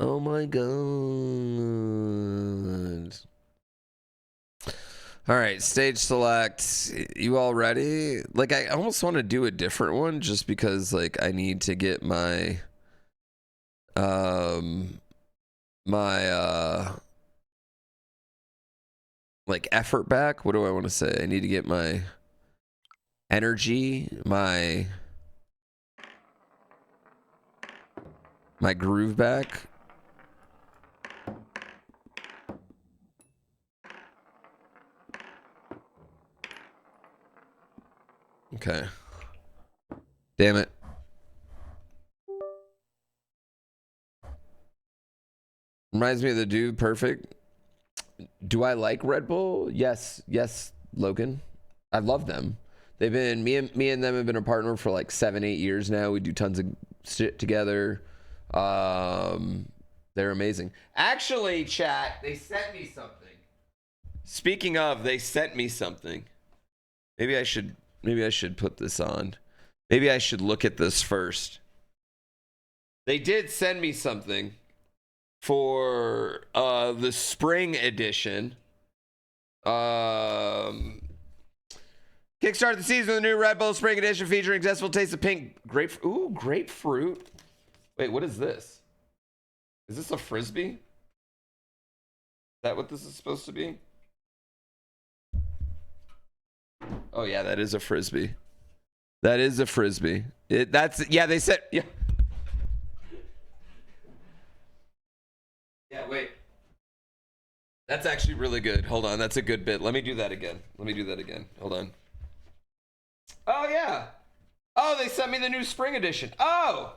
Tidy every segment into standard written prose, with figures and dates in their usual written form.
Oh my god. All right, stage select. You all ready? Like, I almost want to do a different one just because, like, I need to get my, like, effort back. What do I want to say? I need to get my energy, my groove back. Okay. Damn it. Reminds me of the dude, perfect. Do I like Red Bull? Yes, Logan. I love them. They've been me and them have been a partner for like 7-8 years now. We do tons of shit together. They're amazing. Actually, chat, they sent me something. Speaking of, they sent me something. Maybe I should put this on. Maybe I should look at this first. They did send me something for the spring edition. Kickstart the season with a new Red Bull Spring Edition featuring zestful taste of pink grapefruit. Ooh, grapefruit. Wait, what is this? Is this a Frisbee? Is that what this is supposed to be? Oh yeah, that is a Frisbee. That is a Frisbee. Yeah, they said, yeah. Yeah, wait. That's actually really good. Hold on, that's a good bit. Let me do that again. Hold on. Oh yeah. Oh, they sent me the new spring edition. Oh,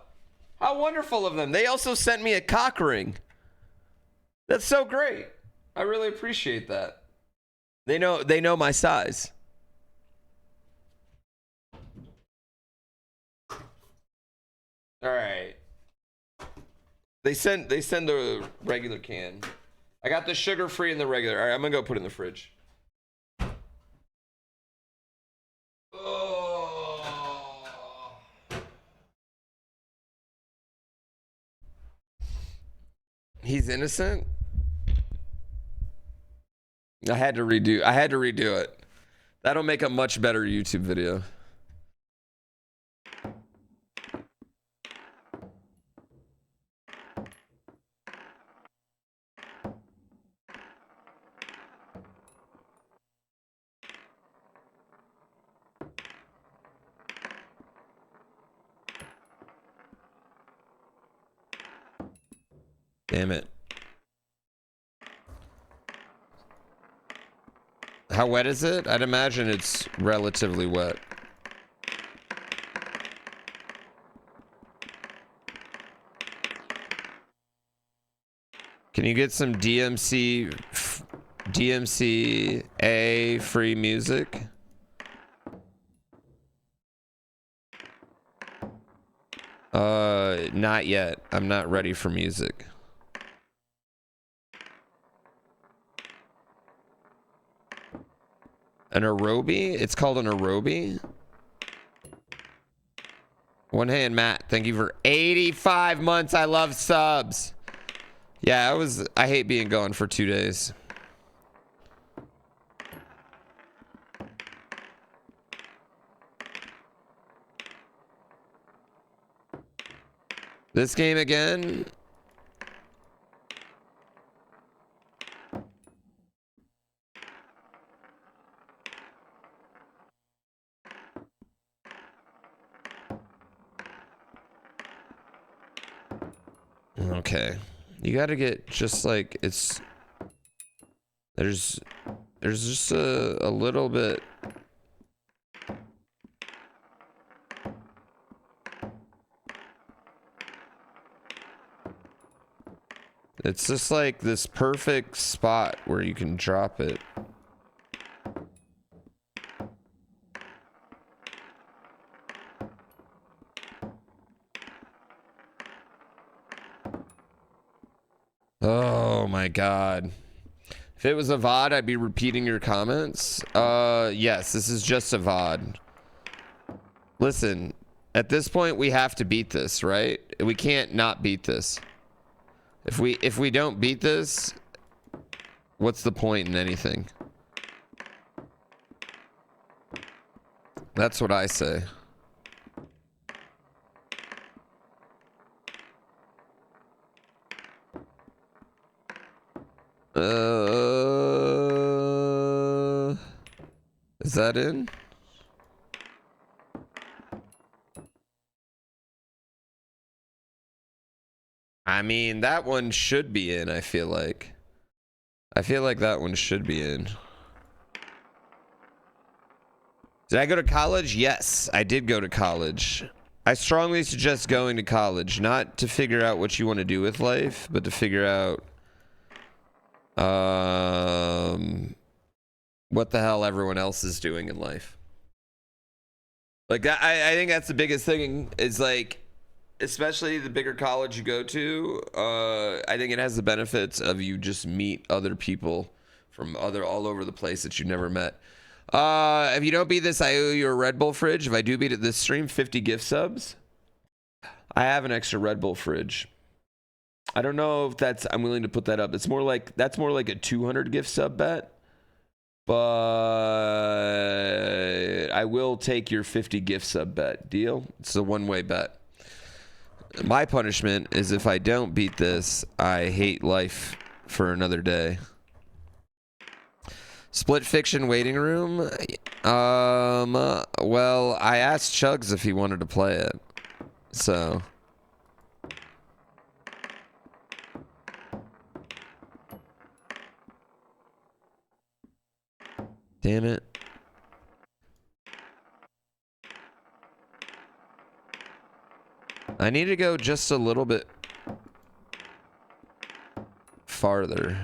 how wonderful of them. They also sent me a cock ring. That's so great. I really appreciate that. They know my size. All right. They send the regular can. I got the sugar free and the regular. All right, I'm gonna go put it in the fridge. Oh. He's innocent. I had to redo it. That'll make a much better YouTube video. Damn it. How wet is it? I'd imagine it's relatively wet. Can you get some DMCA free music? Not yet. I'm not ready for music. An aerobie? It's called an aerobie? One hand, Matt. Thank you for 85 months. I love subs. Yeah, I hate being gone for 2 days. This game again? Okay. You gotta get just like there's just a little bit. It's just like this perfect spot where you can drop it. Oh my god. If it was a VOD, I'd be repeating your comments. Yes, this is just a VOD. Listen, at this point, we have to beat this, right? We can't not beat this. If we don't beat this, what's the point in anything? That's what I say. Is that in? I mean, that one should be in, I feel like. I feel like that one should be in. Did I go to college? Yes, I did go to college. I strongly suggest going to college, not to figure out what you want to do with life, but to figure out what the hell everyone else is doing in life. Like that, I think that's the biggest thing is like, especially the bigger college you go to, I think it has the benefits of you just meet other people from all over the place that you never met. If you don't beat this, I owe you a Red Bull fridge. If I do beat it this stream, 50 gift subs. I have an extra Red Bull fridge. I don't know if I'm willing to put that up. That's more like a 200 gift sub bet. But I will take your 50 gift sub bet. Deal? It's a one-way bet. My punishment is if I don't beat this, I hate life for another day. Split fiction waiting room? Well, I asked Chugs if he wanted to play it. So. Damn it. I need to go just a little bit farther.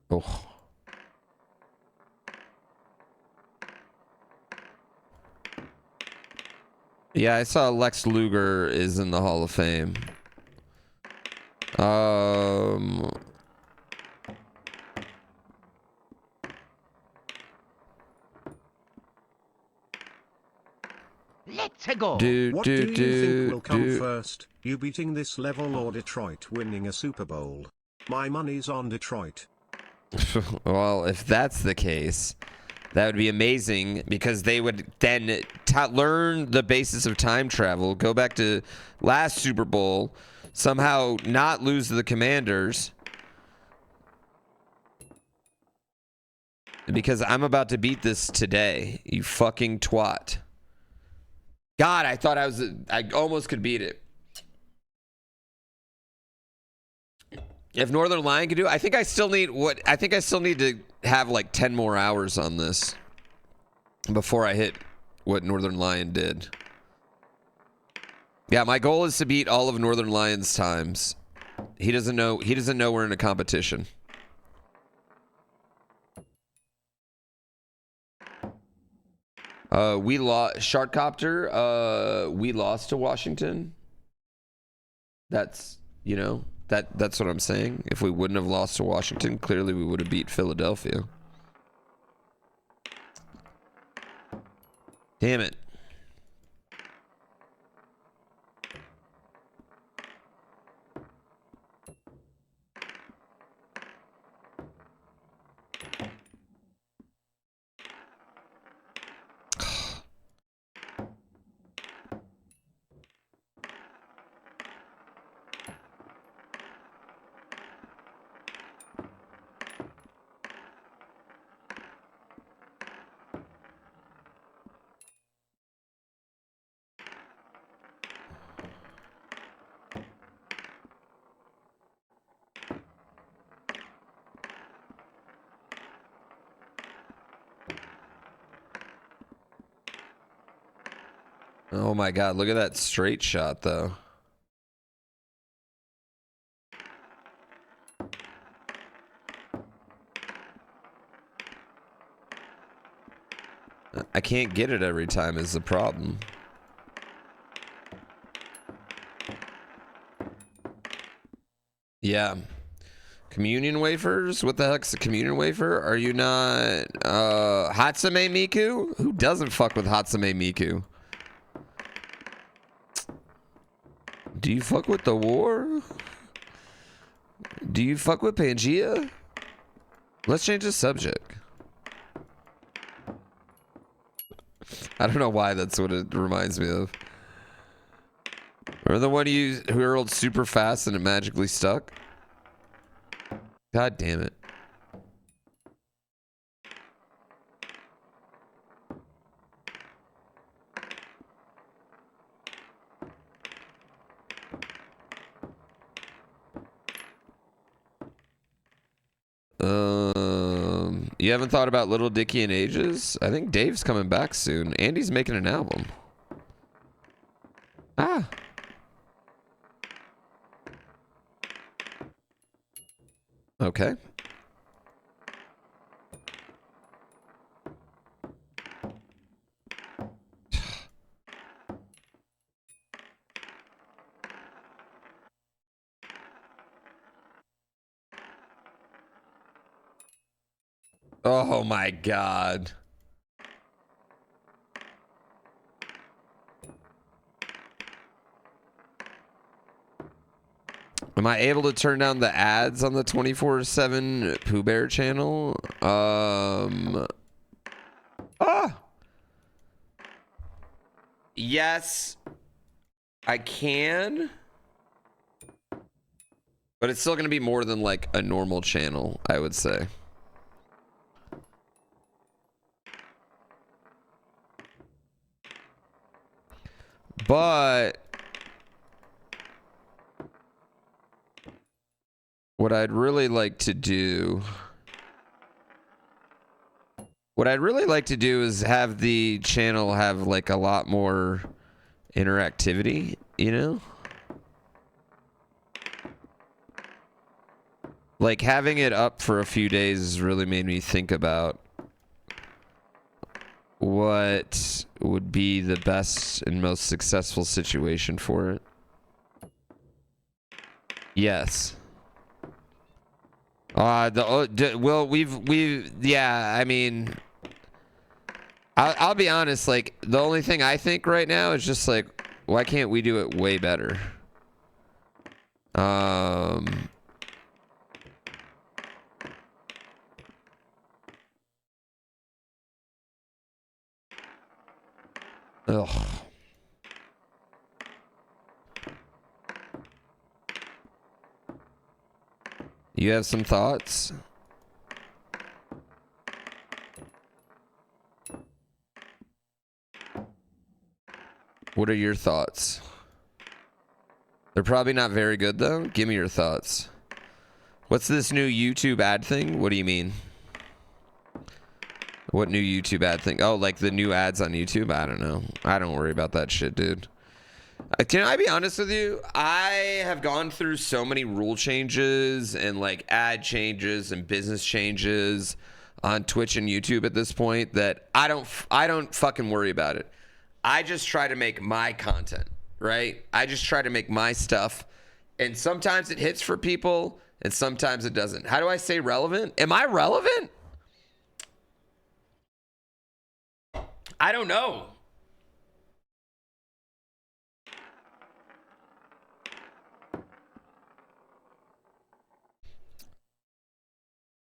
Oh. Yeah, I saw Lex Luger is in the Hall of Fame. Let's go. What do you think will come first, you beating this level or Detroit winning a Super Bowl? My money's on Detroit. Well, if that's the case, that would be amazing because they would then learn the basis of time travel, go back to last Super Bowl, somehow not lose to the Commanders. Because I'm about to beat this today, you fucking twat. God, I thought I almost could beat it. If Northern Lion could do it, I think I still need to have like 10 more hours on this before I hit what Northern Lion did. Yeah, my goal is to beat all of Northern Lion's times. He doesn't know we're in a competition. We lost Sharkcopter. We lost to Washington. That's, you know, that's what I'm saying. If we wouldn't have lost to Washington, clearly we would have beat Philadelphia. Damn it. Oh my God, look at that straight shot though. I can't get it every time is the problem. Yeah. Communion wafers? What the heck's a communion wafer? Are you not Hatsune Miku? Who doesn't fuck with Hatsune Miku? Do you fuck with the war? Do you fuck with Pangea? Let's change the subject. I don't know why that's what it reminds me of. Remember the one you hurled super fast and it magically stuck? God damn it. You haven't thought about Little Dicky in ages? I think Dave's coming back soon. Andy's making an album. Ah. Okay. Oh my God. Am I able to turn down the ads on the 24/7 Pooh Bear channel? Yes, I can. But it's still going to be more than like a normal channel, I would say. But what I'd really like to do is have the channel have like a lot more interactivity, you know? Like having it up for a few days really made me think about what would be the best and most successful situation for it. Yes. Well, yeah, I mean, I'll be honest, like, the only thing I think right now is just like, why can't we do it way better? Ugh. You have some thoughts? What are your thoughts? They're probably not very good though. Give me your thoughts. What's this new YouTube ad thing? What do you mean? What new YouTube ad thing? Oh, like the new ads on YouTube? I don't know. I don't worry about that shit, dude. Can I be honest with you? I have gone through so many rule changes and like ad changes and business changes on Twitch and YouTube at this point that I don't fucking worry about it. I just try to make my content, right? I just try to make my stuff, and sometimes it hits for people and sometimes it doesn't. How do I stay relevant? Am I relevant? I don't know.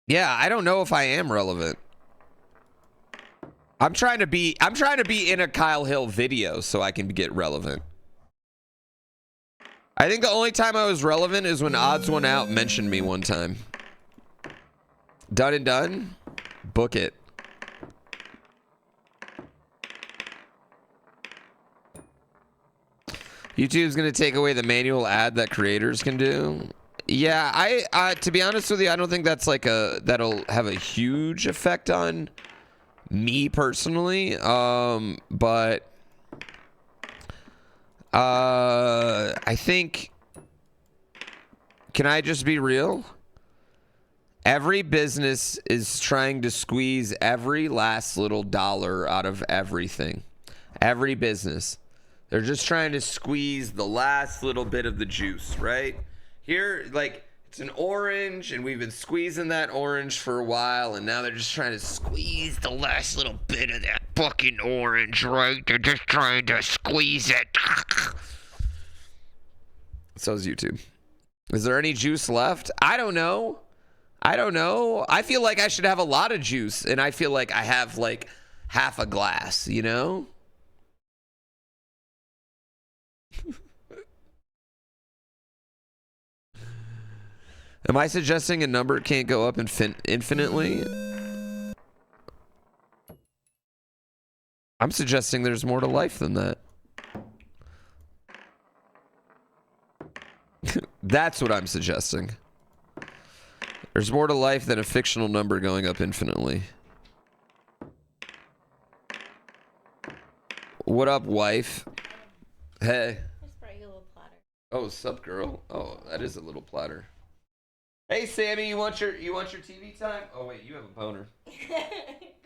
Yeah, I don't know if I am relevant. I'm trying to be in a Kyle Hill video so I can get relevant. I think the only time I was relevant is when Odds One Out mentioned me one time. Done and done. Book it. YouTube's gonna take away the manual ad that creators can do. Yeah, I to be honest with you, I don't think that's like that'll have a huge effect on me personally. But I think, can I just be real? Every business is trying to squeeze every last little dollar out of everything. Every business. They're just trying to squeeze the last little bit of the juice, right? Here, like, It's an orange, and we've been squeezing that orange for a while, and now they're just trying to squeeze the last little bit of that fucking orange, right? They're just trying to squeeze it. So is YouTube. Is there any juice left? I don't know. I don't know. I feel like I should have a lot of juice, and I feel like I have like half a glass, you know? Am I suggesting a number can't go up infinitely? I'm suggesting there's more to life than that. That's what I'm suggesting. There's more to life than a fictional number going up infinitely. What up, wife? Hey. Just brought you a little platter. Oh, sup, girl? Oh, that is a little platter. Hey, Sammy, you want your TV time? Oh wait, you have a boner. You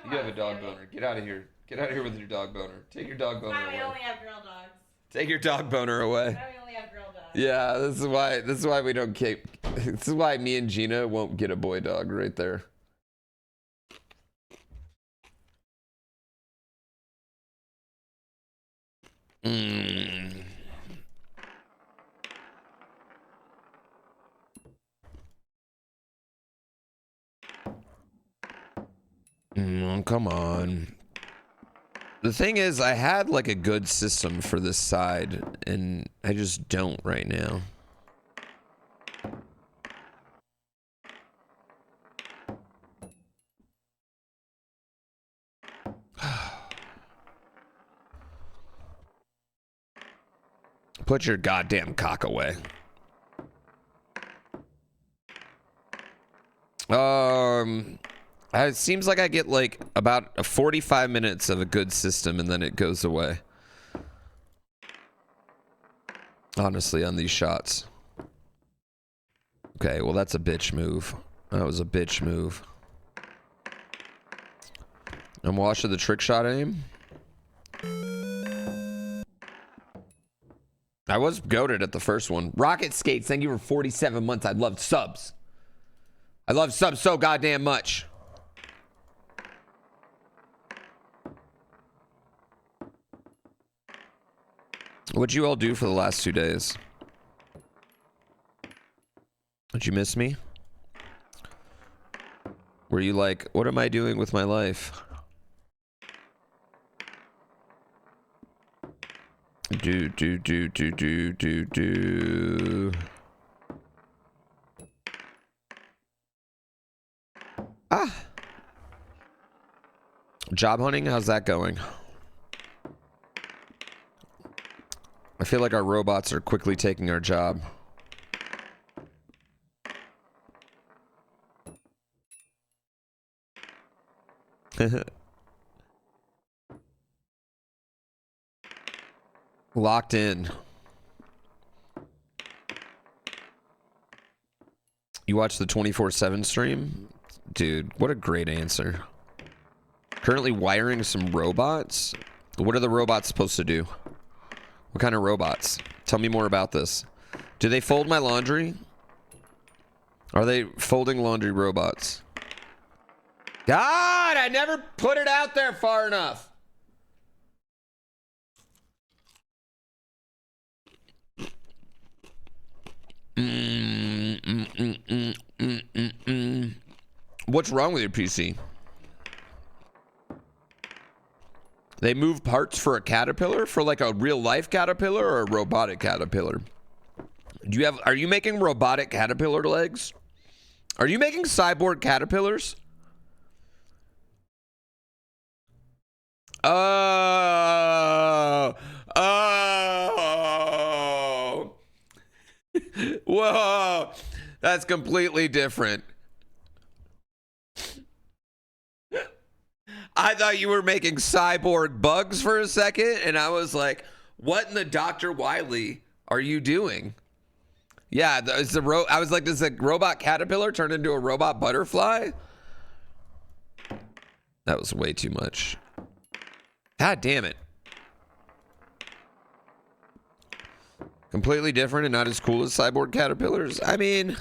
have a dog boner. Get out of here. Get out of here with your dog boner. Take your dog boner Why away. we only have girl dogs. Take your dog boner away. Why we only have girl dogs. Yeah, this is why we don't keep. This is why me and Gina won't get a boy dog right there. Come on. The thing is, I had like a good system for this side, and I just don't right now. Put your goddamn cock away. It seems like I get like about 45 minutes of a good system and then it goes away. Honestly, on these shots. Okay, well that's a bitch move. That was a bitch move. I'm watching the trick shot aim. I was goated at the first one. Rocket Skates, thank you for 47 months. I love subs. I love subs so goddamn much. What'd you all do for the last 2 days? Did you miss me? Were you like, what am I doing with my life? Do. Ah. Job hunting, how's that going? I feel like our robots are quickly taking our job. Locked in. You watch the 24/7 stream? Dude, what a great answer. Currently wiring some robots? What are the robots supposed to do? What kind of robots? Tell me more about this. Do they fold my laundry? Are they folding laundry robots? God, I never put it out there far enough. What's wrong with your PC? They move parts for a caterpillar? For like a real life caterpillar or a robotic caterpillar? Are you making robotic caterpillar legs? Are you making cyborg caterpillars? Oh. Whoa. That's completely different. I thought you were making cyborg bugs for a second, and I was like, what in the Dr. Wily are you doing? Yeah, I was like, does the robot caterpillar turn into a robot butterfly? That was way too much. God damn it. Completely different and not as cool as cyborg caterpillars? I mean,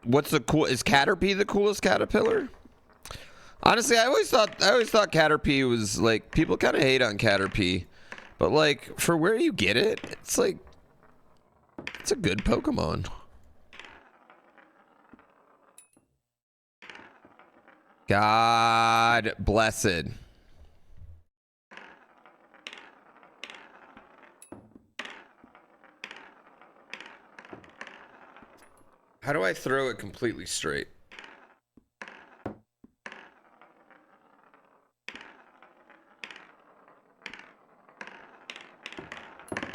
What's the cool? Is Caterpie the coolest caterpillar? Honestly, I always thought Caterpie was like, people kind of hate on Caterpie, but like for where you get it, it's like it's a good Pokemon. God blessed. How do I throw it completely straight?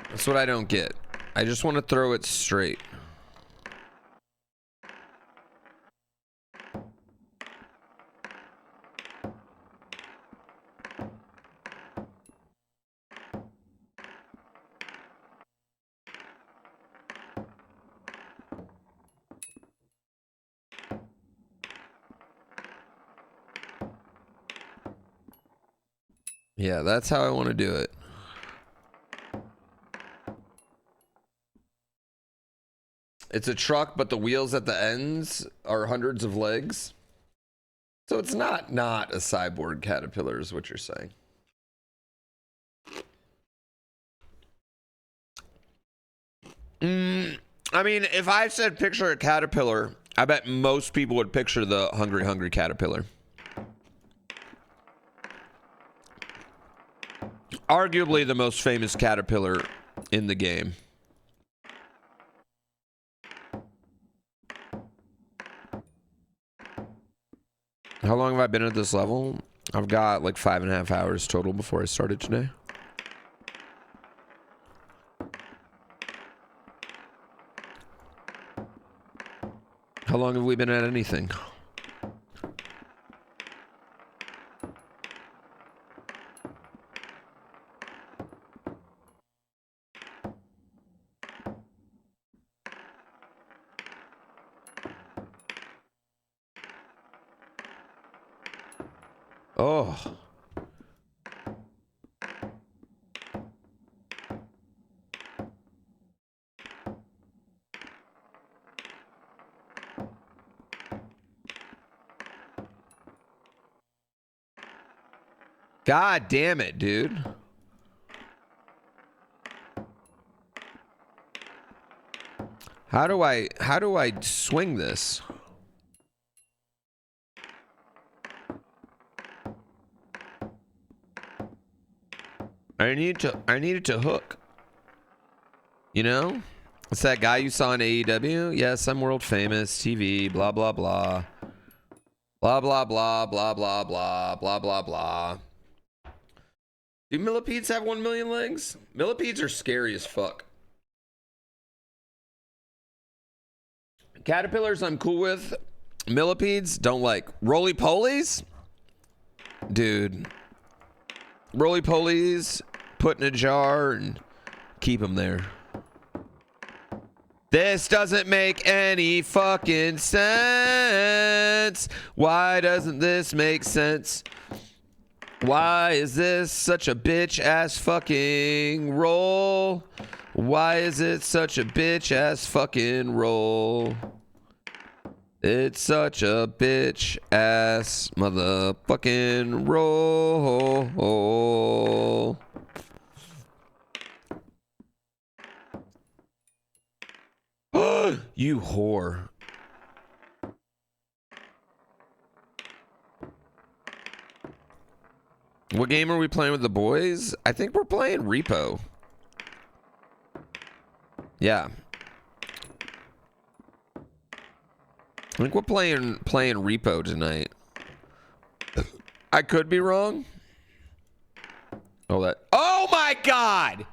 That's what I don't get. I just want to throw it straight. Yeah, that's how I want to do it. It's a truck, but the wheels at the ends are hundreds of legs. So it's not a cyborg caterpillar is what you're saying. I mean, if I said picture a caterpillar, I bet most people would picture the hungry caterpillar. Arguably the most famous caterpillar in the game. How long have I been at this level? I've got like 5.5 hours total before I started today. How long have we been at anything? Oh. God damn it, dude. How do I swing this? I need it to hook. You know? It's that guy you saw in AEW? Yes, I'm world famous, TV, blah blah blah. Blah blah blah blah blah blah blah blah blah. Do millipedes have 1 million legs? Millipedes are scary as fuck. Caterpillars I'm cool with. Millipedes don't like. Roly-polies? Dude. Roly-polies, put in a jar and keep them there. This doesn't make any fucking sense. Why doesn't this make sense? Why is this such a bitch ass fucking roll? Why is it such a bitch ass fucking roll? It's such a bitch ass motherfucking roll. You whore. What game are we playing with the boys? I think we're playing Repo. Yeah. I think we're playing Repo tonight. I could be wrong. Oh my god!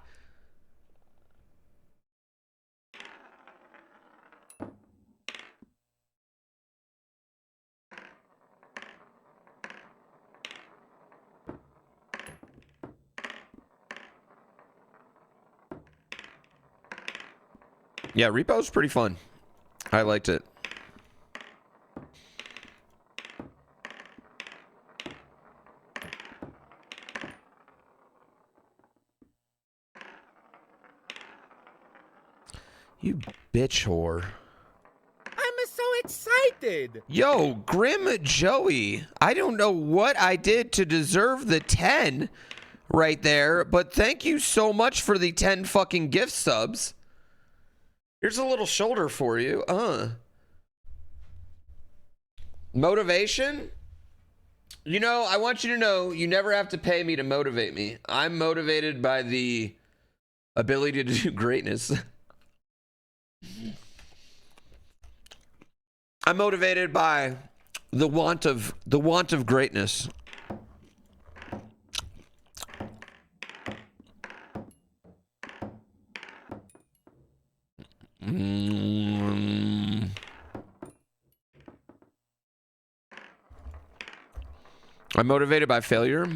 Yeah, Repo's pretty fun. I liked it. You bitch whore. I'm so excited! Accepted. Yo, Grim Joey. I don't know what I did to deserve the 10 right there, but thank you so much for the 10 fucking gift subs. Here's a little shoulder for you. Motivation? You know, I want you to know you never have to pay me to motivate me. I'm motivated by the ability to do greatness. I'm motivated by the want of greatness. I'm motivated by failure.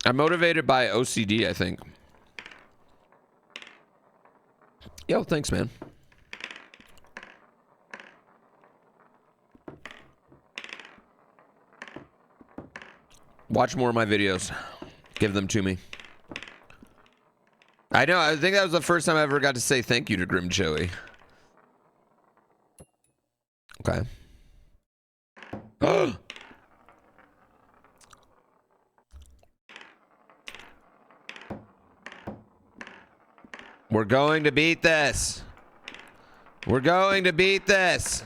I'm motivated by OCD, I think. Yo, thanks, man. Watch more of my videos. Give them to me. I know, I think that was the first time I ever got to say thank you to Grim Joey. Okay. We're going to beat this. We're going to beat this.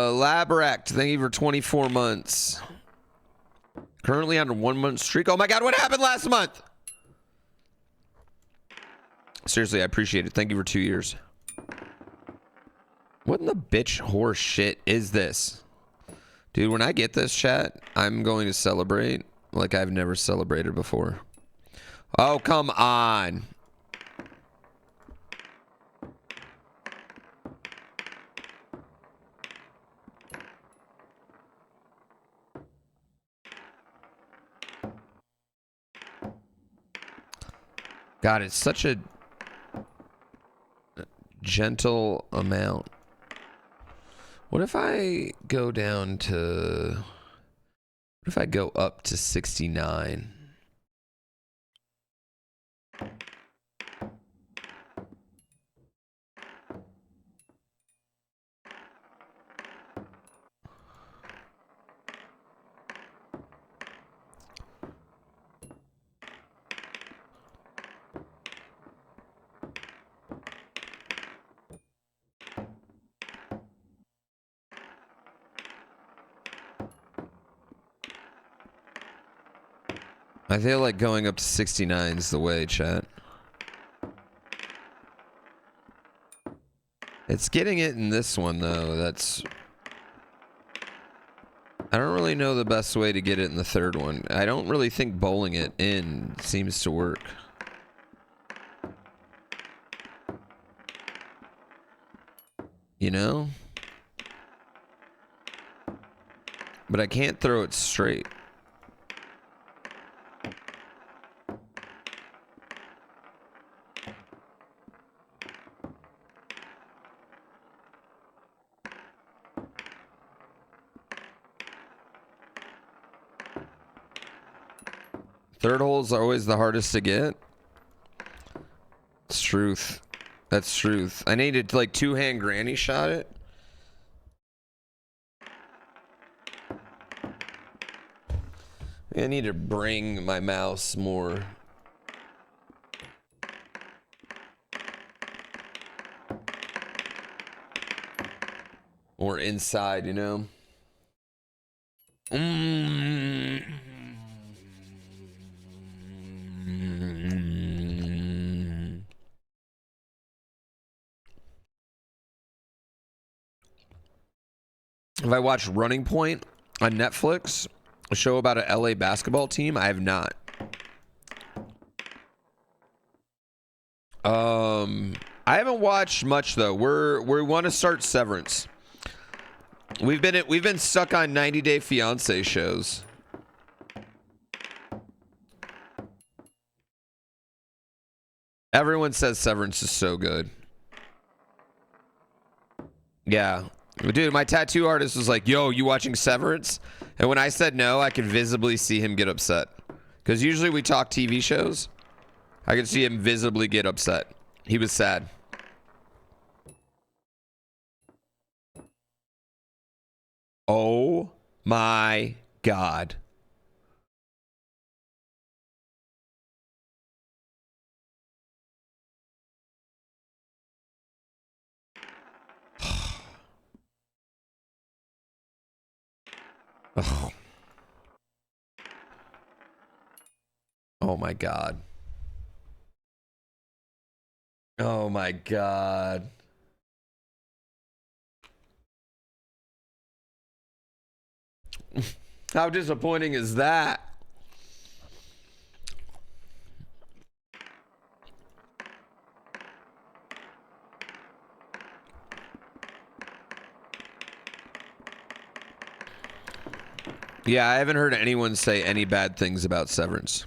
Labract, thank you for 24 months. Currently on a 1 month streak. Oh my god, what happened last month? Seriously, I appreciate it. Thank you for 2 years. What in the bitch horse shit is this? Dude, when I get this chat, I'm going to celebrate like I've never celebrated before. Oh, come on. God, it's such a gentle amount. What if I go down to... What if I go up to 69? I feel like going up to 69 is the way, chat. It's getting it in this one, though. That's... I don't really know the best way to get it in the third one. I don't really think bowling it in seems to work. You know? But I can't throw it straight. Third holes are always the hardest to get. It's truth. That's truth. I needed like two-hand granny shot it. I need to bring my mouse more inside, you know? Have I watched Running Point on Netflix? A show about an LA basketball team? I have not. I haven't watched much though. We want to start Severance. We've been stuck on 90 Day Fiance shows. Everyone says Severance is so good. Yeah. Dude, my tattoo artist was like, yo, you watching Severance? And when I said no, I could visibly see him get upset. Because usually we talk TV shows. I could see him visibly get upset. He was sad. Oh my God. Oh. Oh my God. Oh my God. How disappointing is that? Yeah, I haven't heard anyone say any bad things about Severance.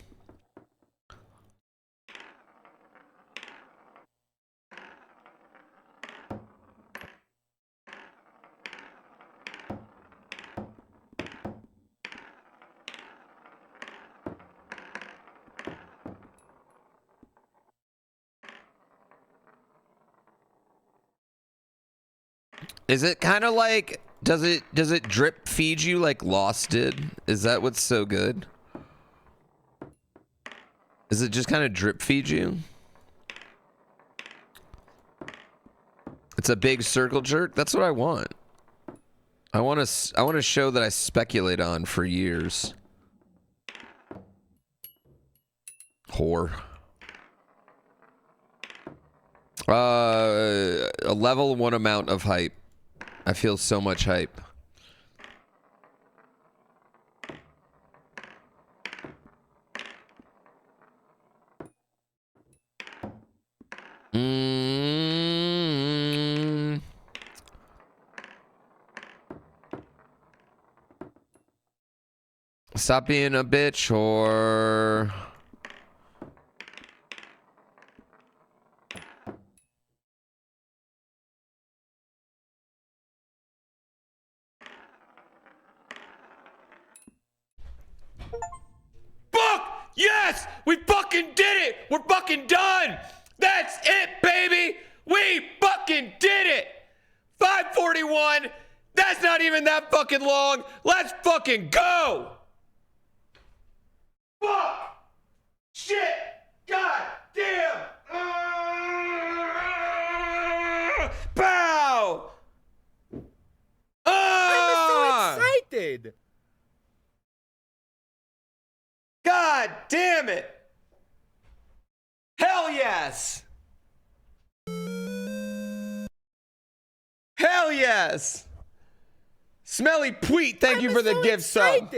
Is it kind of like, does it drip feed you like Lost did? Is that what's so good? Is it just kind of drip feed you? It's a big circle jerk. That's what I want. I want a show that I speculate on for years. Whore. A level 1 amount of hype. I feel so much hype. Stop being a bitch, or fuck! Yes! We fucking did it! We're fucking done! That's it, baby! We fucking did it! 541! That's not even that fucking long! Let's fucking go! Fuck! Shit! God damn! Pow! I'm so excited! God damn it! Hell yes! Hell yes! Smelly Pweet, thank you for the gift sub.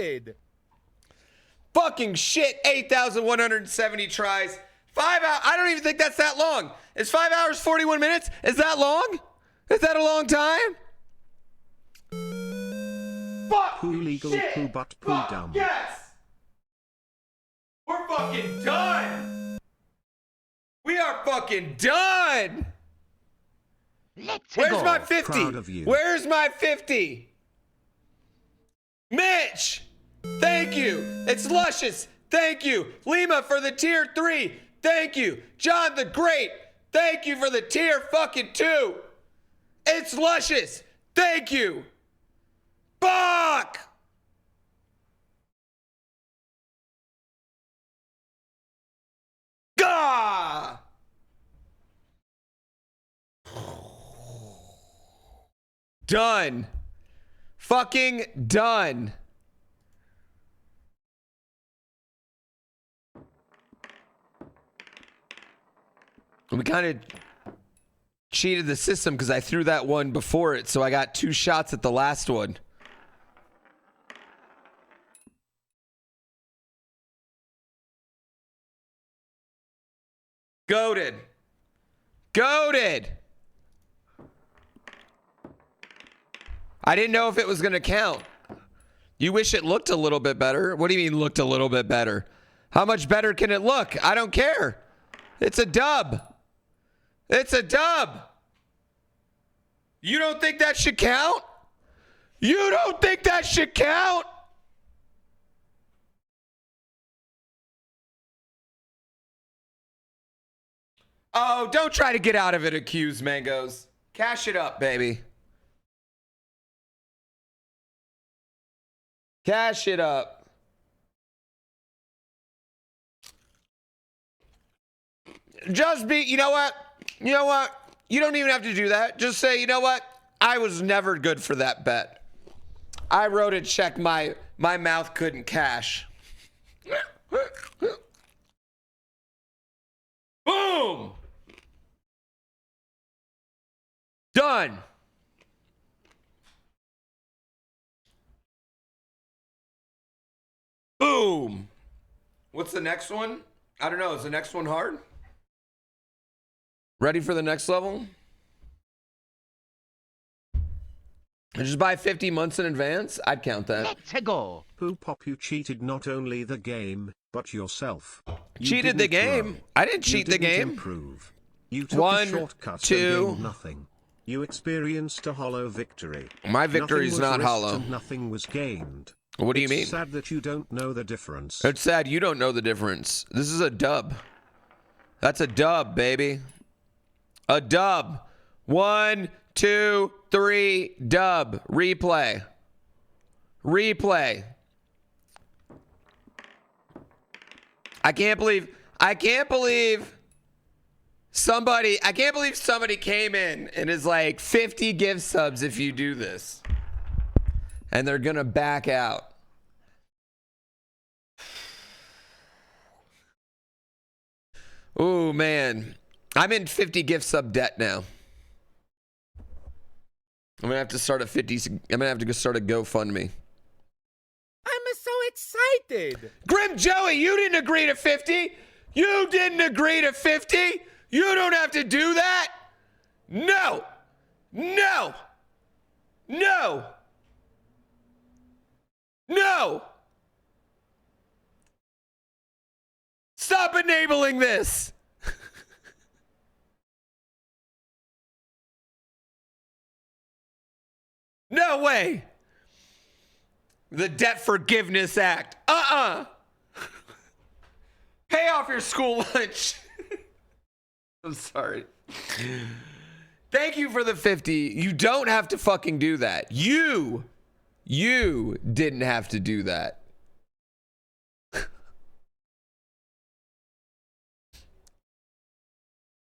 Fucking shit, 8,170 tries. 5 hours, I don't even think that's that long. Is 5 hours, 41 minutes? Is that long? Is that a long time? Fuck Poo legal, shit. poo butt, poo Fuck dumb. yes! We're fucking done! We are fucking done! Let's Where's go. my 50? Proud of you. Where's my 50? Mitch! Thank you! It's Luscious! Thank you! Lima for the tier 3! Thank you! John the Great! Thank you for the tier fucking 2! It's Luscious! Thank you! Fuck! Gah! Done. Fucking done. We kind of cheated the system because I threw that one before it, so I got 2 shots at the last one. Goated. Goated. I didn't know if it was going to count. You wish it looked a little bit better. What do you mean looked a little bit better? How much better can it look? I don't care. It's a dub. It's a dub. You don't think that should count? You don't think that should count? Oh, don't try to get out of it, accused mangoes. Cash it up, baby. Cash it up. Just be, you know what? You know what? You don't even have to do that. Just say, you know what? I was never good for that bet. I wrote a check my mouth couldn't cash. Boom! Done. Boom. What's the next one? I don't know. Is the next one hard? Ready for the next level? Just buy 50 months in advance? I'd count that. Let's go. Poo Pop, you cheated not only the game, but yourself. You Cheated the didn't game? grow. I didn't You cheat the didn't game. Improve. You took One, a shortcut two. and gained nothing. You experienced a hollow victory. My victory's Nothing was not risked hollow. and nothing was gained. What do you mean? It's sad that you don't know the difference. It's sad you don't know the difference. This is a dub. That's a dub, baby. A dub. 1, 2, 3, dub. Replay. Replay. I can't believe somebody came in and is like 50 gift subs if you do this. And they're gonna back out. Ooh, man. I'm in 50 gift sub debt now. I'm gonna have to start a 50. I'm gonna have to go start a GoFundMe. I'm so excited. Grim Joey, you didn't agree to 50. You didn't agree to 50. You don't have to do that. No. No. No. No. Stop enabling this. No way. The Debt Forgiveness Act. Pay off your school lunch. I'm sorry. Thank you for the 50. You don't have to fucking do that. You didn't have to do that.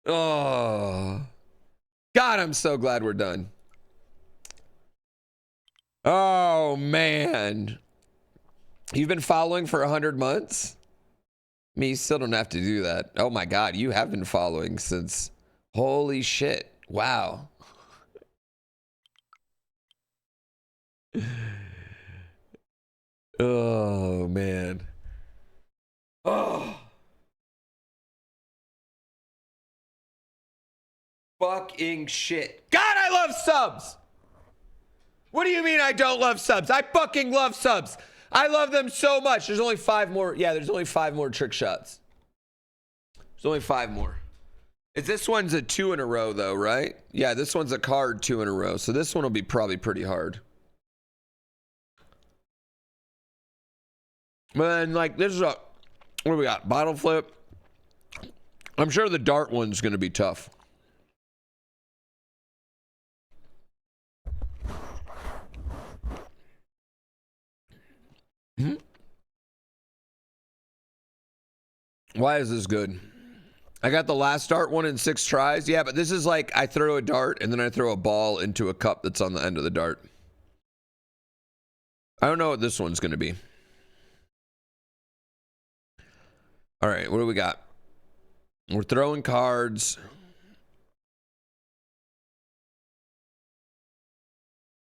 Oh. God, I'm so glad we're done. Oh, man. You've been following for 100 months? Me, you still don't have to do that. Oh, my God. You have been following since... Holy shit. Wow. Oh, man. Oh. Fucking shit. God, I love subs. What do you mean I don't love subs? I fucking love subs. I love them so much. There's only 5 more. Yeah, there's only 5 more trick shots. There's only 5 more. This one's a 2 in a row, though, right? Yeah, this one's a card 2 in a row. So this one will be probably pretty hard. But then, like, this is a... What do we got? Bottle flip. I'm sure the dart one's going to be tough. Hmm? Why is this good? I got the last dart one in 6 tries. Yeah, but this is like I throw a dart and then I throw a ball into a cup that's on the end of the dart. I don't know what this one's going to be. All right, what do we got? We're throwing cards.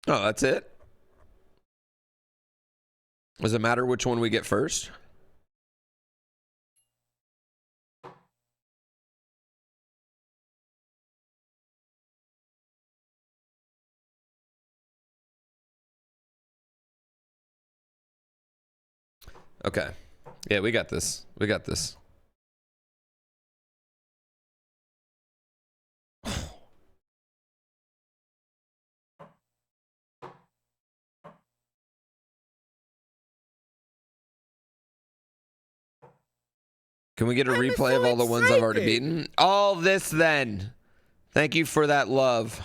Oh, that's it? Does it matter which one we get first? Okay. Yeah, we got this. We got this. Can we get a I'm replay so of all the ones I've already excited. beaten? All this then. Thank you for that love.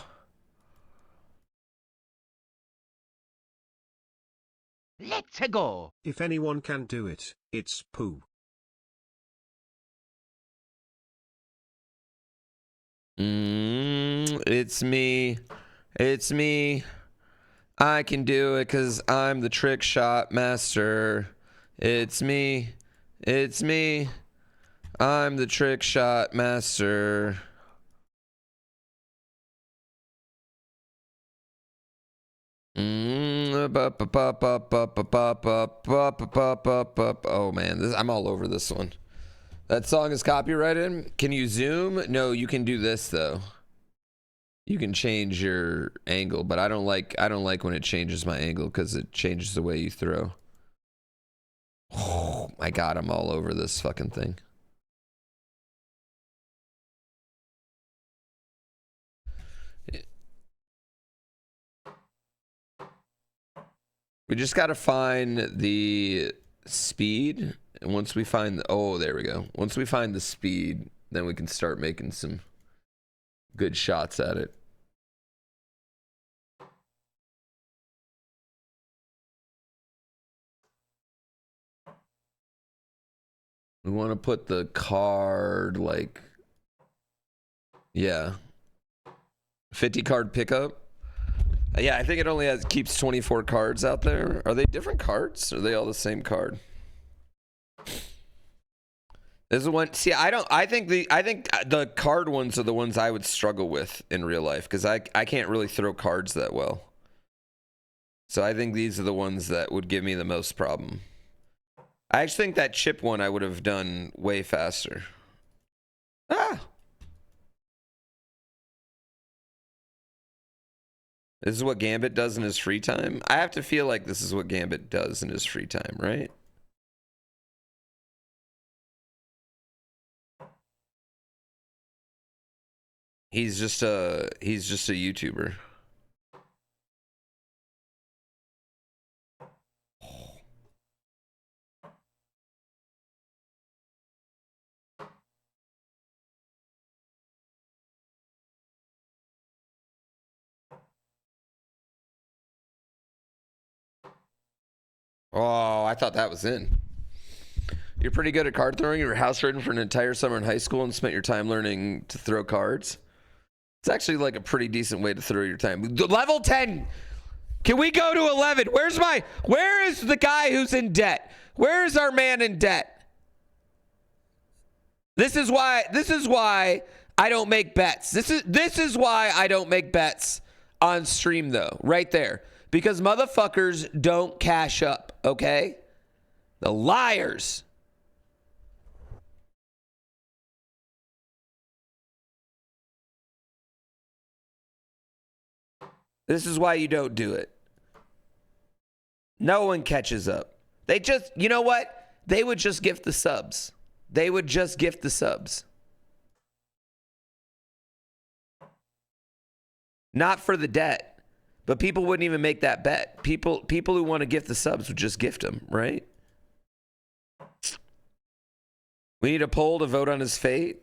Let's go. If anyone can do it, it's Pooh. It's me. It's me. I can do it because I'm the trick shot master. It's me. It's me. I'm the trick shot master. Oh man, I'm all over this one. That song is copyrighted. Can you zoom? No, you can do this though. You can change your angle, but I don't like when it changes my angle because it changes the way you throw. Oh my god, I'm all over this fucking thing. We just gotta find the speed, and once we find the, oh, there we go. Once we find the speed, then we can start making some good shots at it. We want to put the card like, yeah, 50 card pickup. Yeah, I think it only keeps 24 cards out there. Are they different cards? Or are they all the same card? There's one. See, I think the card ones are the ones I would struggle with in real life because I can't really throw cards that well. So I think these are the ones that would give me the most problem. I actually think that chip one I would have done way faster. Ah. This is what Gambit does in his free time? I have to feel like this is what Gambit does in his free time, right? He's just a YouTuber. Oh, I thought that was in. You're pretty good at card throwing. You were house ridden for an entire summer in high school and spent your time learning to throw cards. It's actually like a pretty decent way to throw your time. Level 10. Can we go to 11? Where is the guy who's in debt? Where is our man in debt? This is why I don't make bets. This is why I don't make bets on stream though, right there. Because motherfuckers don't cash up, okay? The liars. This is why you don't do it. No one catches up. They just, you know what? They would just gift the subs. They would just gift the subs. Not for the debt. But people wouldn't even make that bet. People who want to gift the subs would just gift them, right? We need a poll to vote on his fate.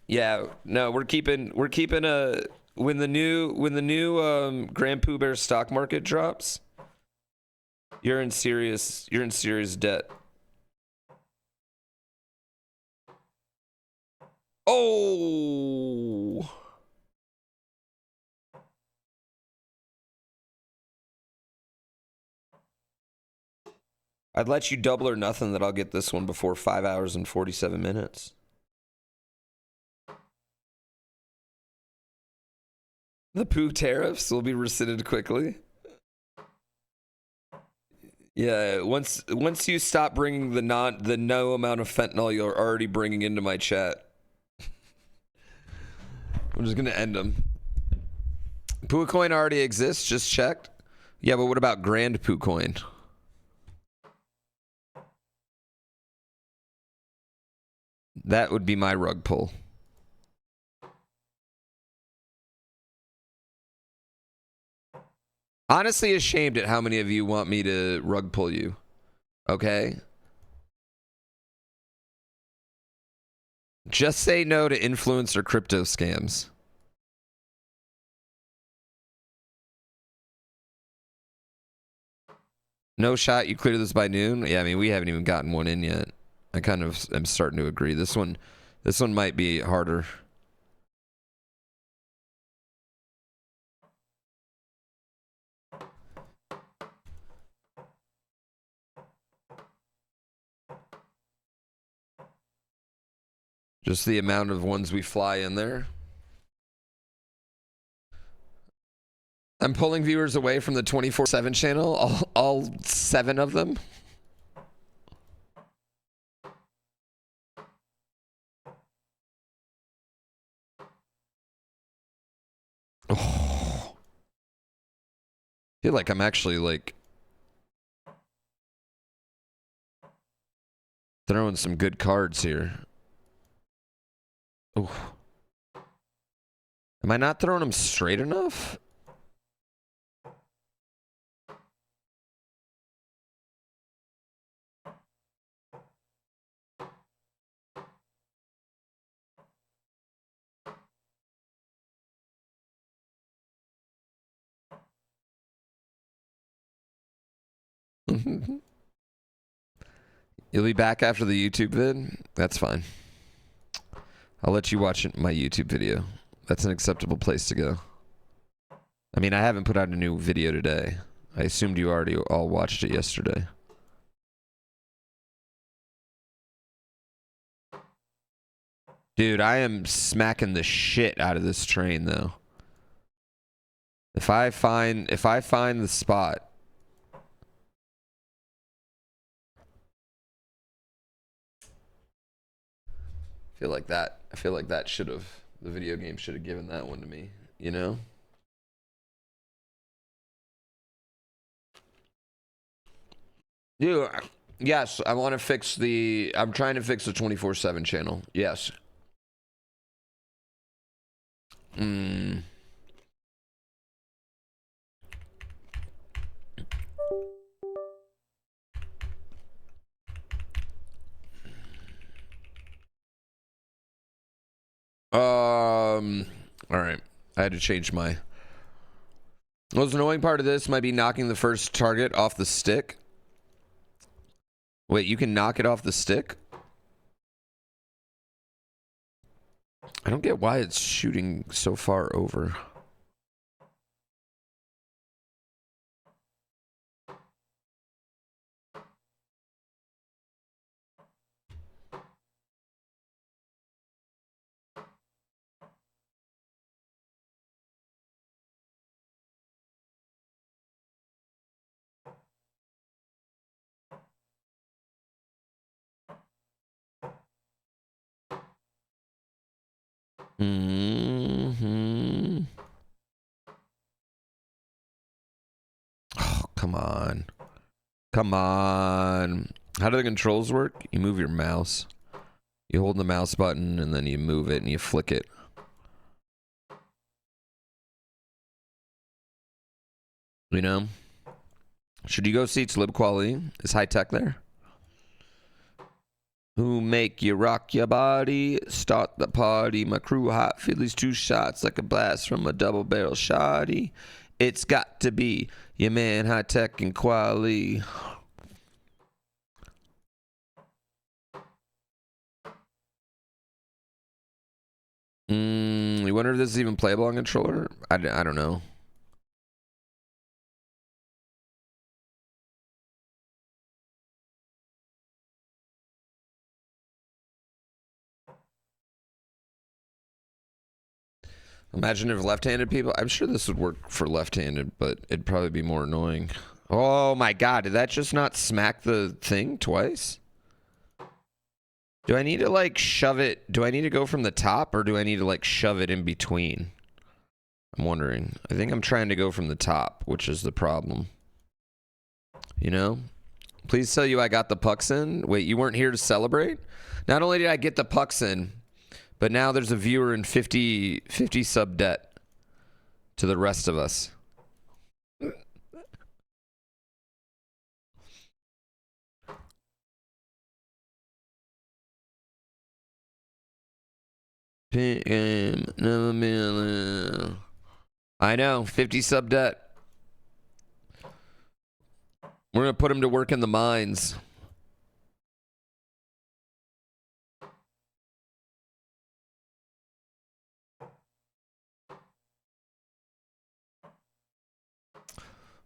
Yeah, no, we're keeping a when the new GrandPooBear stock market drops, you're in serious debt. Oh. I'd let you double or nothing that I'll get this one before 5 hours and 47 minutes. The poo tariffs will be rescinded quickly. Yeah, once you stop bringing the no amount of fentanyl you're already bringing into my chat, I'm just gonna end them. Poo coin already exists. Just checked. Yeah, but what about GrandPooCoin? That would be my rug pull. Honestly ashamed at how many of you want me to rug pull you. Okay? Just say no to influencer crypto scams. No shot you clear this by noon? Yeah, I mean, we haven't even gotten one in yet. I kind of am starting to agree. This one might be harder. Just the amount of ones we fly in there. I'm pulling viewers away from the 24/7 channel, all 7 of them. Oh. I feel like I'm actually like throwing some good cards here. Oh. Am I not throwing them straight enough? You'll be back after the YouTube vid? That's fine. I'll let you watch my YouTube video. That's an acceptable place to go. I mean, I haven't put out a new video today. I assumed you already all watched it yesterday. Dude, I am smacking the shit out of this train though. If I find the spot. I feel like that should have, the video game should have given that one to me, you know? Dude, yes, I want to fix I'm trying to fix the 24/7 channel. Yes. All right. I had to change my. The most annoying part of this might be knocking the first target off the stick. Wait, you can knock it off the stick? I don't get why it's shooting so far over. Oh, come on. Come on. How do the controls work? You move your mouse. You hold the mouse button and then you move it and you flick it. You know? Should you go see Talib Kweli? Is high tech there? Who make you rock your body? Start the party. My crew hot. Fiddly's 2 shots like a blast from a double barrel shotty. It's got to be your man high tech and Kweli. You wonder if this is even playable on controller? I don't know. Imagine if left-handed people. I'm sure this would work for left-handed, but it'd probably be more annoying. Oh my god, did that just not smack the thing twice? Do I need to like shove it? Do I need to go from the top or do I need to like shove it in between? I'm wondering. I think I'm trying to go from the top, which is the problem. You know? Please tell you I got the pucks in. Wait, you weren't here to celebrate? Not only did I get the pucks in, but now there's a viewer in 50 sub debt to the rest of us. I know, 50 sub debt. We're gonna put him to work in the mines.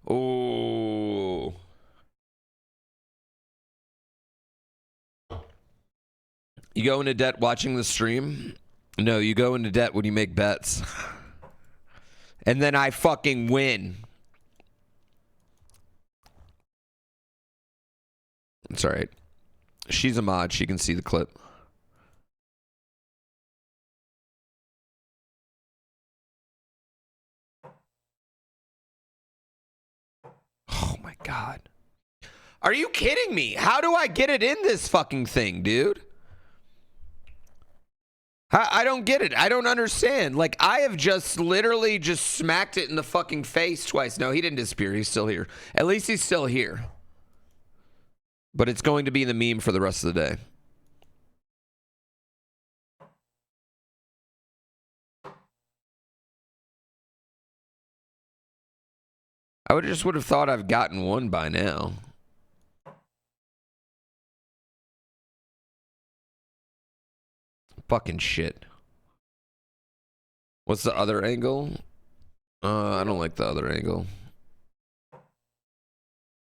Oh. You go into debt watching the stream? No, you go into debt when you make bets. And then I fucking win. It's alright. She's a mod. She can see the clip. Oh my god. Are you kidding me? How do I get it in this fucking thing, dude? I don't get it. I don't understand. Like, I have just literally just smacked it in the fucking face twice. No, he didn't disappear. He's still here. At least he's still here. But it's going to be the meme for the rest of the day. I would have thought I've gotten one by now. Fucking shit. What's the other angle? I don't like the other angle.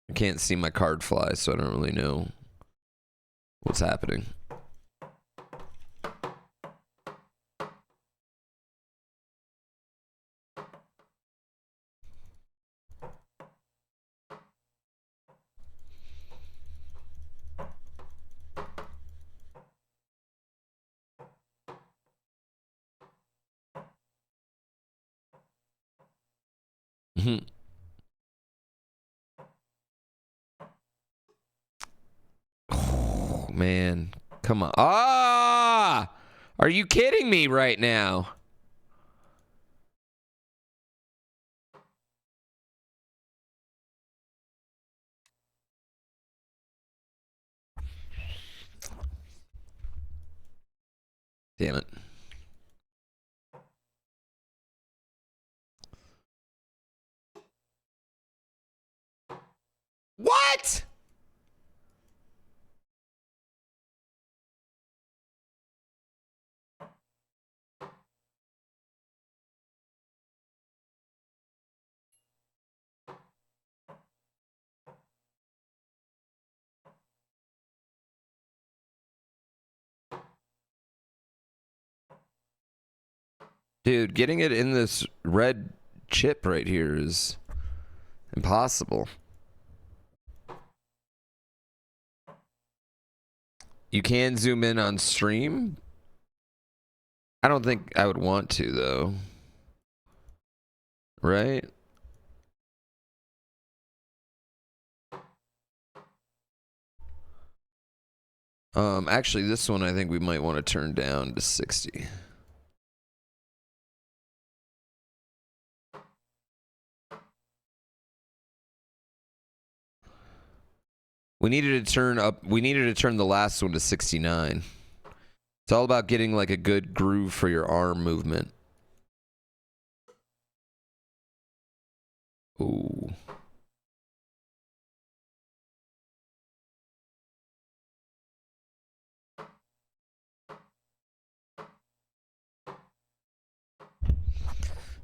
I can't see my card fly, so I don't really know what's happening. Oh, man. Come on. Ah! Are you kidding me right now? Damn it. What? Dude, getting it in this red chip right here is impossible. You can zoom in on stream? I don't think I would want to, though. Right? Actually, this one I think we might want to turn down to 60. We needed to turn the last one to 69. It's all about getting like a good groove for your arm movement. Ooh.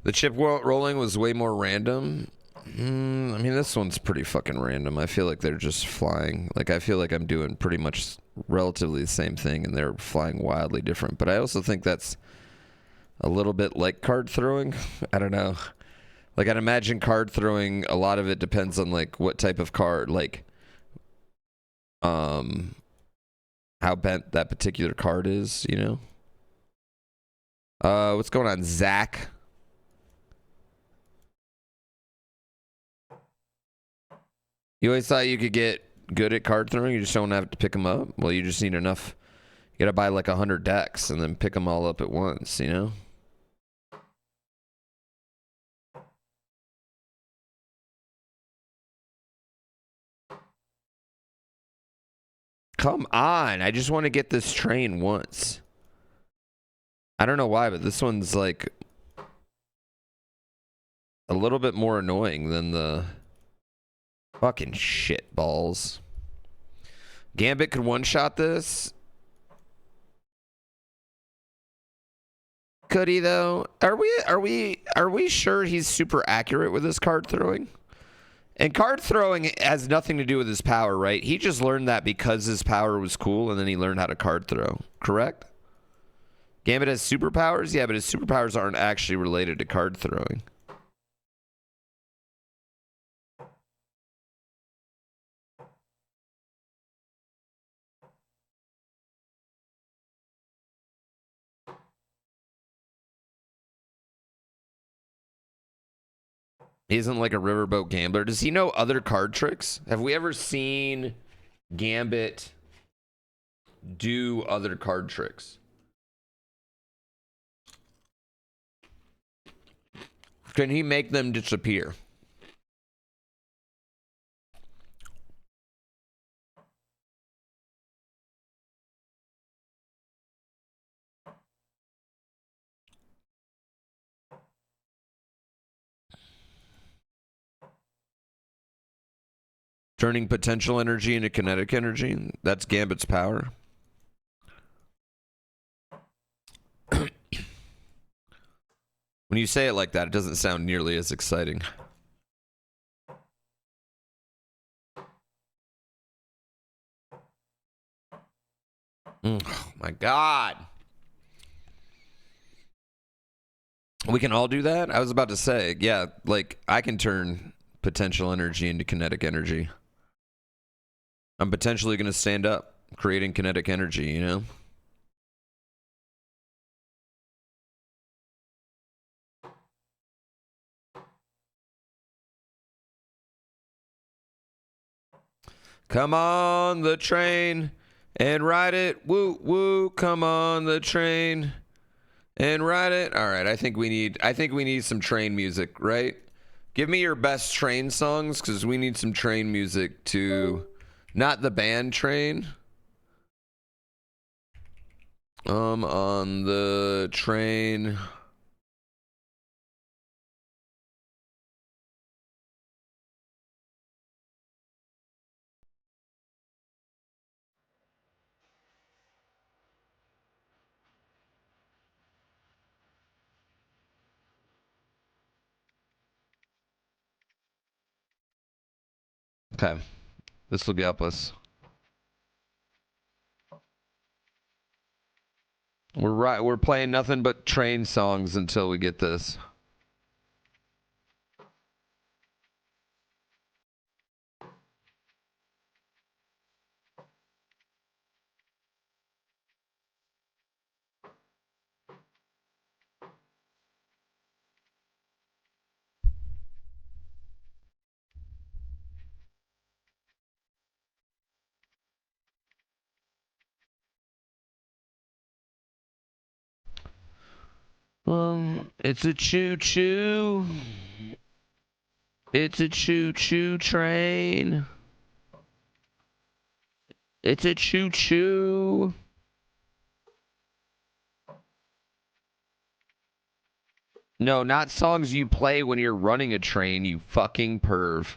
The chip rolling was way more random. I mean, this one's pretty fucking random. I feel like they're just flying. Like, I feel like I'm doing pretty much relatively the same thing, and they're flying wildly different. But I also think that's a little bit like card throwing. I don't know. Like, I'd imagine card throwing, a lot of it depends on, like, what type of card. Like, how bent that particular card is, you know? What's going on, Zach? You always thought you could get good at card throwing, you just don't have to pick them up? Well, you just need enough. You gotta buy like 100 decks and then pick them all up at once, you know? Come on, I just want to get this train once. I don't know why, but this one's like a little bit more annoying than the fucking shit balls. Gambit could one-shot this. Could he though? Are we sure he's super accurate with his card throwing? And card throwing has nothing to do with his power, right? He just learned that because his power was cool, and then he learned how to card throw. Correct? Gambit has superpowers? Yeah, but his superpowers aren't actually related to card throwing. He isn't like a riverboat gambler. Does he know other card tricks? Have we ever seen Gambit do other card tricks? Can he make them disappear? Turning potential energy into kinetic energy. That's Gambit's power. When you say it like that, it doesn't sound nearly as exciting. Oh my God. We can all do that? I was about to say, yeah, like I can turn potential energy into kinetic energy. I'm potentially going to stand up, creating kinetic energy, you know? Come on the train and ride it. Woo, woo. Come on the train and ride it. All right, I think we need some train music, right? Give me your best train songs, because we need some train music to... Not the band Train. On the train. Okay. This will help us. We're playing nothing but train songs until we get this. It's a choo-choo. It's a choo-choo train. It's a choo-choo. No, not songs you play when you're running a train, you fucking perv.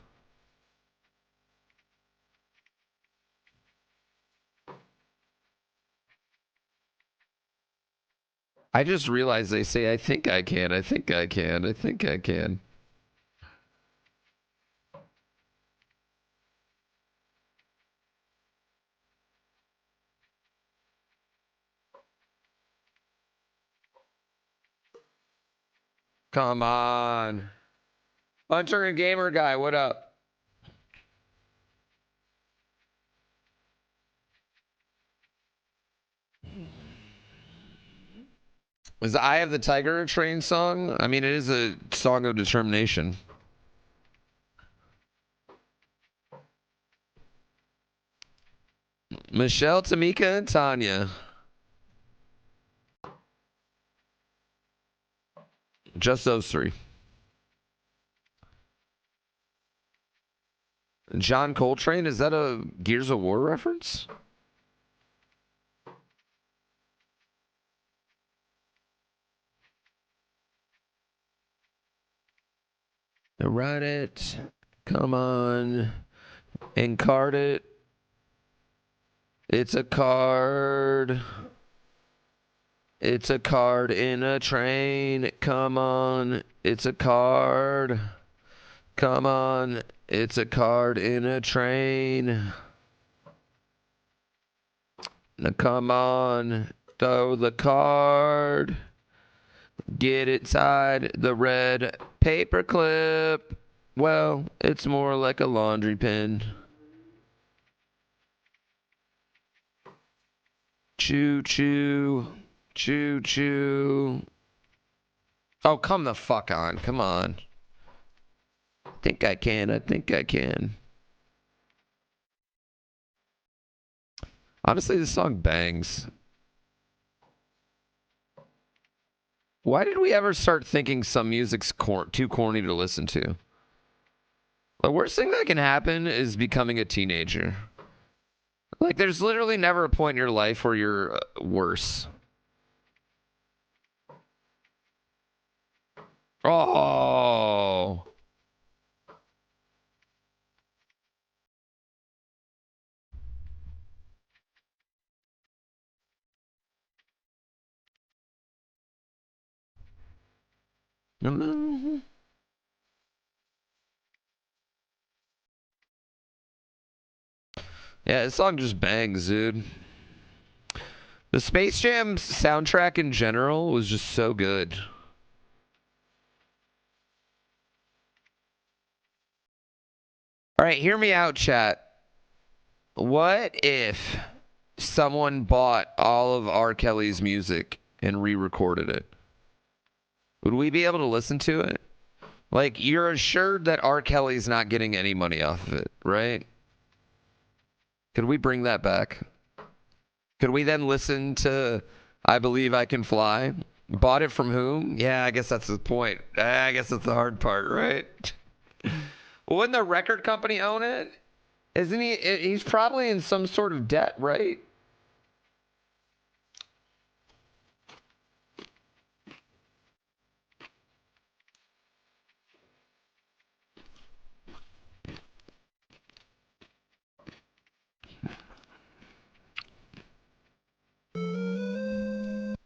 I just realized they say, I think I can, I think I can, I think I can. Come on. Hunter and Gamer Guy, what up? Is the Eye of the Tiger a train song? I mean, it is a song of determination. Michelle, Tamika, and Tanya. Just those three. John Coltrane, is that a Gears of War reference? Write it. Come on. And card it. It's a card. It's a card in a train. Come on. It's a card. Come on. It's a card in a train. Now come on. Throw the card. Get inside the red paper clip. Well, it's more like a laundry pin. Choo choo. Choo choo. Oh, come the fuck on. Come on. I think I can. I think I can. Honestly, this song bangs. Why did we ever start thinking some music's too corny to listen to? The worst thing that can happen is becoming a teenager. Like, there's literally never a point in your life where you're worse. Oh. Yeah, this song just bangs, dude. The Space Jam soundtrack in general was just so good. All right, hear me out, chat. What if someone bought all of R. Kelly's music and re-recorded it? Would we be able to listen to it? Like, you're assured that R. Kelly's not getting any money off of it, right? Could we bring that back? Could we then listen to I Believe I Can Fly? Bought it from whom? Yeah, I guess that's the point. I guess that's the hard part, right? Wouldn't the record company own it? Isn't he? He's probably in some sort of debt, right?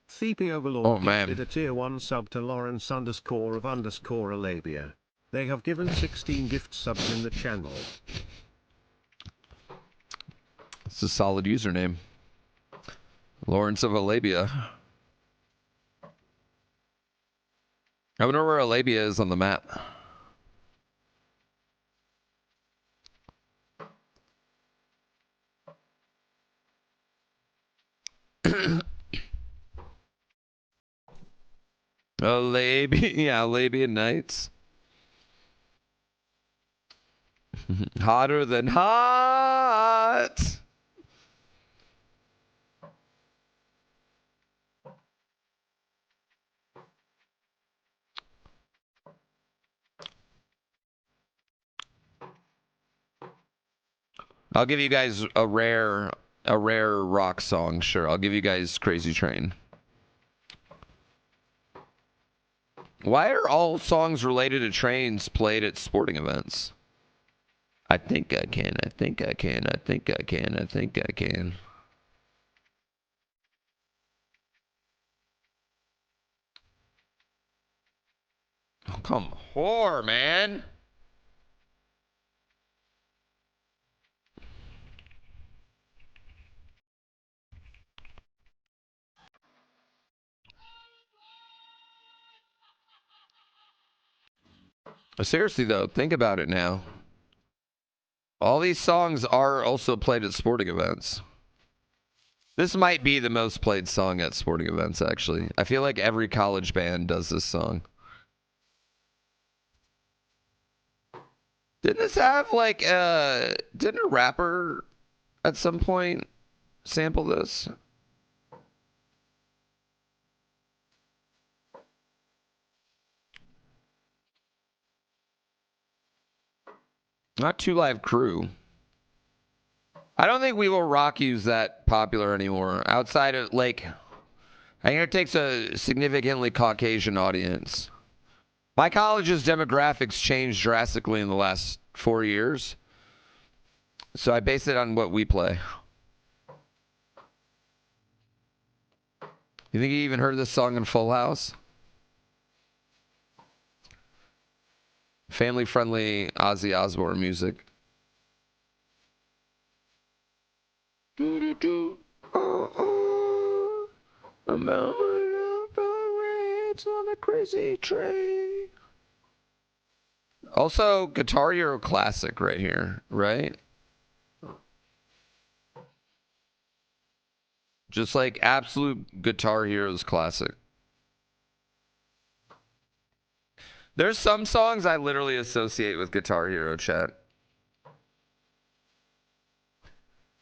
CP Overlord Oh, man. gifted a tier 1 sub to Lawrence _of_ Alabia. They have given 16 gift subs in the channel. It's a solid username. Lawrence of Alabia. I wonder where Alabia is on the map. Alabia, yeah, Alabian Nights. Hotter than hot. I'll give you guys a rare rock song. Sure, I'll give you guys Crazy Train. Why are all songs related to trains played at sporting events? I think I can. I think I can. I think I can. I think I can. Oh, come whore, man. Seriously though, think about it now. All these songs are also played at sporting events. This might be the most played song at sporting events, actually. I feel like every college band does this song. Didn't this have like didn't a rapper at some point sample this? Not Two Live Crew. I don't think We Will Rock You's that popular anymore. Outside of like, I think it takes a significantly Caucasian audience. My college's demographics changed drastically in the last 4 years. So I base it on what we play. You think you even heard this song in Full House? Family-friendly Ozzy Osbourne music. On a crazy train. Also, Guitar Hero Classic right here, right? Just like absolute Guitar Heroes Classic. There's some songs I literally associate with Guitar Hero, chat.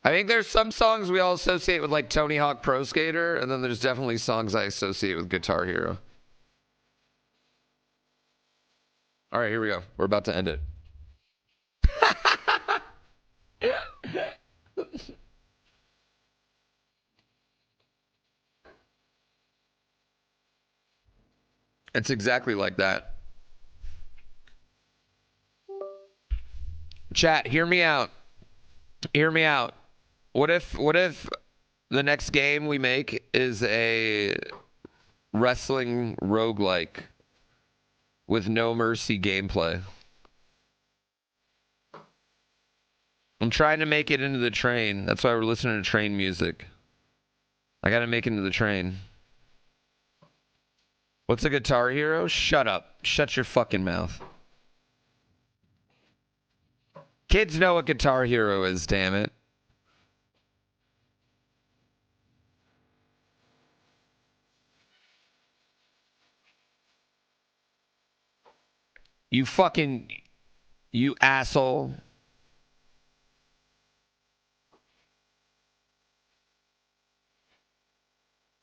I think there's some songs we all associate with like Tony Hawk Pro Skater, and then there's definitely songs I associate with Guitar Hero. All right, here we go. We're about to end it. It's exactly like that. Chat, hear me out. Hear me out. What if the next game we make is a wrestling roguelike with no mercy gameplay? I'm trying to make it into the train. That's why we're listening to train music. I gotta make it into the train. What's a Guitar Hero? Shut up. Shut your fucking mouth. Kids know what Guitar Hero is, damn it. You asshole.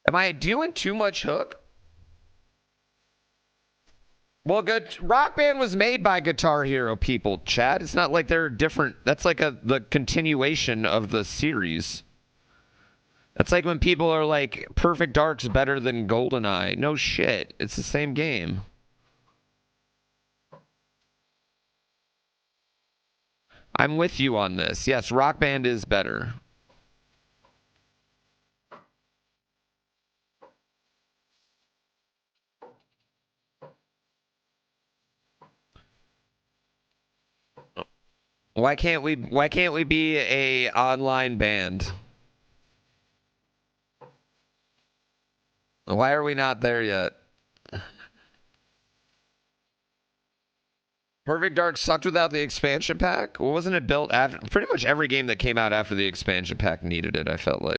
Am I doing too much hook? Well, good. Rock Band was made by Guitar Hero people, Chad. It's not like they're different. That's like the continuation of the series. That's like when people are like, Perfect Dark's better than GoldenEye. No shit. It's the same game. I'm with you on this. Yes, Rock Band is better. Why can't we be a online band? Why are we not there yet? Perfect Dark sucked without the expansion pack? Well, wasn't it built after? Pretty much every game that came out after the expansion pack needed it, I felt like.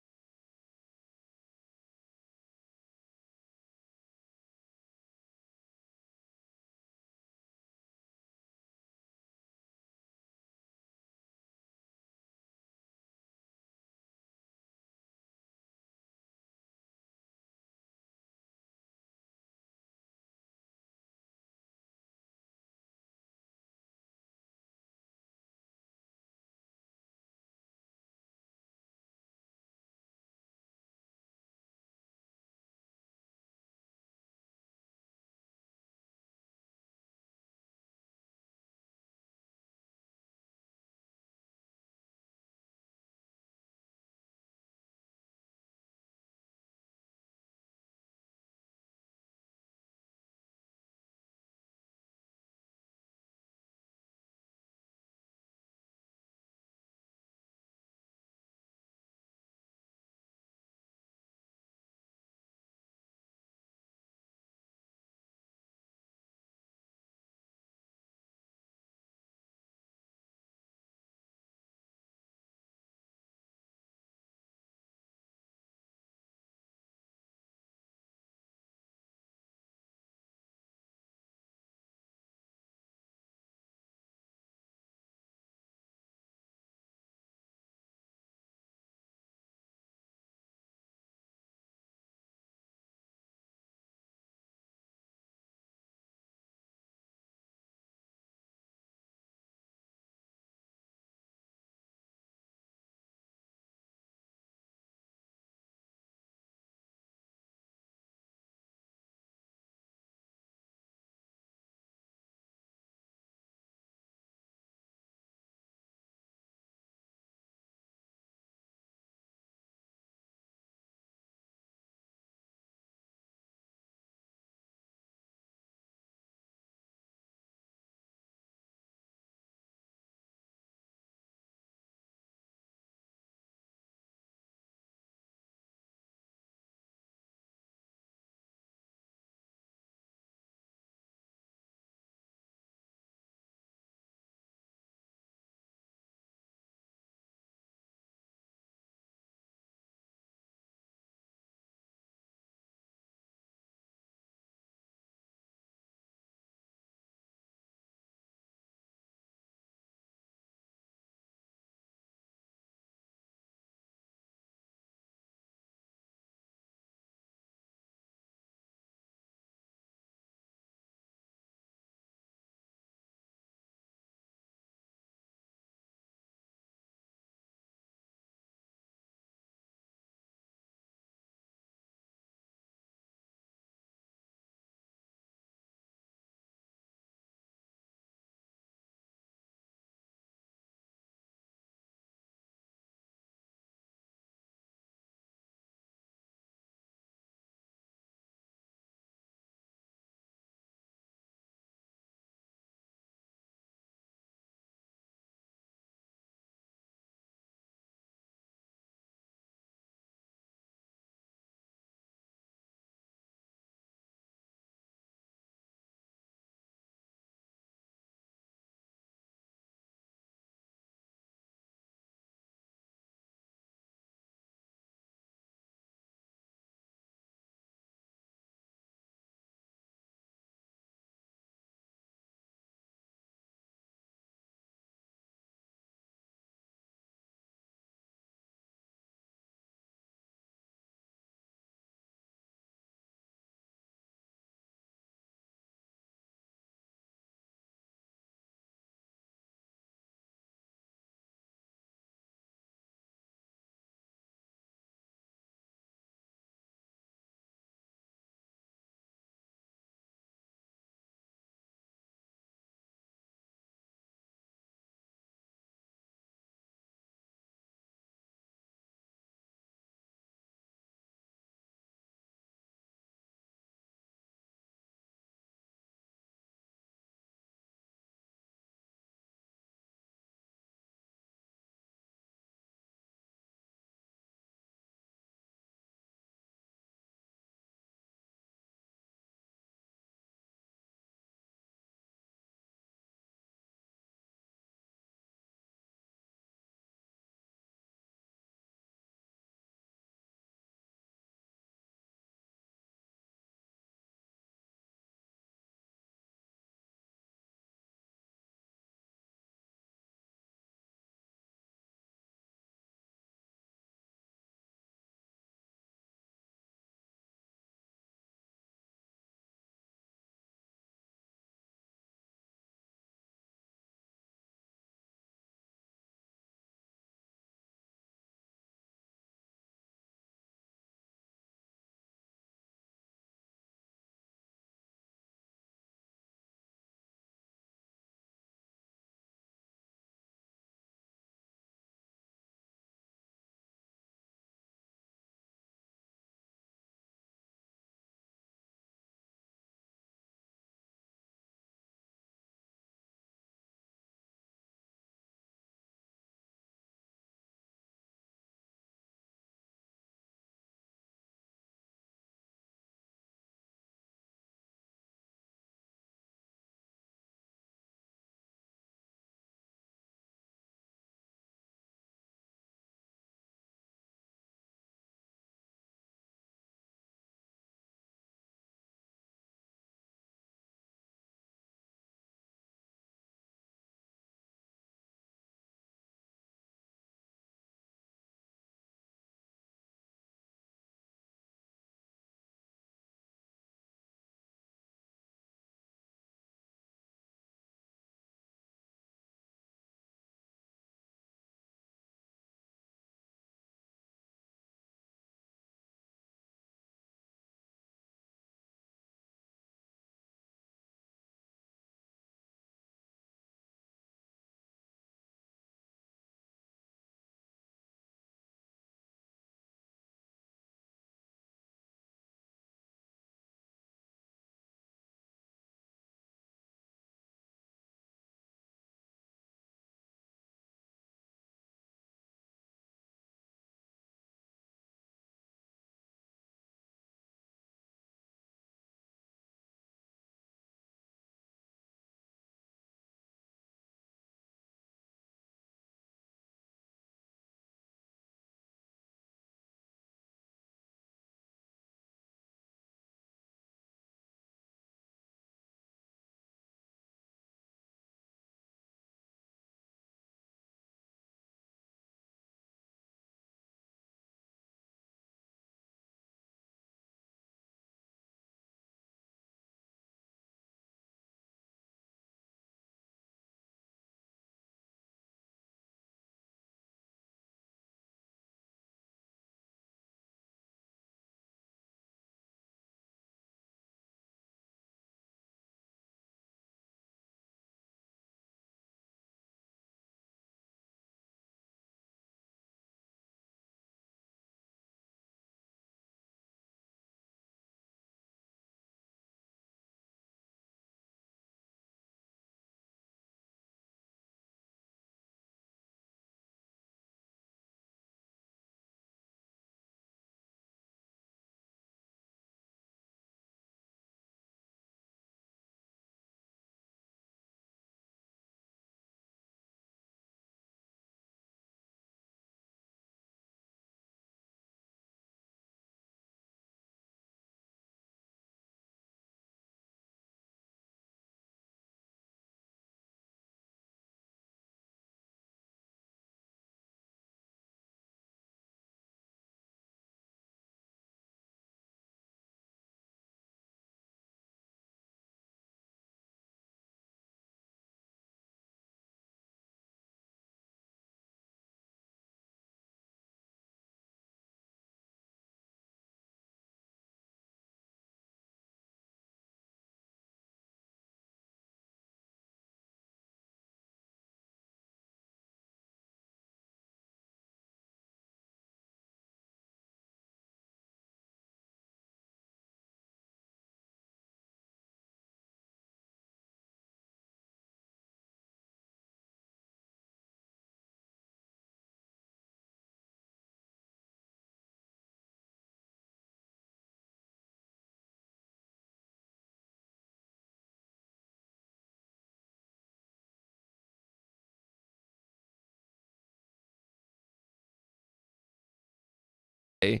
You've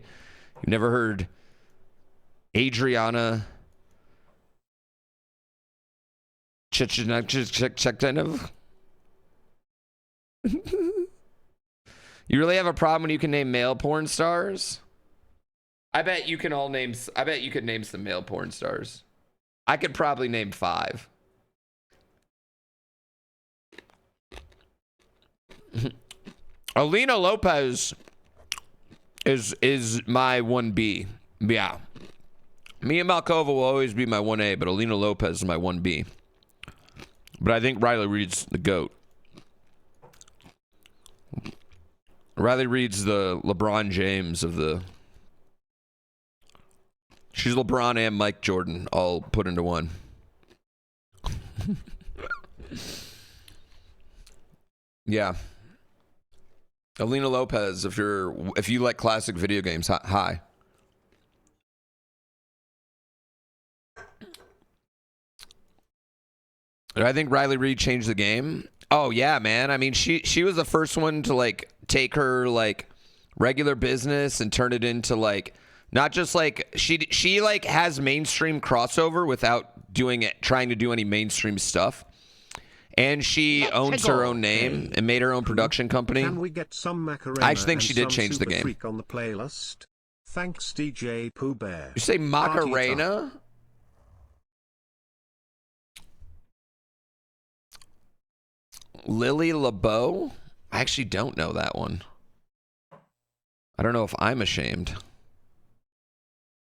never heard Adriana Chekhtynov? You really have a problem when you can name male porn stars? I bet you can all name. I bet you could name some male porn stars. I could probably name 5. Alina Lopez is my 1B. Yeah. Mia Malkova will always be my 1A, but Alina Lopez is my 1B. But I think Riley Reid's the GOAT. Riley Reid's the LeBron James of the... She's LeBron and Mike Jordan all put into one. Yeah. Alina Lopez, if you like classic video games, hi. I think Riley Reid changed the game. Oh yeah, man. I mean, she was the first one to like take her like regular business and turn it into like not just like she like has mainstream crossover without trying to do any mainstream stuff. And she owns her own name and made her own production company. Can we get some Macarena? I actually think she did change the game. Freak on the playlist. Thanks, DJ Pooh Bear. You say Macarena? Lily LeBeau? I actually don't know that one. I don't know if I'm ashamed.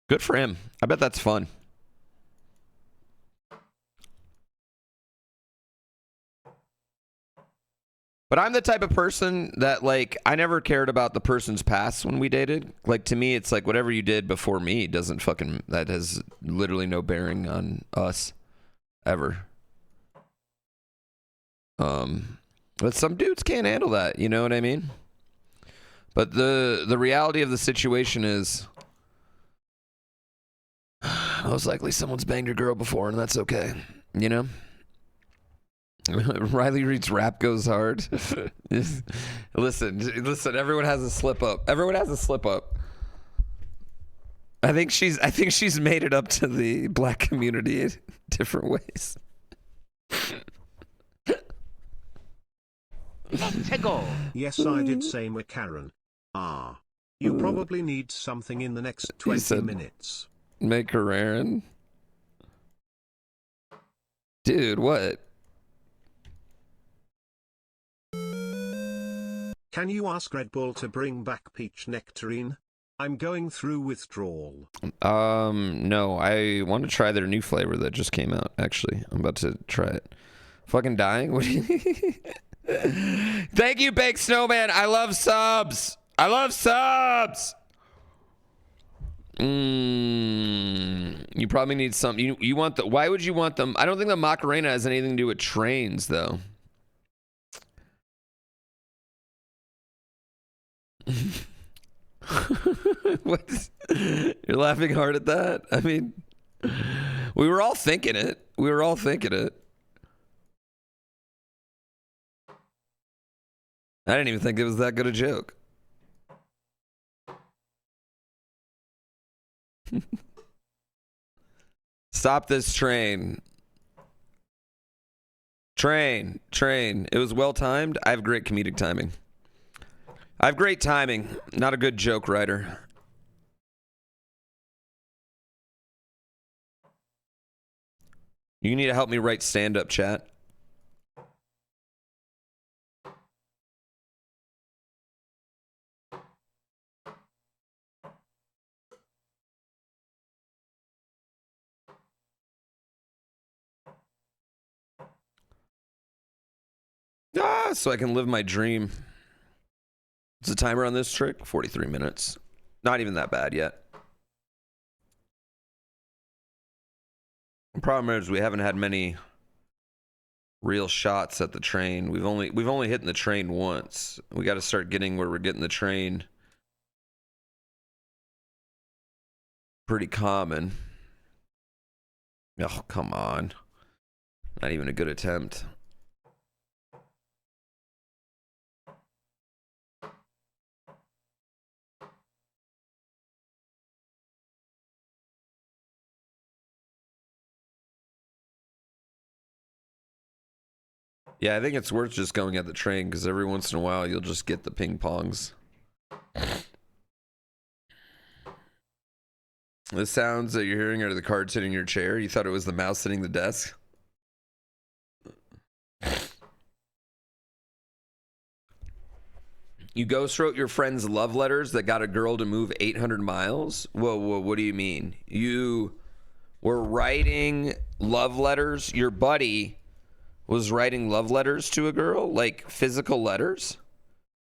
Good for him. I bet that's fun. But I'm the type of person that, like, I never cared about the person's past when we dated. Like, to me, it's like whatever you did before me doesn't fucking... That has literally no bearing on us. Ever. But some dudes can't handle that, you know what I mean? But the reality of the situation is... Most likely someone's banged your girl before, and that's okay. You know? Riley Reid's rap goes hard. Listen, everyone has a slip up. Everyone has a slip up. I think she's made it up to the black community in different ways. Let's go. Yes, I did say McCarran. You probably need something in the next 20 minutes. Make her Aaron. Dude, what? Can you ask Red Bull to bring back peach nectarine? I'm going through withdrawal. No, I want to try their new flavor that just came out, actually. I'm about to try it. Fucking dying? What do you... Thank you, Baked Snowman. I love subs. I love subs. You probably need some. You want the... Why would you want them? I don't think the Macarena has anything to do with trains, though. What? You're laughing hard at that? I mean, we were all thinking it. We were all thinking it. I didn't even think it was that good a joke. Stop this train. Train. It was well timed. I have great comedic timing. I have great timing. Not a good joke writer. You need to help me write stand-up, chat. So I can live my dream. What's the timer on this trick? 43 minutes. Not even that bad yet. The problem is we haven't had many real shots at the train. We've only hit the train once. We got to start getting where we're getting the train. Pretty common. Oh, come on. Not even a good attempt. Yeah, I think it's worth just going at the train because every once in a while you'll just get the ping pongs. The sounds that you're hearing are the cards hitting your chair. You thought it was the mouse hitting the desk? You ghost wrote your friend's love letters that got a girl to move 800 miles? Whoa, what do you mean? You were writing love letters? Your buddy was writing love letters to a girl? Like physical letters?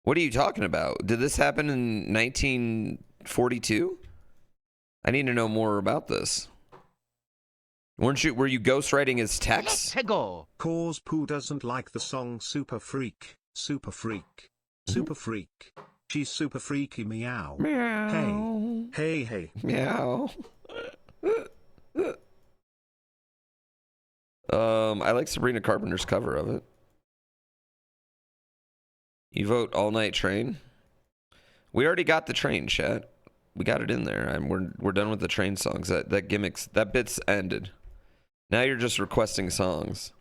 What are you talking about? Did this happen in 1942? I need to know more about this. Were you ghostwriting his texts? Let's go. Cause Pooh doesn't like the song Super Freak, Super Freak, Super Freak. She's super freaky, meow. Meow. Hey. Meow. I like Sabrina Carpenter's cover of it. You vote All Night Train? We already got the train, chat. We got it in there. We're done with the train songs. That gimmicks, that bit's ended. Now you're just requesting songs.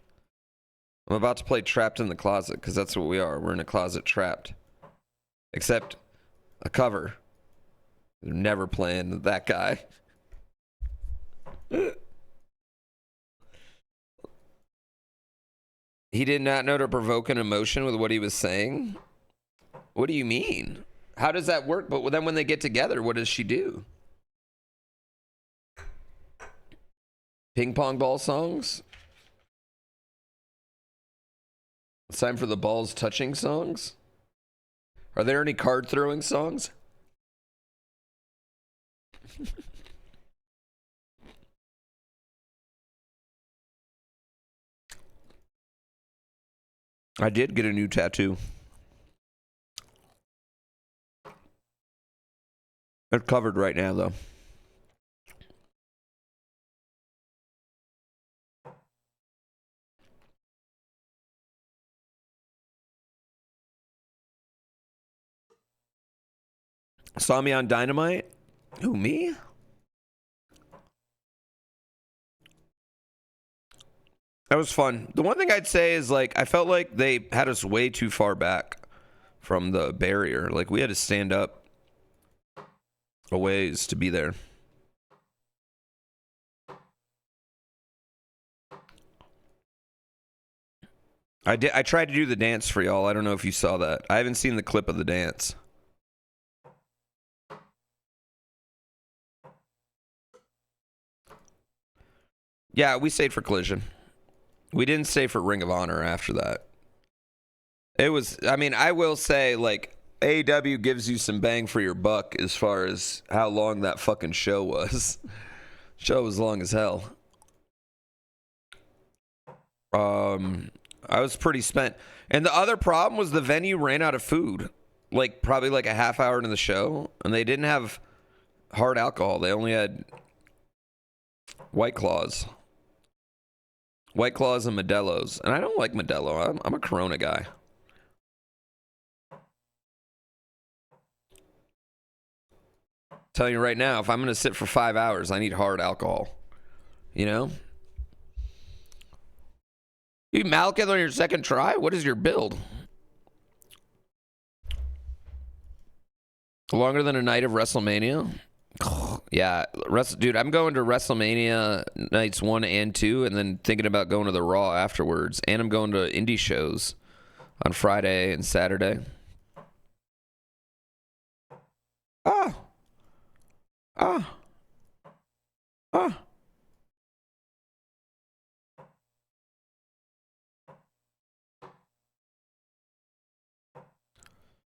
I'm about to play Trapped in the Closet because that's what we are. We're in a closet trapped. Except a cover. They're never playing that guy. He did not know to provoke an emotion with what he was saying? What do you mean? How does that work? But then when they get together, what does she do? Ping pong ball songs? It's time for the balls touching songs? Are there any card throwing songs? I did get a new tattoo. It's covered right now, though. Saw me on Dynamite? Who, me? That was fun. The one thing I'd say is, like, I felt like they had us way too far back from the barrier. Like, we had to stand up a ways to be there. I tried to do the dance for y'all. I don't know if you saw that. I haven't seen the clip of the dance. Yeah, we stayed for Collision. We didn't stay for Ring of Honor after that. It was, I mean, I will say, like, AEW gives you some bang for your buck as far as how long that fucking show was. Show was long as hell. I was pretty spent. And the other problem was the venue ran out of food. Like, probably like a half hour into the show. And they didn't have hard alcohol. They only had White Claws. White Claws and Modelo's. And I don't like Modelo. I'm a Corona guy. Telling you right now, if I'm going to sit for 5 hours, I need hard alcohol. You know? You Malkin on your second try? What is your build? Longer than a night of WrestleMania? Yeah, dude, I'm going to WrestleMania nights 1 and 2, and then thinking about going to the Raw afterwards. And I'm going to indie shows on Friday and Saturday.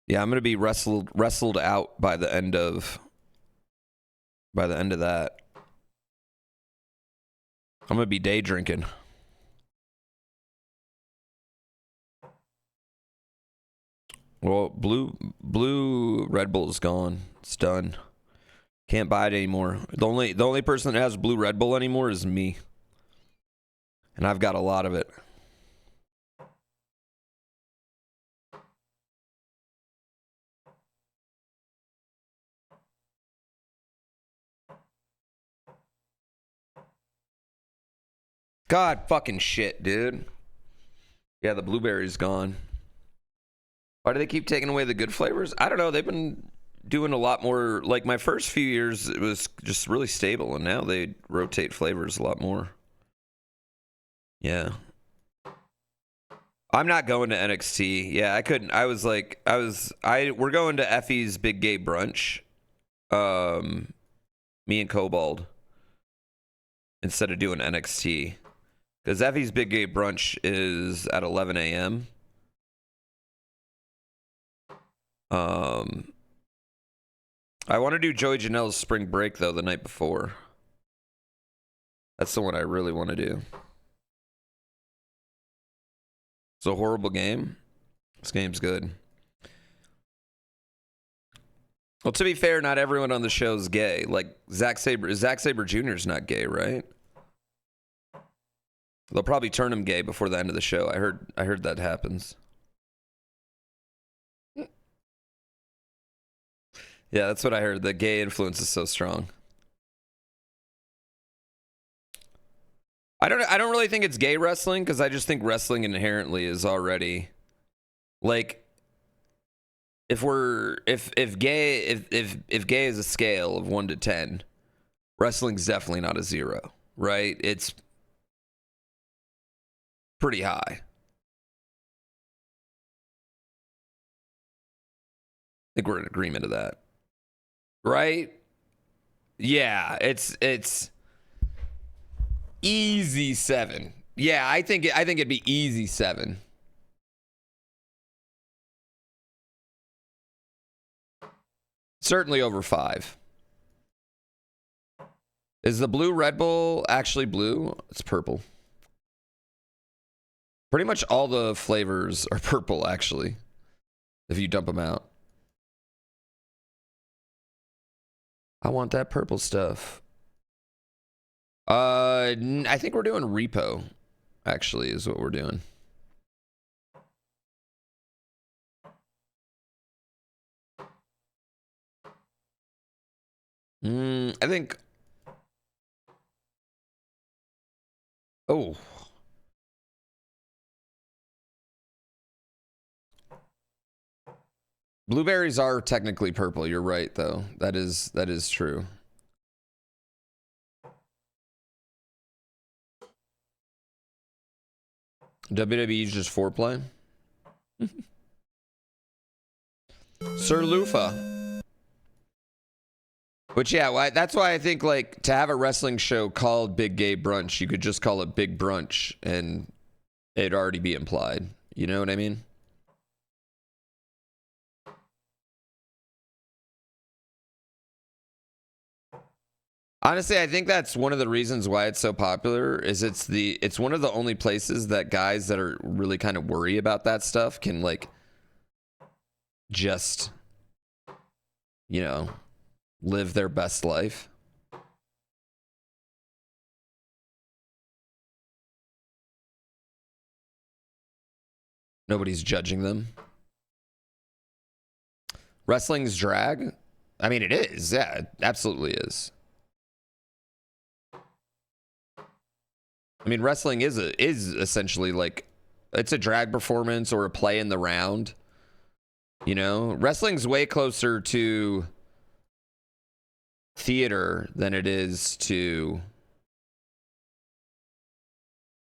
Yeah, I'm gonna be wrestled out by the end of that. I'm gonna be day drinking. Well, blue Red Bull is gone. It's done. Can't buy it anymore. The only person that has blue Red Bull anymore is me. And I've got a lot of it. God fucking shit, dude. Yeah, the blueberry's gone. Why do they keep taking away the good flavors? I don't know. They've been doing a lot more. Like my first few years, it was just really stable, and now they rotate flavors a lot more. Yeah. I'm not going to NXT. Yeah, I couldn't. We're going to Effie's Big Gay Brunch. Me and Cobalt, instead of doing NXT. Because Effie's Big Gay Brunch is at 11 a.m. I want to do Joey Janelle's Spring Break, though, the night before. That's the one I really want to do. It's a horrible game. This game's good. Well, to be fair, not everyone on the show is gay. Like, Zack Sabre Jr. is not gay, right? They'll probably turn him gay before the end of the show. I heard that happens. Yeah, that's what I heard. The gay influence is so strong. I don't really think it's gay wrestling, because I just think wrestling inherently is already like, if gay is a scale of 1 to 10, wrestling's definitely not a 0, right? It's pretty high. I think we're in agreement of that. Right? Yeah, it's easy 7. Yeah, I think it'd be easy 7. Certainly over 5. Is the blue Red Bull actually blue? It's purple. Pretty much all the flavors are purple, actually, if you dump them out. I want that purple stuff. I think we're doing repo, actually, is what we're doing. I think... Oh. Blueberries are technically purple. You're right, though. That is true. WWE's just foreplay. Sir Lufa. Which, yeah, that's why I think, like, to have a wrestling show called Big Gay Brunch, you could just call it Big Brunch, and it'd already be implied. You know what I mean? Honestly, I think that's one of the reasons why it's so popular, is it's one of the only places that guys that are really kind of worry about that stuff can, like, just, you know, live their best life. Nobody's judging them. Wrestling's drag? I mean, it is. Yeah, it absolutely is. I mean, wrestling is essentially like, it's a drag performance or a play in the round. You know, wrestling's way closer to theater than it is to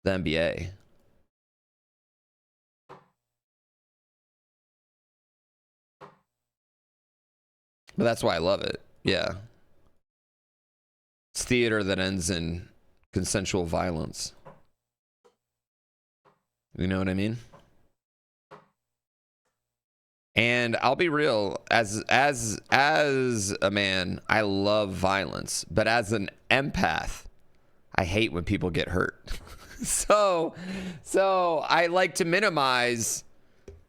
the NBA. But that's why I love it. Yeah. It's theater that ends in consensual violence. You know what I mean? And I'll be real, as a man, I love violence, but as an empath, I hate when people get hurt. so I like to minimize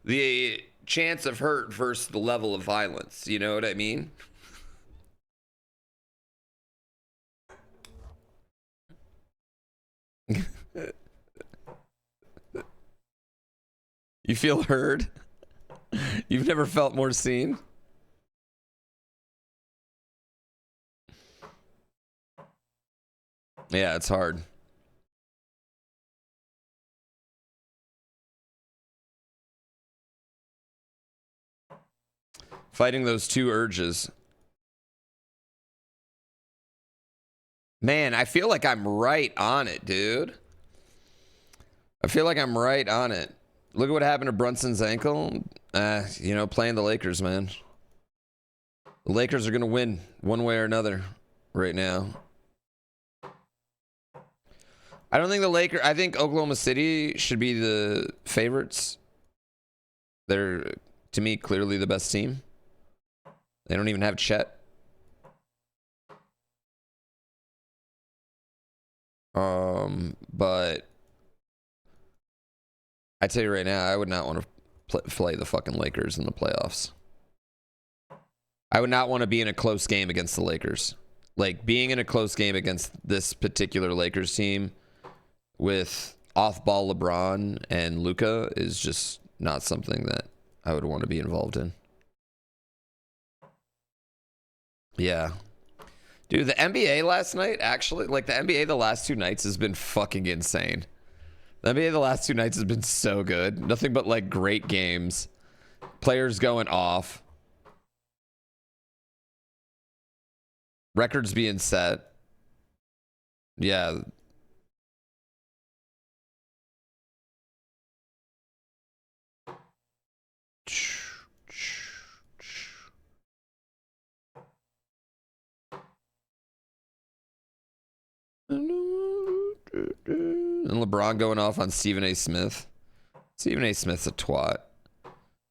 the chance of hurt versus the level of violence. You know what I mean? You feel heard? You've never felt more seen? Yeah, it's hard. Fighting those two urges. Man, I feel like I'm right on it, dude. I feel like I'm right on it. Look at what happened to Brunson's ankle. You know, playing the Lakers, man. The Lakers are going to win one way or another right now. I don't think the Lakers... I think Oklahoma City should be the favorites. They're, to me, clearly the best team. They don't even have Chet. But I tell you right now, I would not want to play the fucking Lakers in the playoffs. I would not want to be in a close game against the Lakers. Like, being in a close game against this particular Lakers team with off-ball LeBron and Luka is just not something that I would want to be involved in. Yeah. Dude, the NBA last night, actually, like the NBA the last 2 nights has been fucking insane. The NBA the last 2 nights has been so good. Nothing but like great games. Players going off. Records being set. Yeah. And LeBron going off on Stephen A. Smith. Stephen A. Smith's a twat.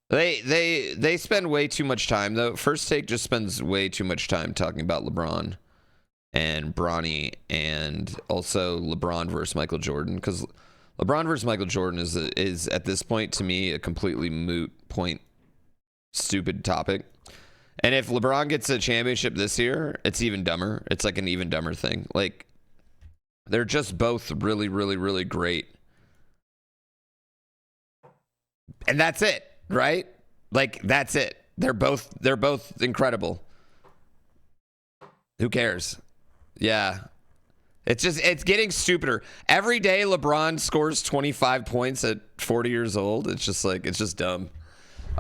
They spend way too much time though. First Take just spends way too much time talking about LeBron and Bronny, and also LeBron versus Michael Jordan, because LeBron versus Michael Jordan is at this point to me a completely moot point, stupid topic. And if LeBron gets a championship this year, it's even dumber. It's like an even dumber thing. Like, they're just both really, really, really great. And that's it, right? Like, that's it. They're both incredible. Who cares? Yeah. It's getting stupider. Every day LeBron scores 25 points at 40 years old. It's just like, it's just dumb.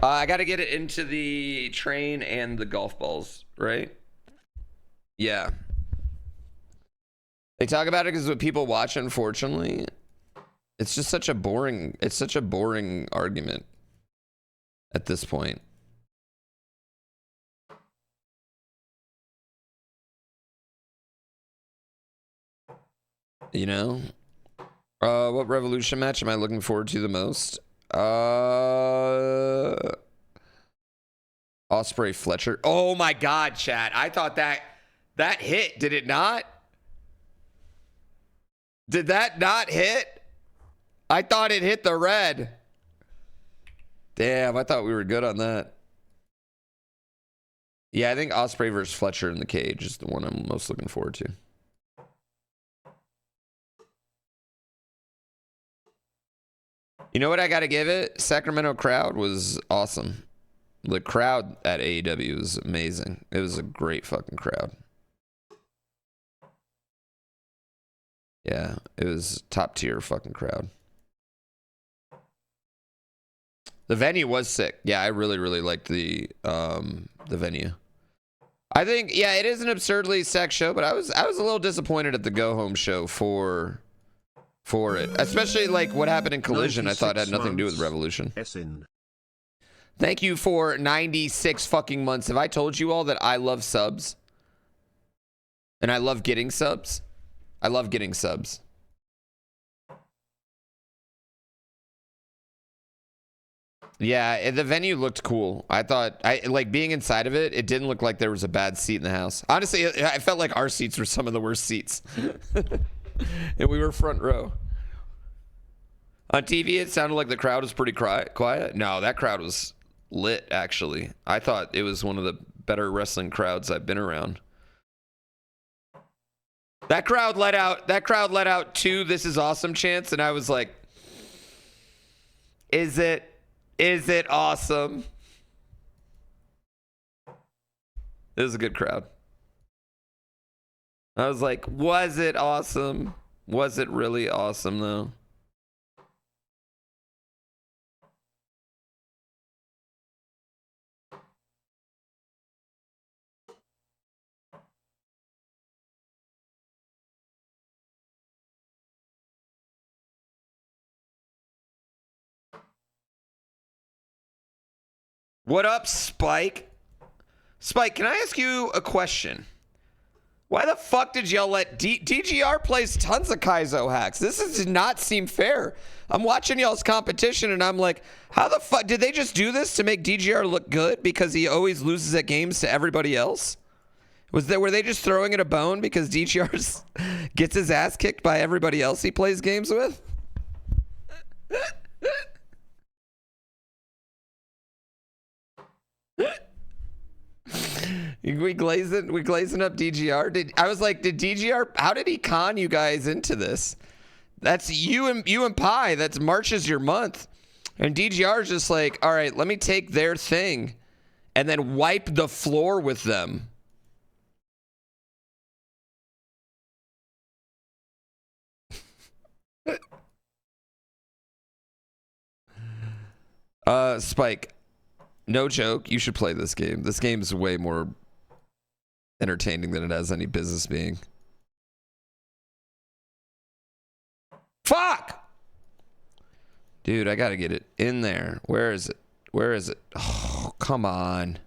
I got to get it into the train and the golf balls, right? Yeah. They talk about it because what people watch, unfortunately. It's just such a boring argument at this point. You know? What Revolution match am I looking forward to the most? Osprey Fletcher. Oh my God, chat. I thought that hit. Did it not? Did that not hit? I thought it hit the red. Damn, I thought we were good on that. Yeah, I think Osprey versus Fletcher in the cage is the one I'm most looking forward to. You know what I got to give it? Sacramento crowd was awesome. The crowd at AEW was amazing. It was a great fucking crowd. Yeah, it was top tier fucking crowd. The venue was sick. Yeah, I really, really liked the venue. I think, yeah, it is an absurdly stacked show, but I was a little disappointed at the go home show for it, especially like what happened in Collision. I thought had nothing to do with Revolution. Thank you for 96 fucking months. Have I told you all that I love subs? And I love getting subs? I love getting subs. Yeah, the venue looked cool. I thought, like being inside of it, it didn't look like there was a bad seat in the house. Honestly, I felt like our seats were some of the worst seats. And we were front row. On TV, it sounded like the crowd was pretty quiet. No, that crowd was lit, actually. I thought it was one of the better wrestling crowds I've been around. That crowd let out 2 "This is awesome" chants, and I was like, is it awesome? It was a good crowd. I was like, was it awesome? Was it really awesome, though? What up, Spike? Spike, can I ask you a question? Why the fuck did y'all let DGR plays tons of Kaizo hacks? This does not seem fair. I'm watching y'all's competition and I'm like, how the fuck did they just do this to make DGR look good because he always loses at games to everybody else? Were they just throwing it a bone because DGR gets his ass kicked by everybody else he plays games with? We glazing up DGR. I was like, did DGR? How did he con you guys into this? That's you and Pi. That's March is your month, and DGR is just like, all right, let me take their thing, and then wipe the floor with them. Spike, no joke. You should play this game. This game is way more entertaining than it has any business being. Fuck! Dude, I gotta get it in there. Where is it? Where is it? Oh, come on.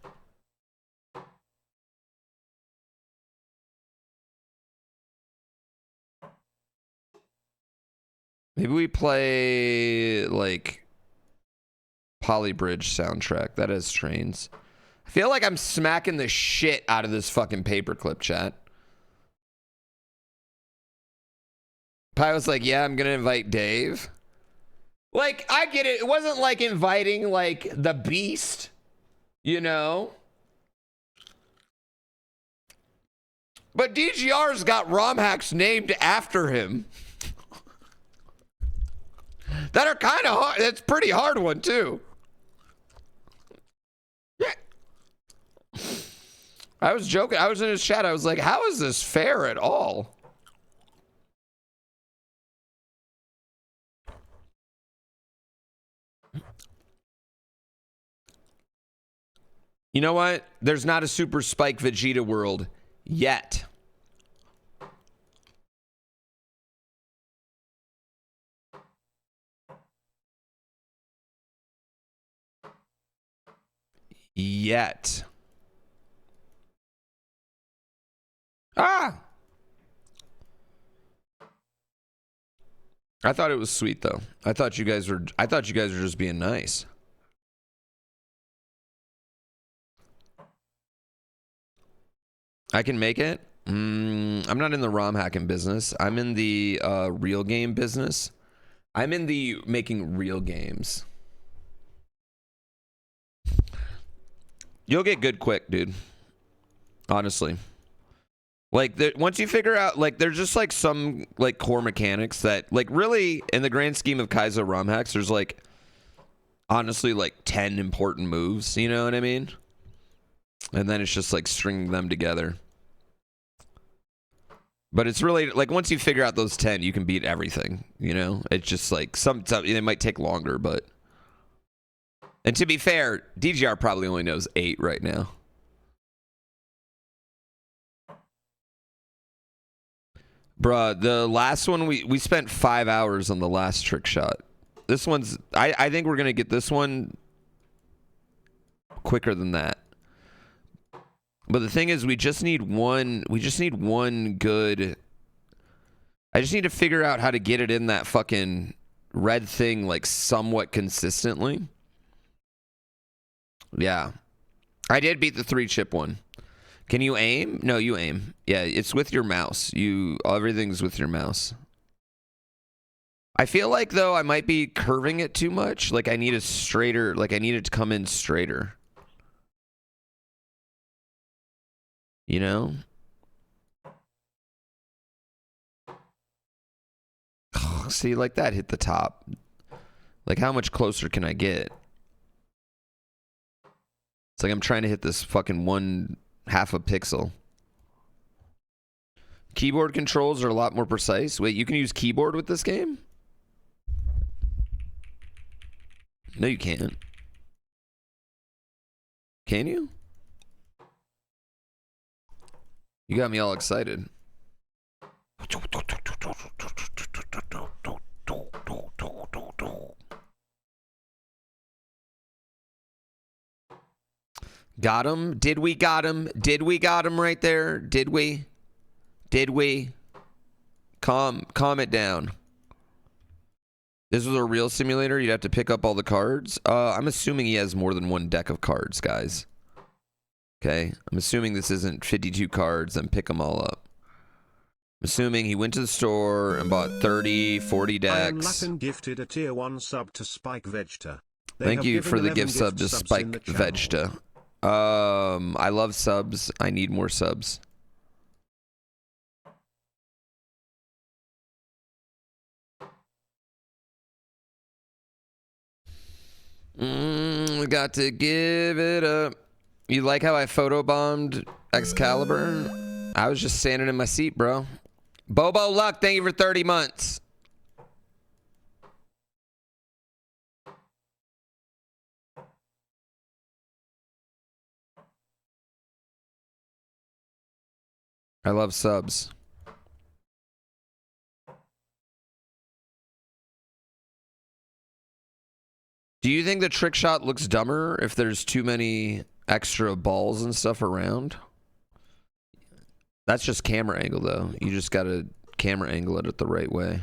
Maybe we play, like, Polybridge soundtrack. That has trains. I feel like I'm smacking the shit out of this fucking paperclip, chat. Pi was like, yeah, I'm gonna invite Dave. Like, I get it. It wasn't like inviting, like, the Beast, you know? But DGR's got ROM hacks named after him. That are kind of hard. That's a pretty hard one, too. I was joking. I was in his chat. I was like, how is this fair at all? You know what? There's not a Super Spike Vegeta world yet. Yet. Ah! I thought it was sweet though. I thought you guys were just being nice. I can make it. I'm not in the ROM hacking business. I'm in the real game business. I'm in the making real games. You'll get good quick, dude. Honestly. Like, once you figure out, like, there's just, like, some, like, core mechanics that, like, really, in the grand scheme of Kaizo ROM hacks, there's, like, honestly, like, 10 important moves, you know what I mean? And then it's just, like, stringing them together. But it's really, like, once you figure out those 10, you can beat everything, you know? It's just, like, some it might take longer, but... And to be fair, DGR probably only knows 8 right now. Bruh, the last one, we spent 5 hours on the last trick shot. This one's, I think we're going to get this one quicker than that. But the thing is, we just need one good, I just need to figure out how to get it in that fucking red thing, like, somewhat consistently. Yeah. I did beat the 3-chip one. Can you aim? No, you aim. Yeah, it's with your mouse. Everything's with your mouse. I feel like, though, I might be curving it too much. Like, I need a straighter, like, I need it to come in straighter. You know? See, like that hit the top. Like, how much closer can I get? It's like I'm trying to hit this fucking 1/2 a pixel. Keyboard controls are a lot more precise. Wait, you can use keyboard with this game? No, you can't. Can you? You got me all excited. Got him? Did we got him? Did we got him right there? Did we? Did we? Calm it down. This was a real simulator. You'd have to pick up all the cards. I'm assuming he has more than one deck of cards, guys. Okay. I'm assuming this isn't 52 cards and pick them all up. I'm assuming he went to the store and bought 30, 40 decks. Latin gifted a tier 1 sub to Spike Vegeta. Thank you for the gift sub to Spike Vegeta. I love subs. I need more subs. Got to give it up. You like how I photobombed Excalibur? I was just standing in my seat, bro. Bobo Luck, thank you for 30 months. I love subs. Do you think the trick shot looks dumber if there's too many extra balls and stuff around? That's just camera angle, though. You just gotta camera angle it the right way.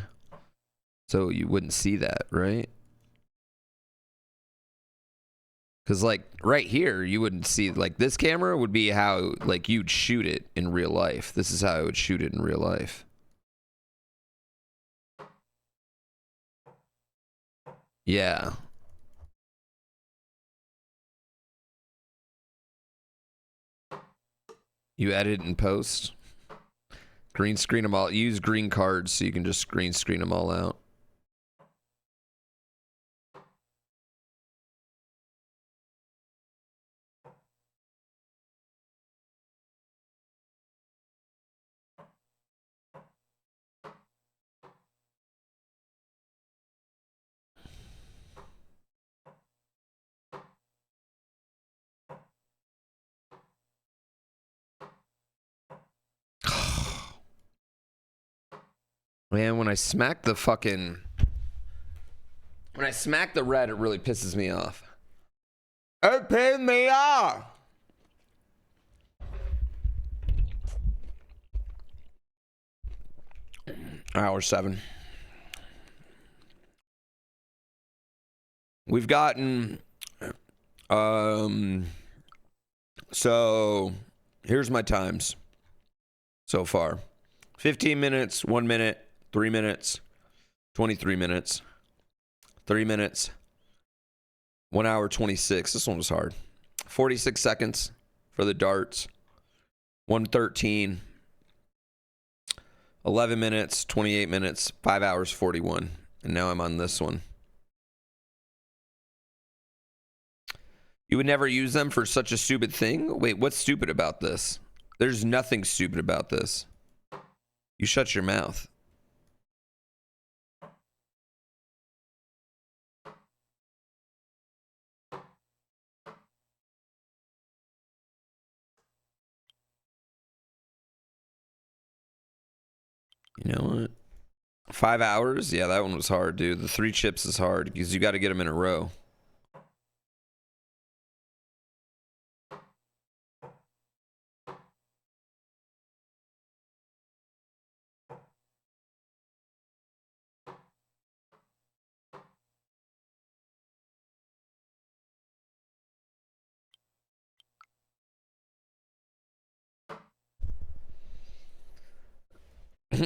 So you wouldn't see that, right? Because, like, right here, you wouldn't see, like, this camera would be how, like, you'd shoot it in real life. This is how I would shoot it in real life. Yeah. You edit and post. Green screen them all. Use green cards so you can just green screen them all out. Man, when I smack the red, it really pisses me off. It pissed me off. Hour 7. We've gotten, so here's my times so far. 15 minutes, 1 minute, 3 minutes, 23 minutes, 3 minutes, 1 hour 26. This one was hard. 46 seconds for the darts. 113. 11 minutes, 28 minutes, 5 hours 41. And now I'm on this one. You would never use them for such a stupid thing? Wait, what's stupid about this? There's nothing stupid about this. You shut your mouth. You know what? 5 hours? Yeah, that one was hard, dude. The 3 chips is hard because you got to get them in a row.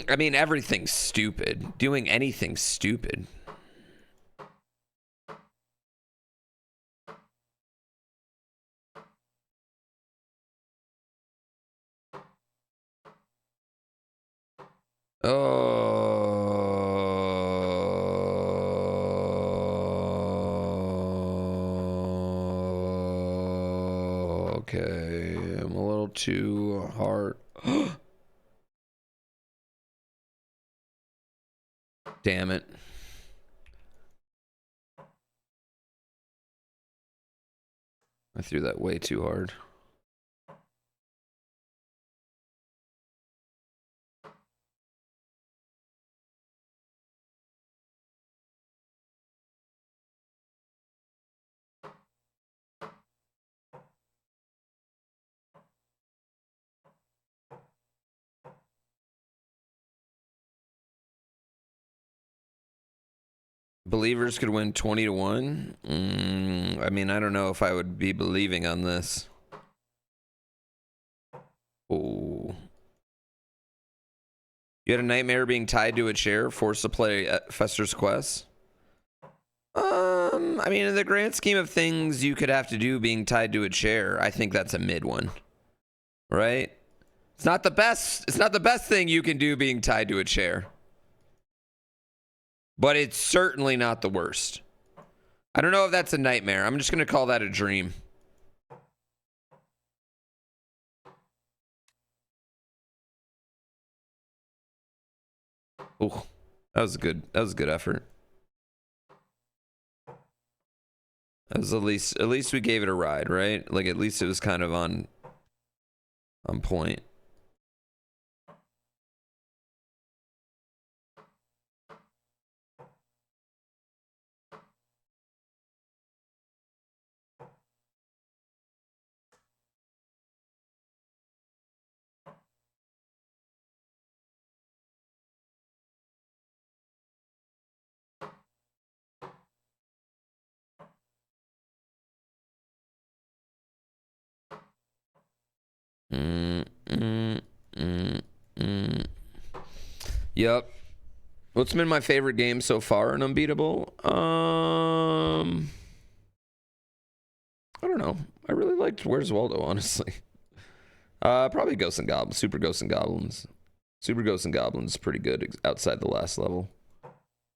I mean, everything's stupid. Doing anything's stupid. Oh, okay. I'm a little too hard. Damn it. I threw that way too hard. Believers could win 20-1. I mean, I don't know if I would be believing on this. Oh. You had a nightmare being tied to a chair, forced to play at Fester's Quest? I mean, in the grand scheme of things you could have to do being tied to a chair, I think that's a mid one. Right? It's not the best thing you can do being tied to a chair. But it's certainly not the worst. I don't know if that's a nightmare. I'm just going to call that a dream. Ooh, that was good. That was a good effort. That was at least we gave it a ride, right? Like at least it was kind of on point. Yep. What's been my favorite game so far in Unbeatable? I don't know. I really liked Where's Waldo, honestly. Probably Ghosts and Goblins. Super Ghosts and Goblins. Super Ghosts and Goblins is pretty good outside the last level.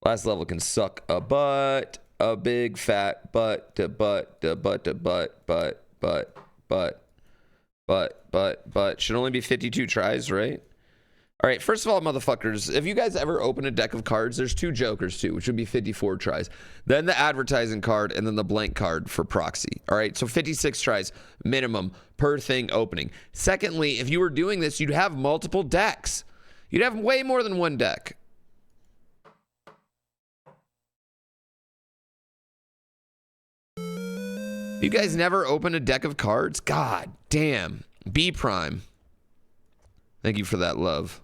Last level can suck a butt. A big fat butt to butt to butt to butt but should only be 52 tries, right? All right, first of all, motherfuckers, if you guys ever open a deck of cards, there's 2 jokers too, which would be 54 tries. Then the advertising card and then the blank card for proxy. All right, so 56 tries minimum per thing opening. Secondly, if you were doing this, you'd have multiple decks. You'd have way more than one deck. You guys never open a deck of cards? God damn. B Prime. Thank you for that love.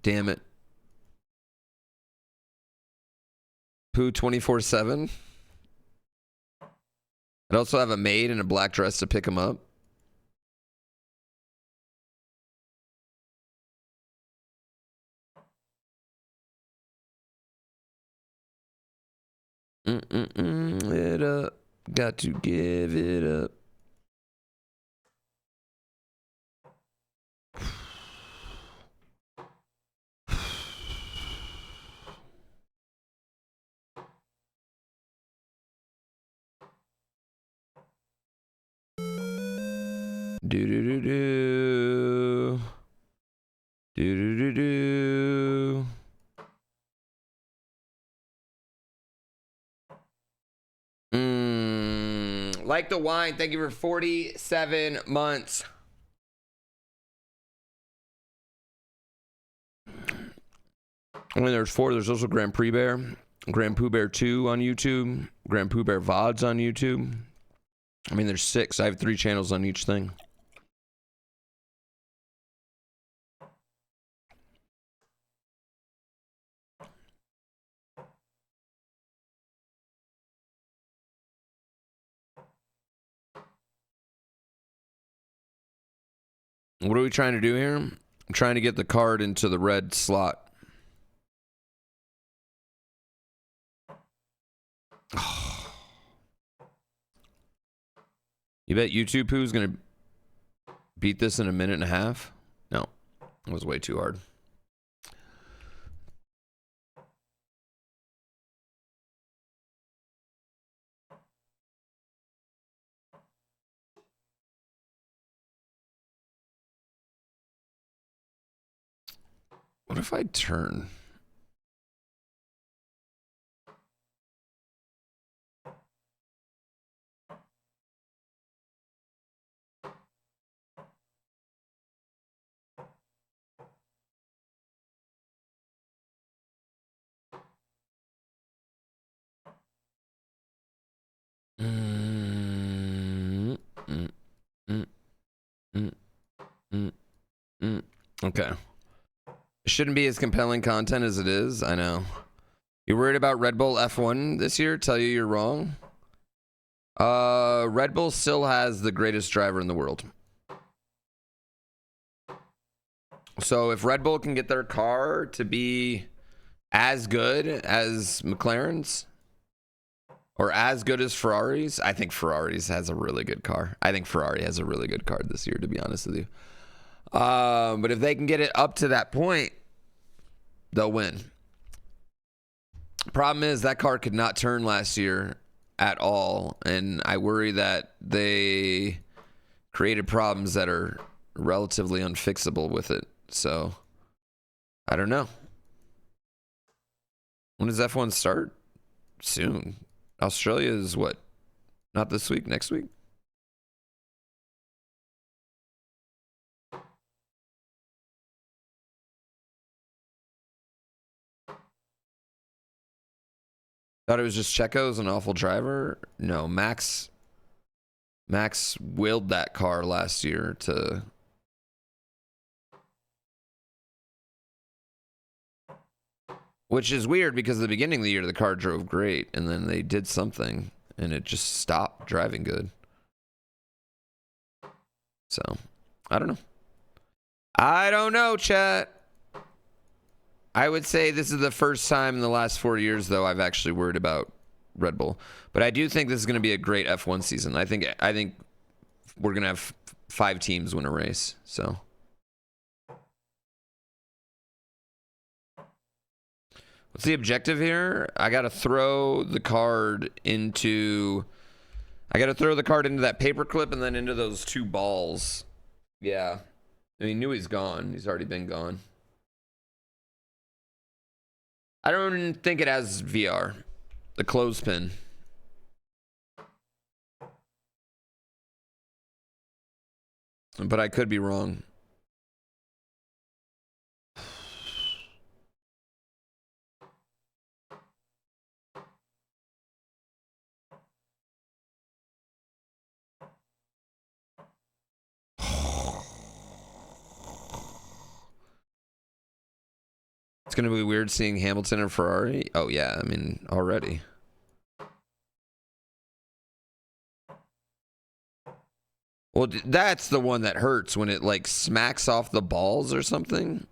Damn it. Poo 24/7. I'd also have a maid in a black dress to pick him up. It up. Got to give it up. Do do do do. Do do do do. Like the wine. Thank you for 47 months. I mean, there's 4. There's also GrandPooBear, GrandPooBear 2 on YouTube, GrandPooBear VODs on YouTube. I mean, there's 6. I have 3 channels on each thing. What are we trying to do here? I'm trying to get the card into the red slot. You bet YouTube Poo's gonna beat this in a minute and a half? No, it was way too hard. What if I turn? Okay. It shouldn't be as compelling content as it is. I know. You worried about Red Bull F1 this year? Tell you you're wrong. Red Bull still has the greatest driver in the world. So if Red Bull can get their car to be as good as McLaren's or as good as Ferrari's, I think Ferrari's has a really good car. I think Ferrari has a really good car this year, to be honest with you. But if they can get it up to that point, they'll win. Problem is that car could not turn last year at all, and I worry that they created problems that are relatively unfixable with it. So I don't know. When does F1 start? Soon. Australia is what? Not this week, next week? Thought it was just Checo's an awful driver. No, Max willed that car last year to which is weird because at the beginning of the year the car drove great and then they did something and it just stopped driving good. So, I don't know. I don't know, chat. I would say this is the first time in the last 4 years, though, I've actually worried about Red Bull. But I do think this is going to be a great F1 season. I think we're going to have 5 teams win a race. So, what's the objective here? I got to throw the card into that paperclip and then into those 2 balls. Yeah. I mean, knew he's gone. He's already been gone. I don't think it has VR. The clothespin. But I could be wrong. It's going to be weird seeing Hamilton and Ferrari. Oh, yeah. I mean, already. Well, that's the one that hurts when it, like, smacks off the balls or something.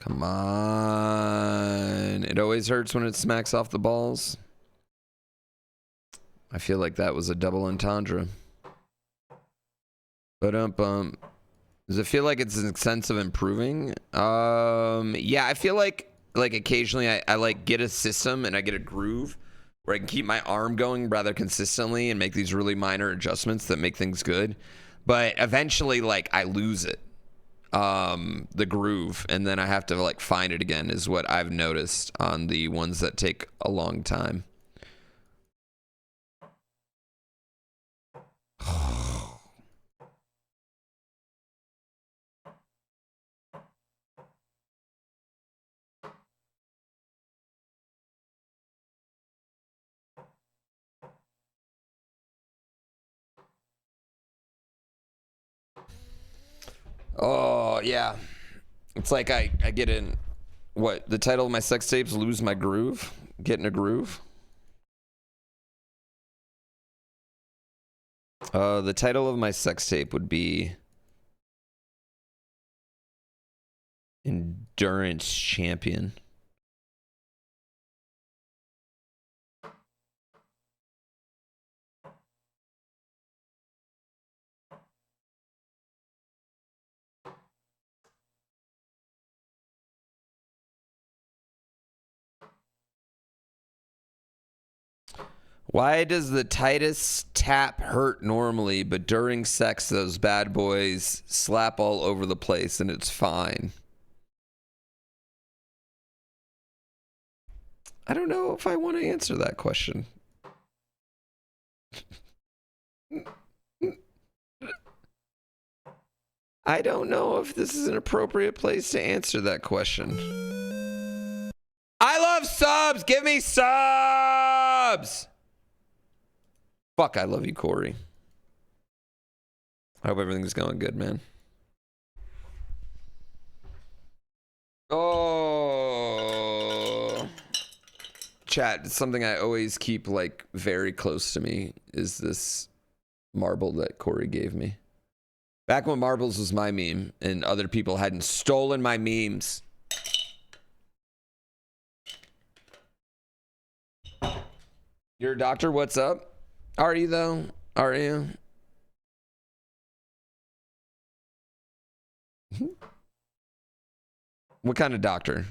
Come on. It always hurts when it smacks off the balls. I feel like that was a double entendre. Does it feel like it's a sense of improving? Yeah, I feel like occasionally I like get a system and I get a groove where I can keep my arm going rather consistently and make these really minor adjustments that make things good. But eventually, like, I lose it. The groove, and then I have to like find it again is what I've noticed on the ones that take a long time. Oh yeah, it's like I get in. What the title of my sex tapes? Lose my groove. Get in a groove. The title of my sex tape would be Endurance Champion. Why does the tightest tap hurt normally, but during sex, those bad boys slap all over the place and it's fine? I don't know if I want to answer that question. I don't know if this is an appropriate place to answer that question. I love subs. Give me subs. Fuck, I love you, Corey. I hope everything's going good, man. Oh. Chat, something I always keep like very close to me is this marble that Corey gave me. Back when marbles was my meme and other people hadn't stolen my memes. You're a doctor? What's up? Are you though? Are you? What kind of doctor?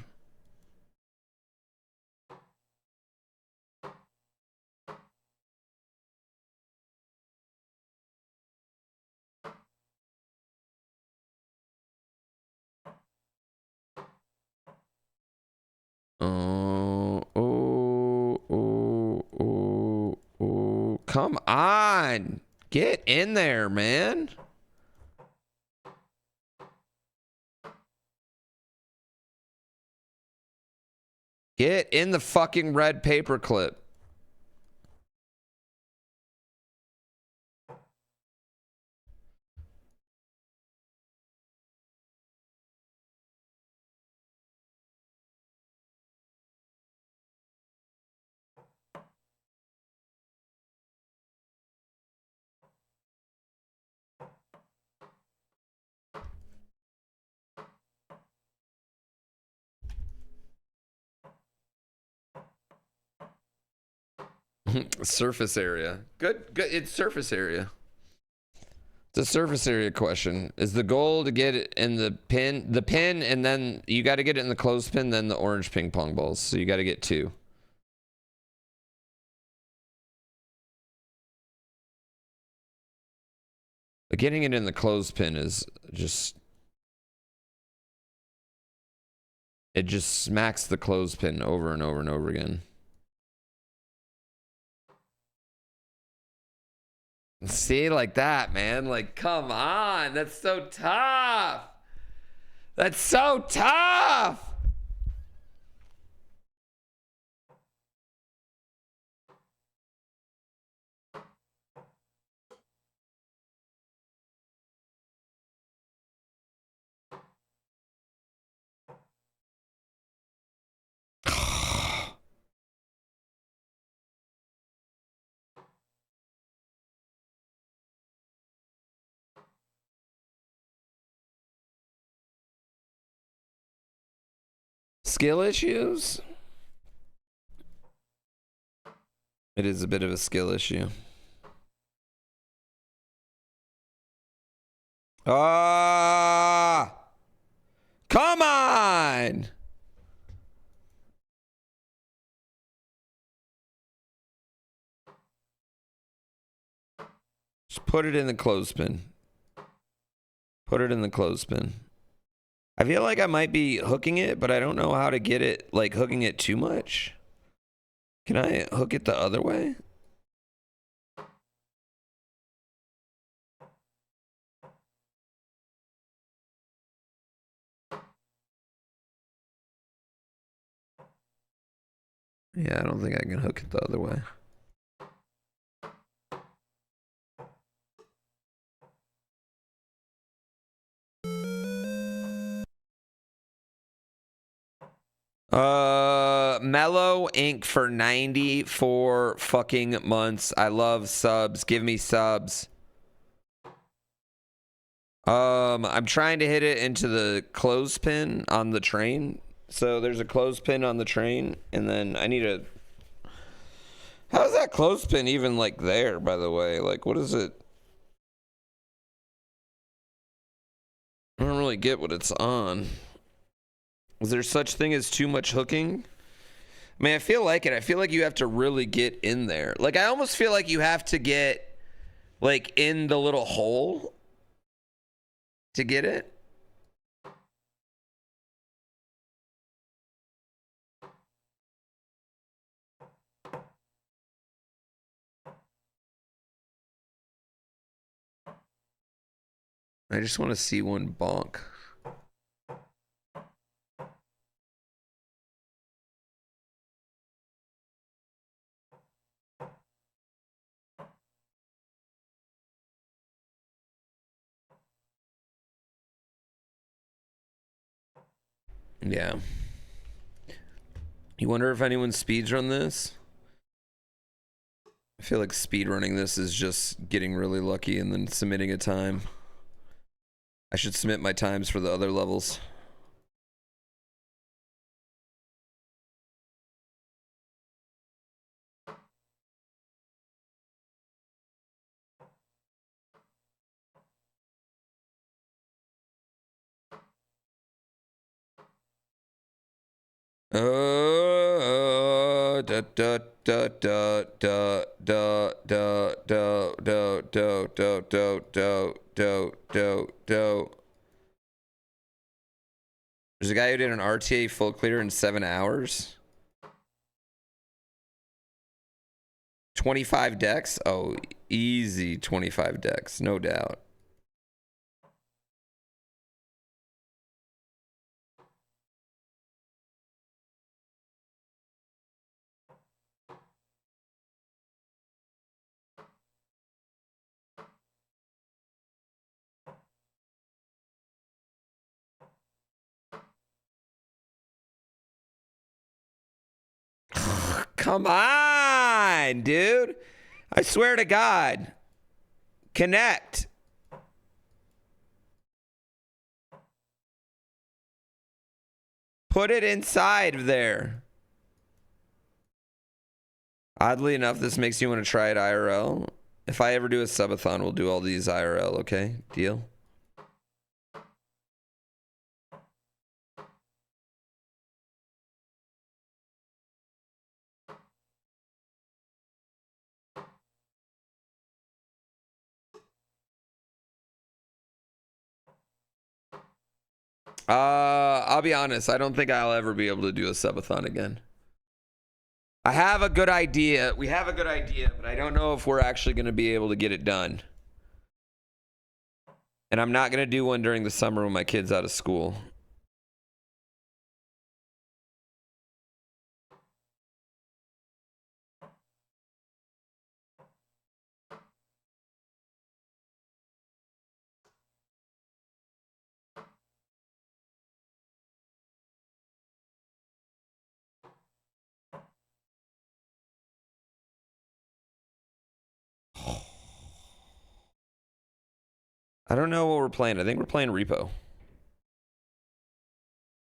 Oh. Come on. Get in there, man. Get in the fucking red paperclip. Surface area. Good. It's surface area. It's a surface area question. Is the goal to get it in the pin, and then you got to get it in the clothespin, then the orange ping pong balls. So you got to get 2. But getting it in the clothespin is just... It just smacks the clothespin over and over and over again. See, like that, man. Like, come on. That's so tough. That's so tough. Skill issues? It is a bit of a skill issue. Ah! Come on! Just put it in the clothespin. Put it in the clothespin. I feel like I might be hooking it, but I don't know how to get it, like, hooking it too much. Can I hook it the other way? Yeah, I don't think I can hook it the other way. Mellow Ink for 94 fucking months. I love subs. Give me subs. I'm trying to hit it into the clothespin on the train. So there's a clothespin on the train, and then I need a... How's that clothespin even, like, there, by the way? Like, what is it? I don't really get what it's on. Is there such thing as too much hooking? I mean, I feel like it. I feel like you have to really get in there. Like, I almost feel like you have to get, like, in the little hole to get it. I just want to see one bonk. Yeah. You wonder if anyone speedrun this? I feel like speedrunning this is just getting really lucky and then submitting a time. I should submit my times for the other levels. Da da da da da da da da da do do do do do do do. There's a guy who did an RTA full clear in 7 hours. 25 decks? Oh, easy 25 decks, no doubt. Come on, dude. I swear to God. Connect. Put it inside of there. Oddly enough, this makes you want to try it IRL. If I ever do a subathon, we'll do all these IRL, okay? Deal? I'll be honest. I don't think I'll ever be able to do a subathon again. I have a good idea. We have a good idea, but I don't know if we're actually going to be able to get it done. And I'm not going to do one during the summer when my kid's out of school. I don't know what we're playing. I think we're playing Repo. I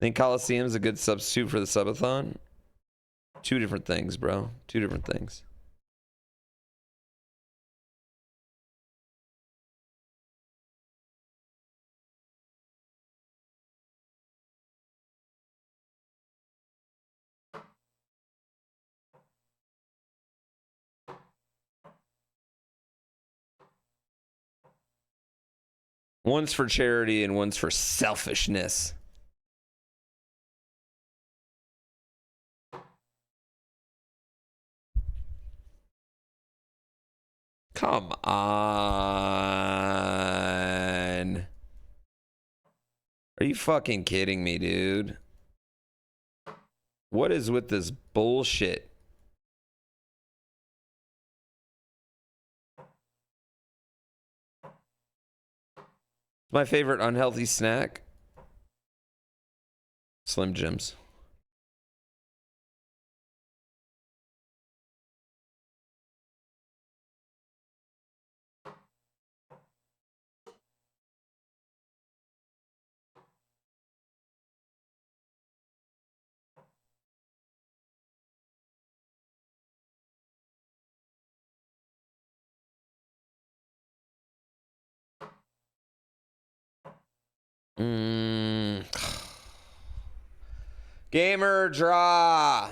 think Coliseum's a good substitute for the subathon. Two different things, bro. Two different things. One's for charity and one's for selfishness. Come on. Are you fucking kidding me, dude? What is with this bullshit? My favorite unhealthy snack? Slim Jims. Gamer draw.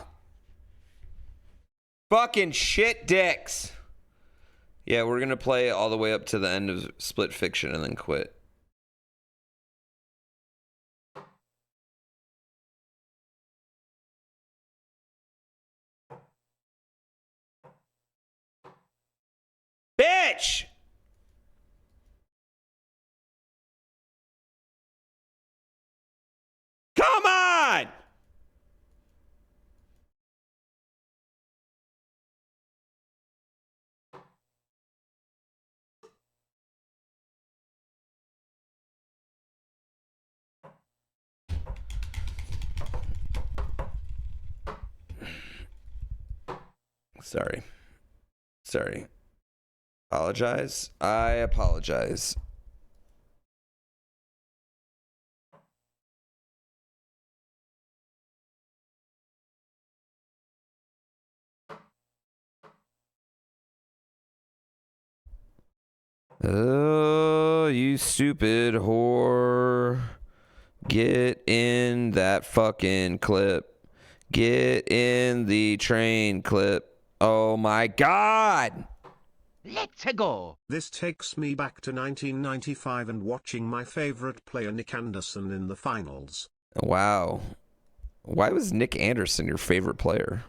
Fucking shit dicks. Yeah, we're gonna play all the way up to the end of Split Fiction and then quit. Bitch! Sorry. Sorry. Apologize. I apologize. Oh, you stupid whore. Get in that fucking clip. Get in the train clip. Oh my god! Let's go. This takes me back to 1995 and watching my favorite player Nick Anderson in the finals. Wow. Why was Nick Anderson your favorite player?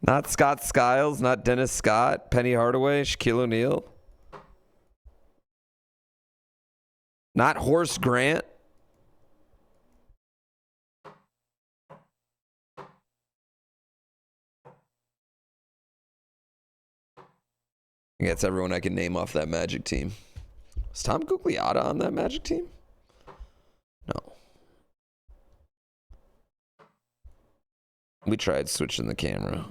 Not Scott Skiles, not Dennis Scott, Penny Hardaway, Shaquille O'Neal. Not Horace Grant. I think that's everyone I can name off that Magic team. Was Tom Gugliotta on that Magic team? No. We tried switching the camera.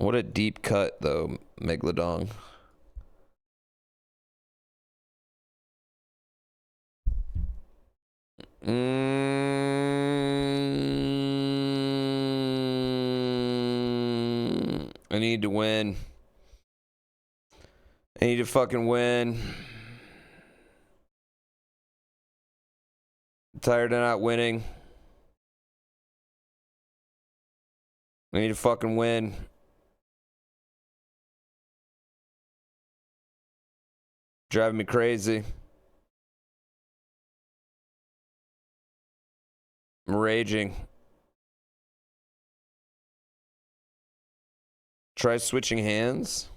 What a deep cut, though, Megalodon. I need to win. I need to fucking win. I'm tired of not winning. I need to fucking win. Driving me crazy. I'm raging. Try switching hands.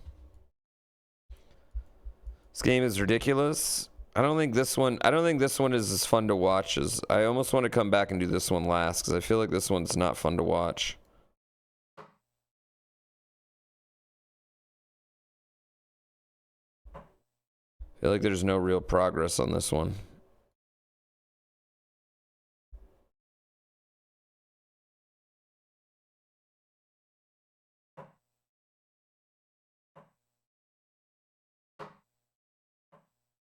This game is ridiculous. I don't think this one is as fun to watch as I almost want to come back and do this one last because I feel like this one's not fun to watch. I feel like there's no real progress on this one.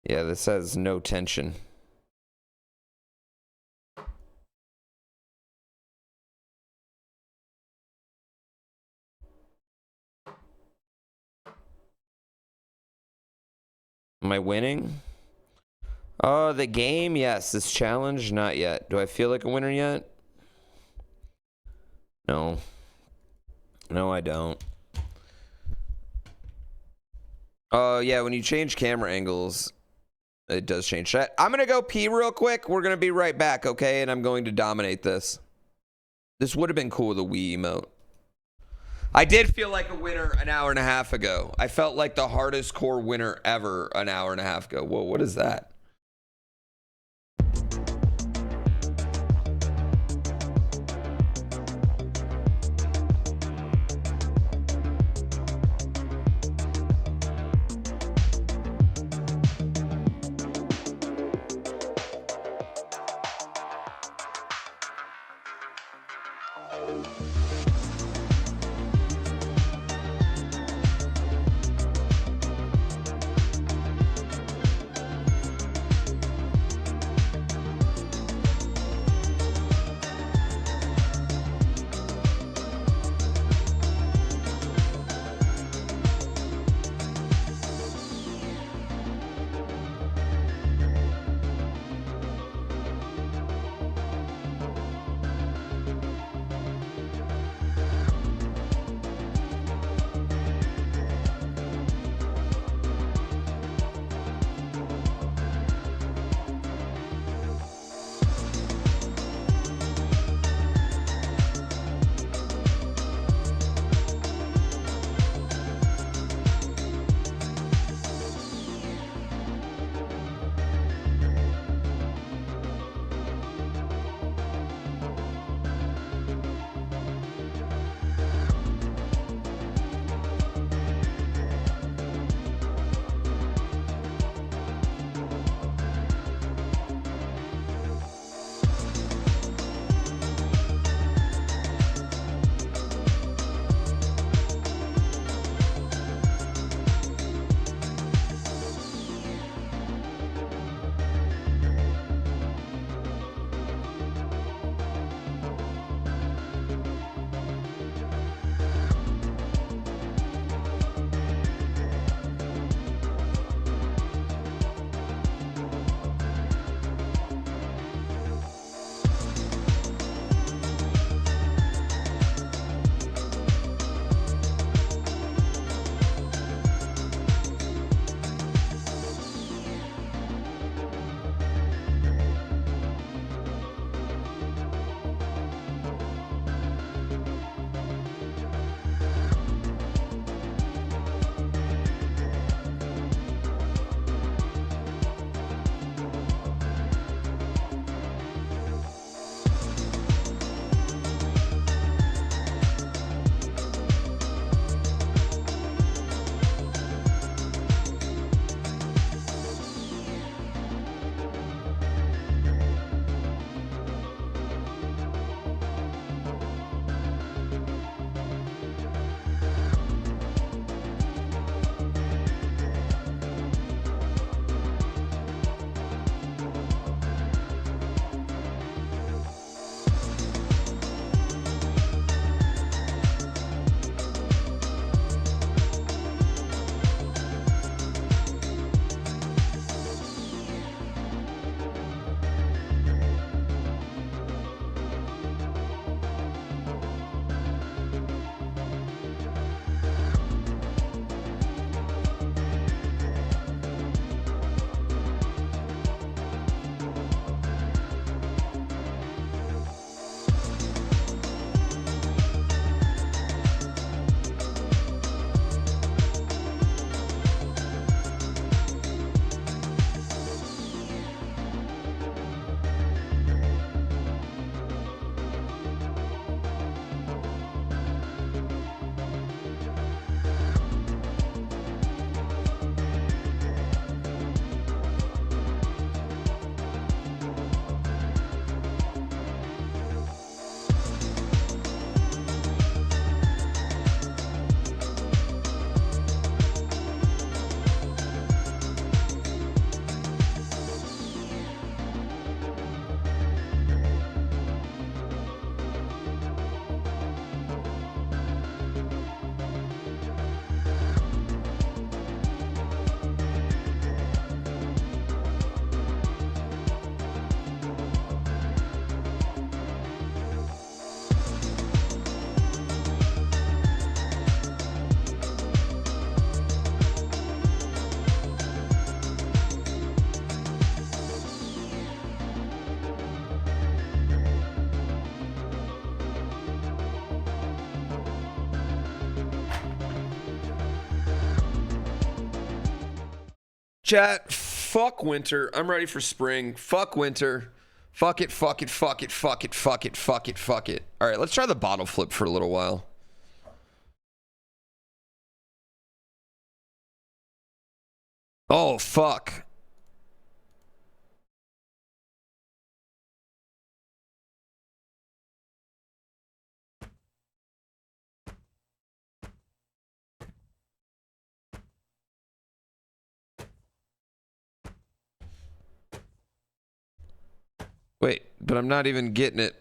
Yeah, this has no tension. Am I winning? Oh, the game? Yes. This challenge? Not yet. Do I feel like a winner yet? No. No, I don't. Oh, yeah, when you change camera angles, it does change that. I'm going to go pee real quick. We're going to be right back, okay? And I'm going to dominate this. This would have been cool with a Wii emote. I did feel like a winner an hour and a half ago. I felt like the hardest core winner ever an hour and a half ago. Whoa, what is that? Chat, fuck winter. I'm ready for spring. Fuck winter. Fuck it, fuck it, fuck it, fuck it, fuck it, fuck it, fuck it. All right, let's try the bottle flip for a little while. Oh, fuck. Wait, but I'm not even getting it.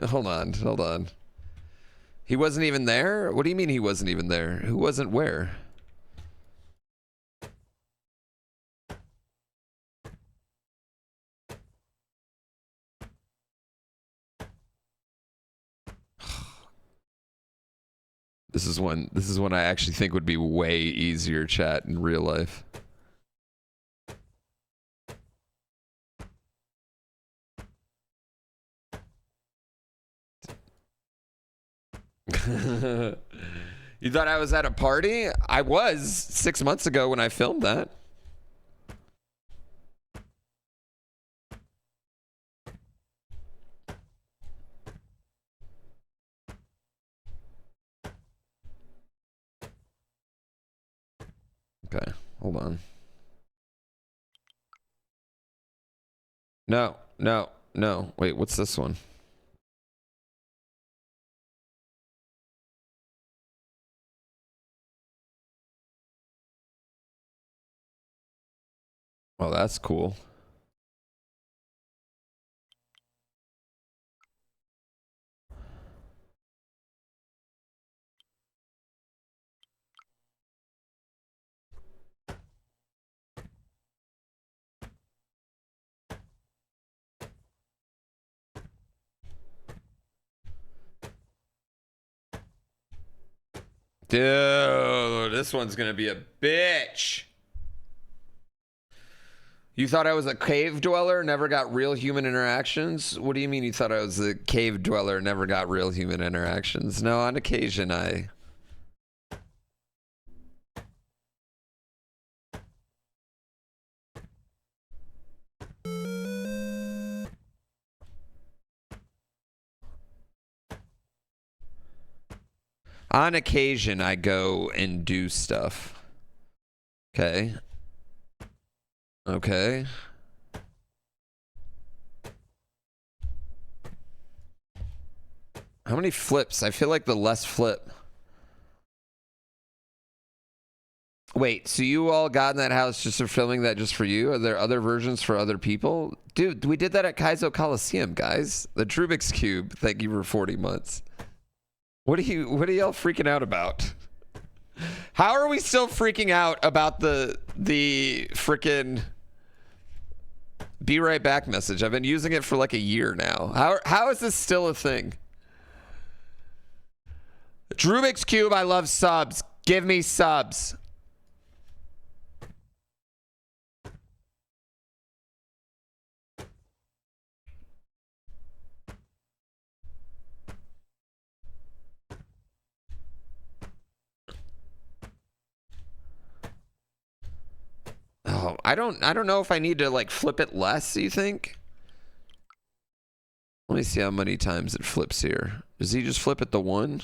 Hold on, hold on. He wasn't even there? What do you mean he wasn't even there? Who wasn't where? This is one I actually think would be way easier chat in real life. You thought I was at a party? I was 6 months ago when I filmed that. Okay, hold on. No, no, no. Wait, what's this one? Oh, that's cool. Dude, this one's gonna be a bitch. You thought I was a cave dweller, never got real human interactions? What do you mean you thought I was a cave dweller, never got real human interactions? No, on occasion I... On occasion I go and do stuff. Okay. Okay. How many flips? I feel like the less flip. Wait, so you all got in that house just for filming that just for you? Are there other versions for other people? Dude, we did that at Kaizo Coliseum, guys. The Trubix Cube. Thank you for 40 months. What are y'all freaking out about? How are we still freaking out about the frickin' be right back message? I've been using it for like a year now. How is this still a thing? Trubix Cube, I love subs. Give me subs. Oh, I don't know if I need to like flip it less, you think? Let me see how many times it flips here. Does he just flip it the one?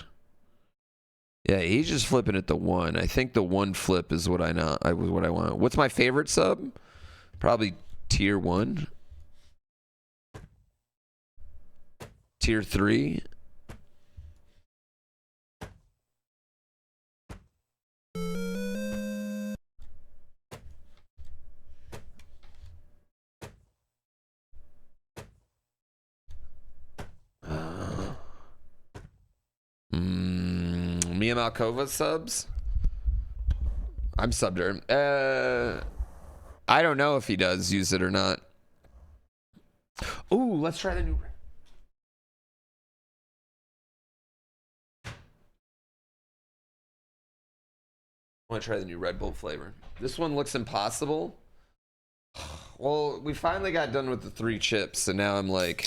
Yeah, he's just flipping it the one. I think the one flip is what I want. What's my favorite sub? Probably tier 1. Tier 3. Mia Malkova subs? I'm subbed her. I don't know if he does use it or not. Ooh, let's try the new... I want to try the new Red Bull flavor. This one looks impossible. Well, we finally got done with the 3 chips, and now I'm like...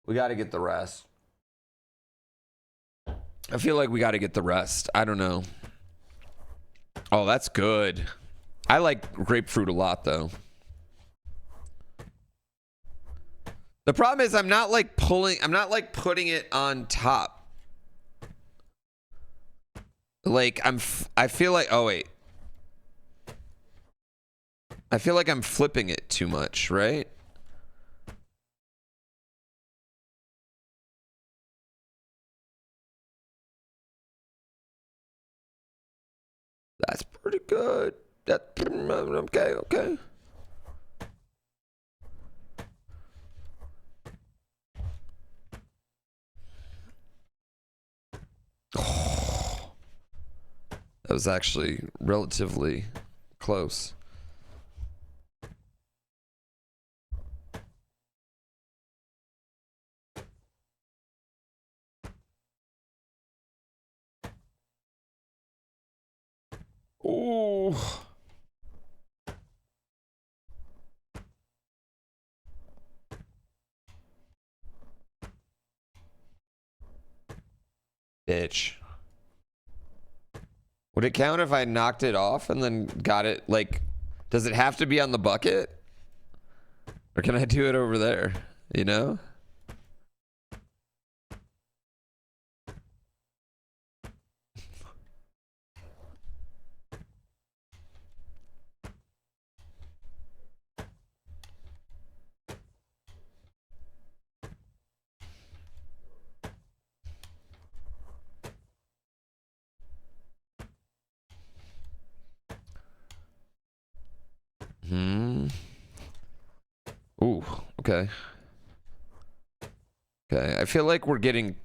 We got to get the rest. I feel like we got to get the rest. I don't know. Oh, that's good. I like grapefruit a lot, though. The problem is I'm not like putting it on top. Like I feel like, oh wait. I feel like I'm flipping it too much, right? That's pretty good. That okay, okay. Oh, that was actually relatively close. Ooh. Bitch. Would it count if I knocked it off and then got it, like, does it have to be on the bucket? Or can I do it over there, you know? Hmm. Ooh, okay. Okay, I feel like we're getting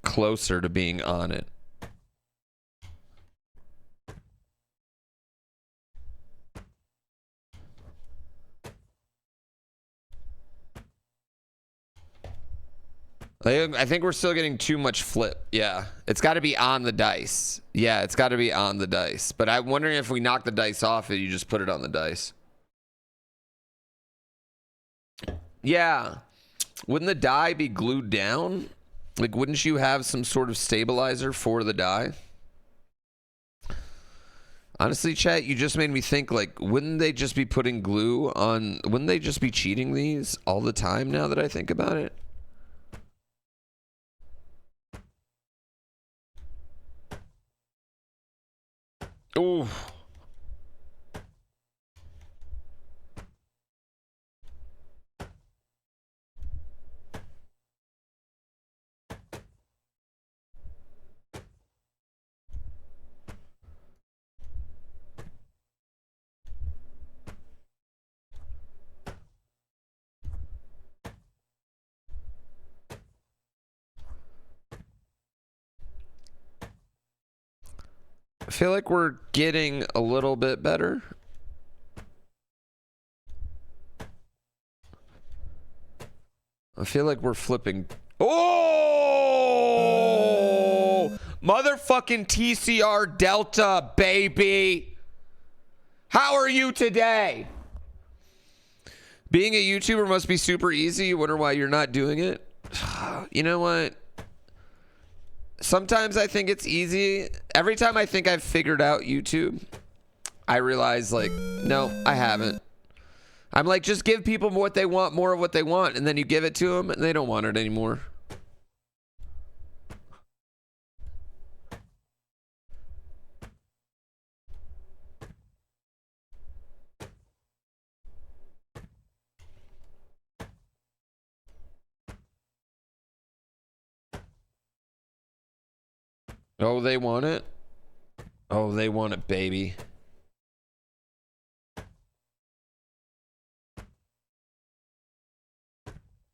closer to being on it. I think we're still getting too much flip. Yeah, it's got to be on the dice. Yeah, it's got to be on the dice. But I'm wondering if we knock the dice off and you just put it on the dice. Yeah. Wouldn't the die be glued down? Like, wouldn't you have some sort of stabilizer for the die? Honestly, chat, you just made me think, like, wouldn't they just be putting glue on... Wouldn't they just be cheating these all the time now that I think about it? Ooh. I feel like we're getting a little bit better. I feel like we're flipping. Oh! Motherfucking TCR Delta, baby. How are you today? Being a YouTuber must be super easy. You wonder why you're not doing it? You know what? Sometimes I think it's easy. Every time I think I've figured out YouTube, I realize, like, no, I haven't. I'm like, just give people what they want, more of what they want, and then you give it to them, and they don't want it anymore. Oh, they want it? Oh, they want it, baby.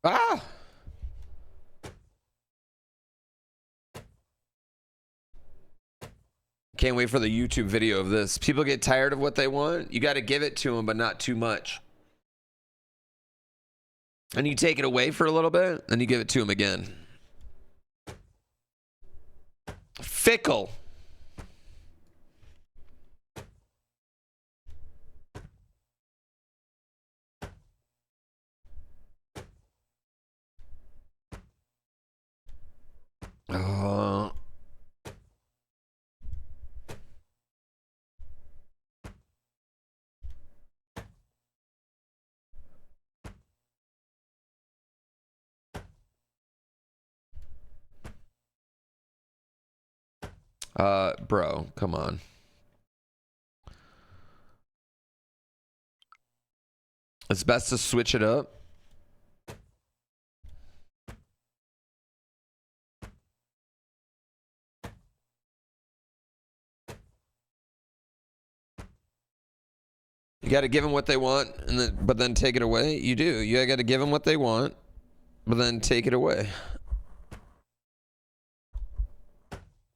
Ah! Can't wait for the YouTube video of this. People get tired of what they want. You got to give it to them, but not too much. And you take it away for a little bit, then you give it to them again. Fickle. Bro, come on. It's best to switch it up. You got to give them what they want, and then, but then take it away. You do. You got to give them what they want, but then take it away.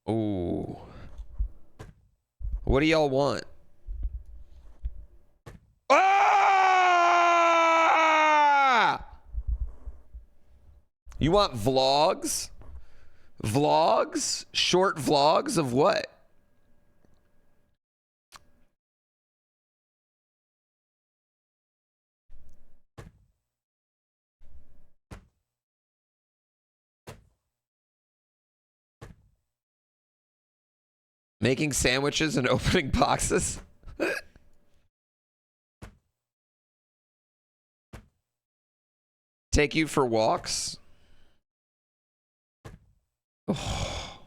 Ooh. What do y'all want? Ah! You want vlogs? Vlogs? Short vlogs of what? Making sandwiches and opening boxes? Take you for walks? Oh.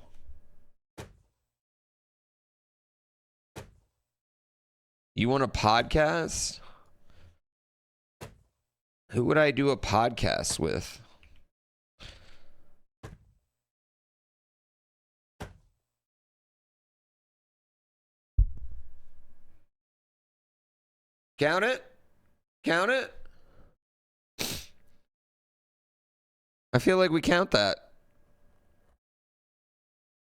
You want a podcast? Who would I do a podcast with? Count it? Count it? I feel like we count that.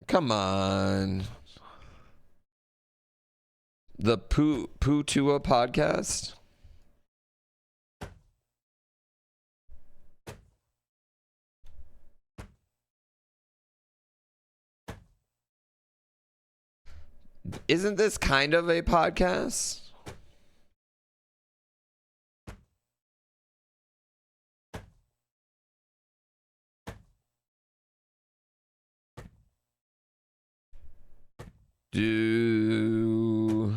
Come on. The Poo Tua podcast? Isn't this kind of a podcast? Do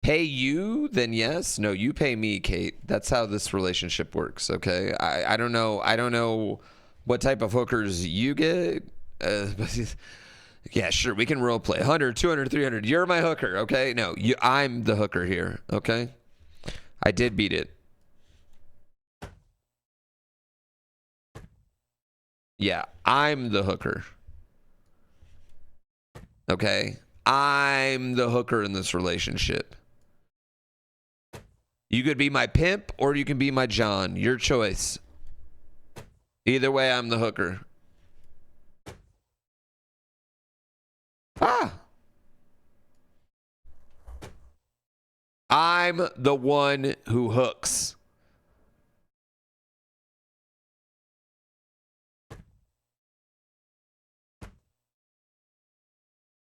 pay you? Then yes. No, you pay me, Kate. That's how this relationship works. Okay. I don't know. I don't know what type of hookers you get. But yeah, sure. We can role play 100, 200, 300. You're my hooker. Okay. No, I'm the hooker here. Okay. I did beat it. Yeah, I'm the hooker. Okay. I'm the hooker in this relationship. You could be my pimp or you can be my John. Your choice. Either way, I'm the hooker. Ah. I'm the one who hooks.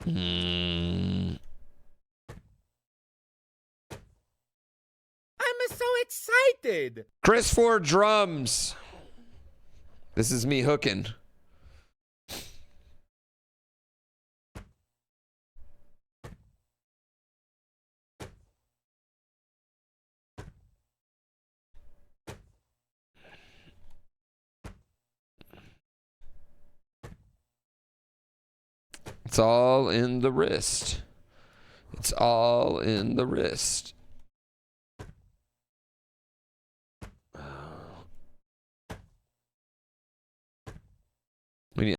I'm so excited. Chris Ford drums. This is me hooking. It's all in the wrist. It's all in the wrist. We need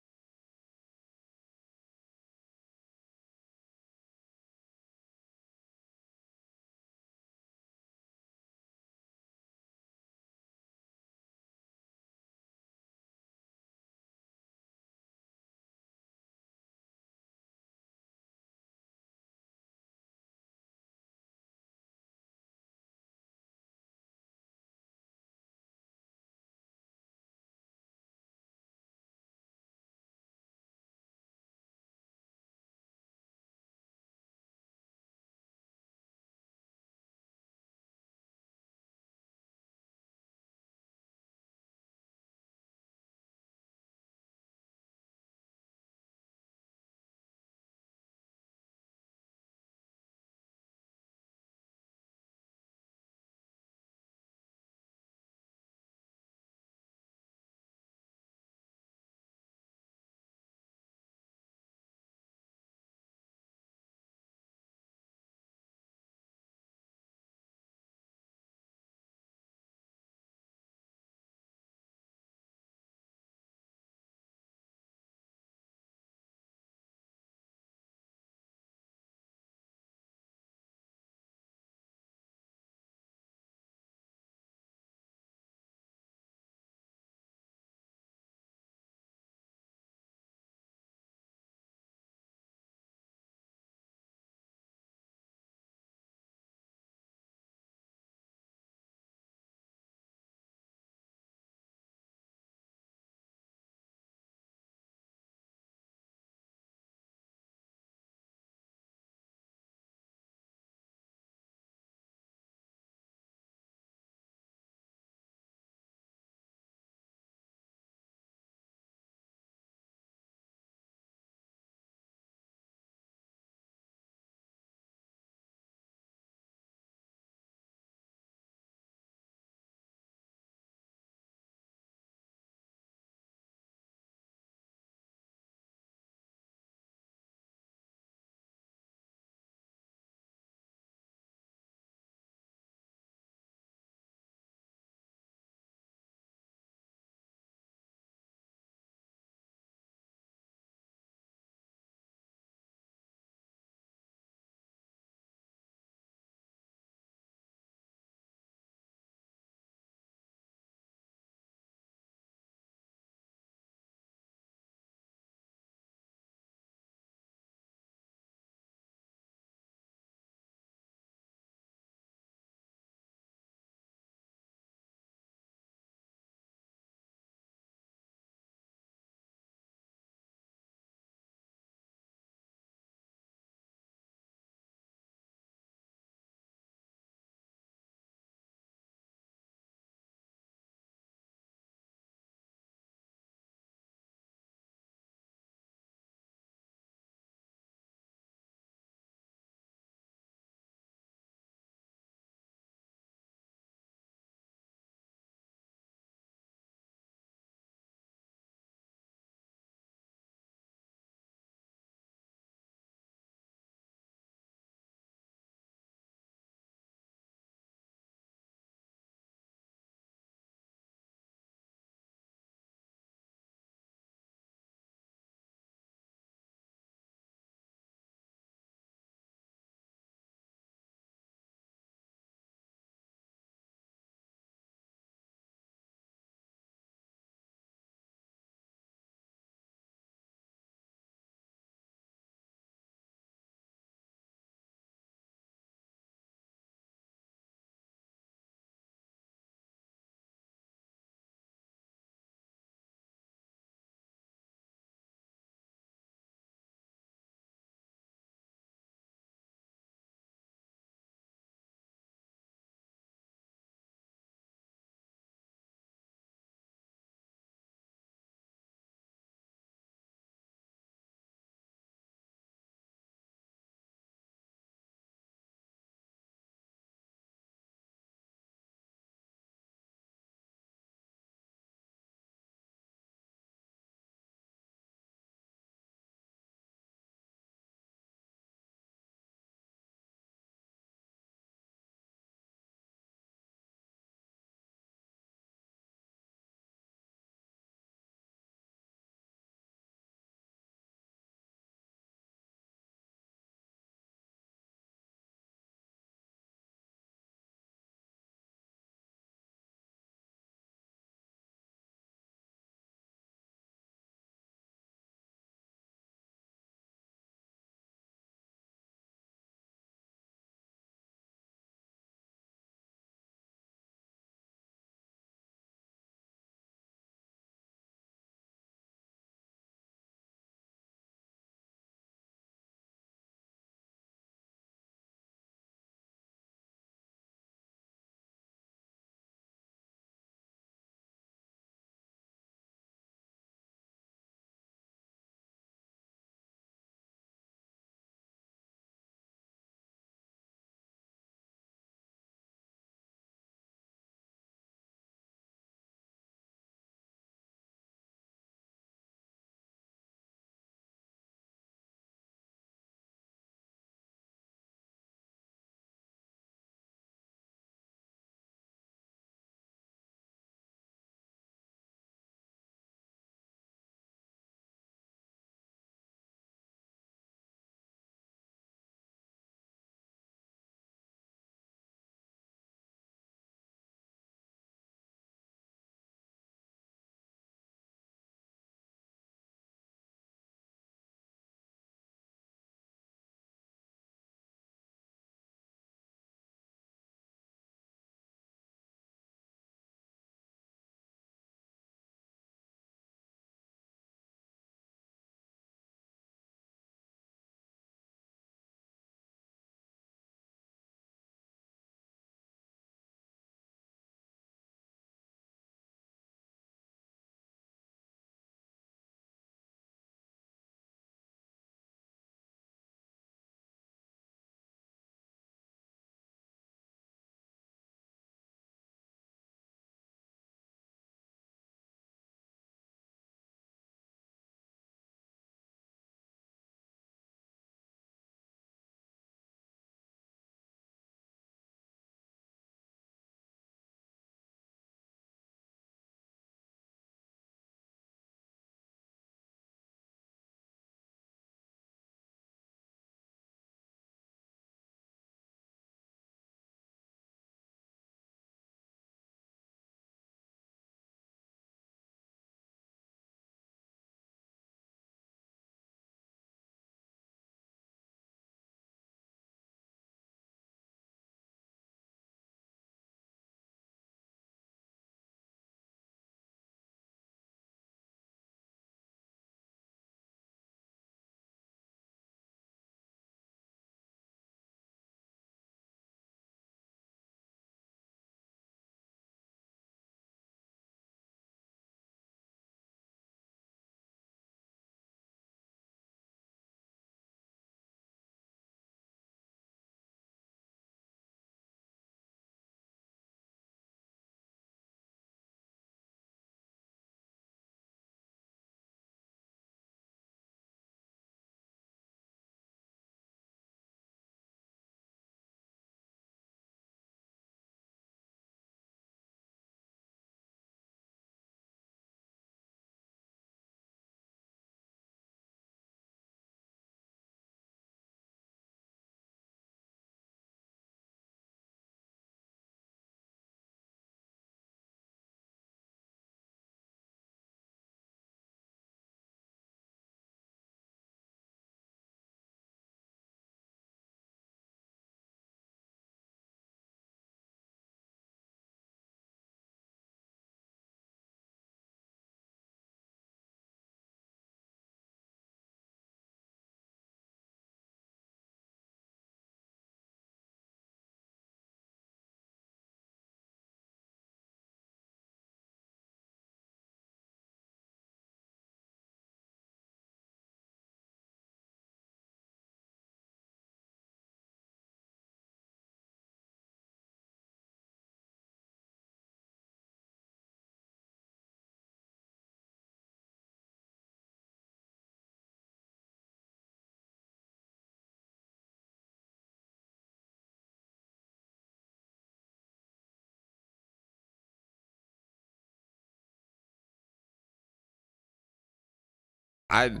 I'm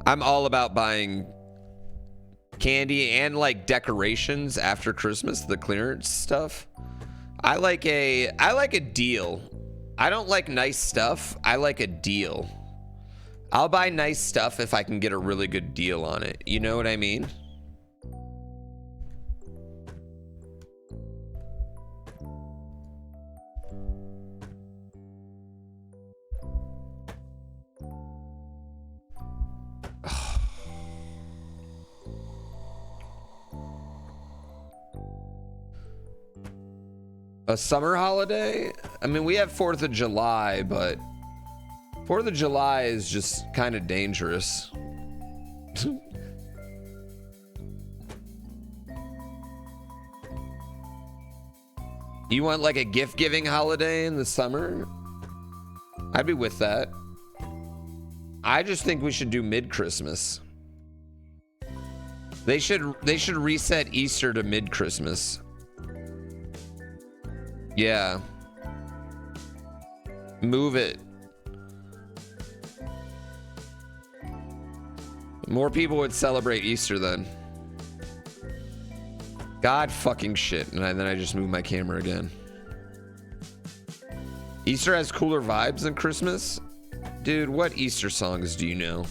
all about buying candy and like decorations after Christmas, the clearance stuff. I like a deal. I don't like nice stuff. I like a deal. I'll buy nice stuff if I can get a really good deal on it. You know what I mean? A summer holiday? I mean, we have 4th of July, but 4th of July is just kind of dangerous. You want like a gift-giving holiday in the summer? I'd be with that. I just think we should do mid-Christmas. They should reset Easter to mid-Christmas. Yeah. Move it. More people would celebrate Easter then. God fucking shit. And then I just moved my camera again. Easter has cooler vibes than Christmas? Dude, what Easter songs do you know?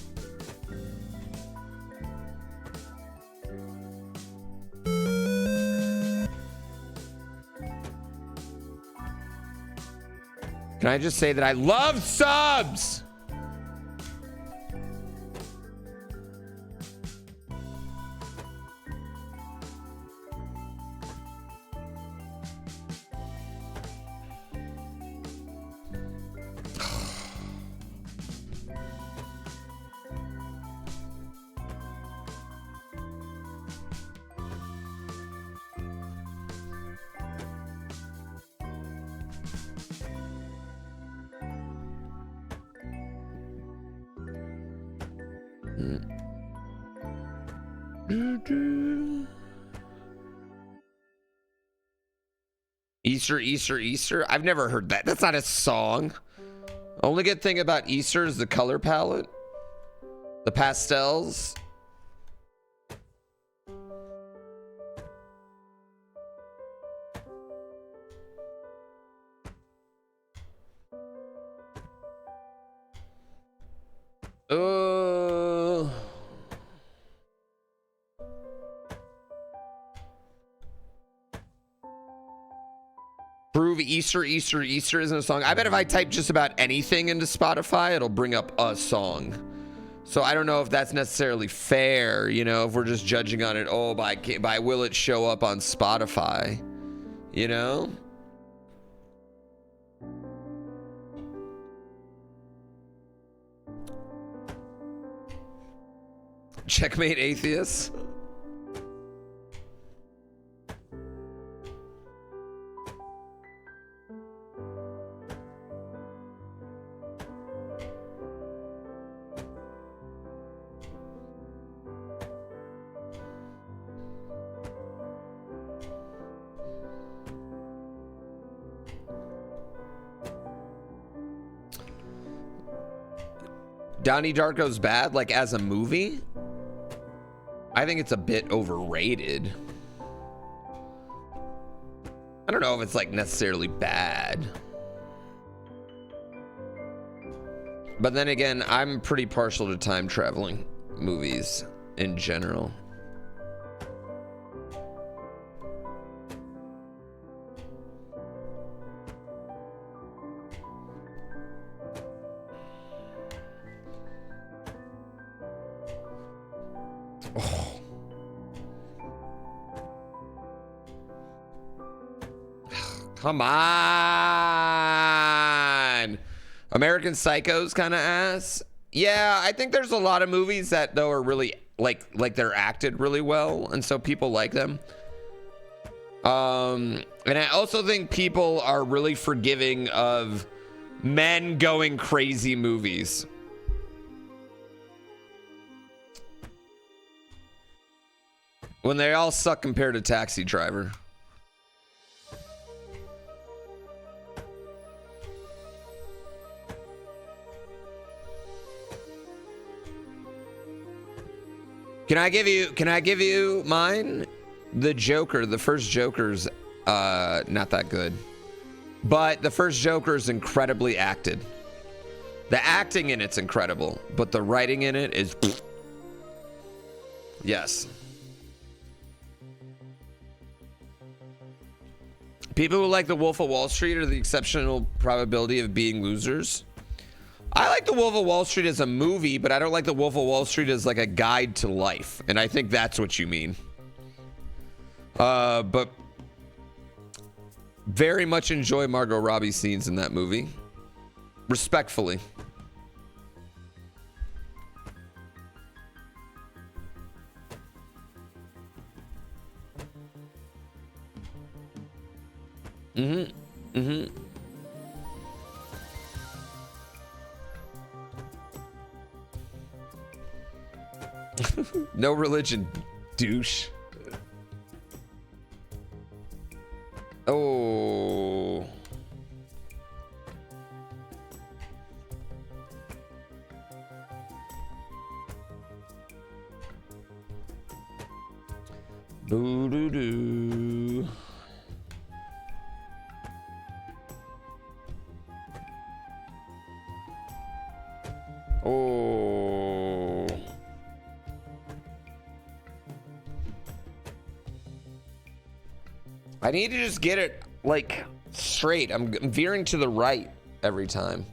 Can I just say that I love subs? Easter, Easter, Easter. I've never heard that. That's not a song. Only good thing about Easter is the color palette. The pastels. Prove Easter, Easter, Easter isn't a song. I bet if I type just about anything into Spotify, it'll bring up a song. So I don't know if that's necessarily fair, you know, if we're just judging on it, oh, by will it show up on Spotify, you know? Checkmate atheists. Donnie Darko's bad, like as a movie? I think it's a bit overrated. I don't know if it's like necessarily bad. But then again, I'm pretty partial to time traveling movies in general. Come on. American Psycho's kind of ass. Yeah, I think there's a lot of movies that though are really like they're acted really well, and so people like them. And I also think people are really forgiving of men going crazy movies. When they all suck compared to Taxi Driver. Can I give you mine? The Joker, the first Joker's not that good. But the first Joker is incredibly acted. The acting in it's incredible, but the writing in it is yes. People who like The Wolf of Wall Street are the exceptional probability of being losers. I like The Wolf of Wall Street as a movie, but I don't like The Wolf of Wall Street as like a guide to life. And I think that's what you mean. But very much enjoy Margot Robbie scenes in that movie. Respectfully. No religion, douche. Oh. Boo-doo-doo. Oh. I need to just get it like straight. I'm veering to the right every time.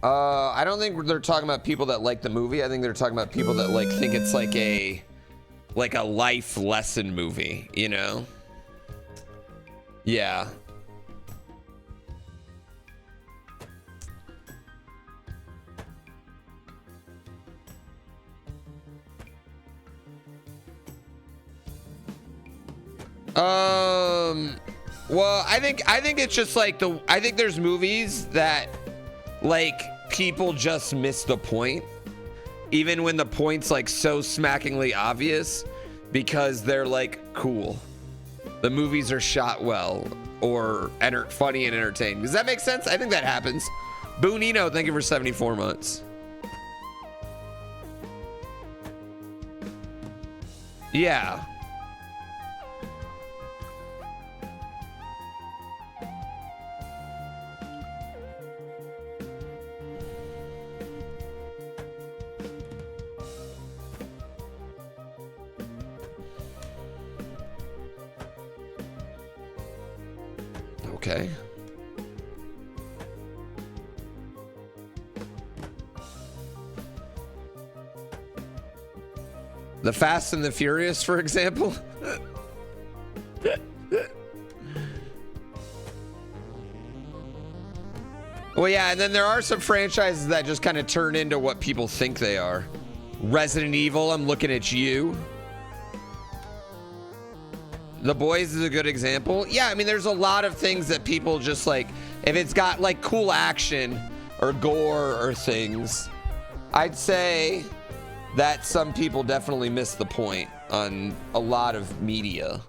I don't think they're talking about people that like the movie. I think they're talking about people that like think it's like a life lesson movie, you know? Yeah. Well, I think it's just like I think there's movies that like people just miss the point, even when the point's like so smackingly obvious, because they're like cool. The movies are shot well or funny and entertaining. Does that make sense? I think that happens. Boo Nino, thank you for 74 months. Yeah. Okay. The Fast and the Furious, for example. Well, yeah, and then there are some franchises that just kind of turn into what people think they are. Resident Evil, I'm looking at you. The Boys is a good example. Yeah, I mean, there's a lot of things that people just like, if it's got like cool action or gore or things, I'd say that some people definitely miss the point on a lot of media,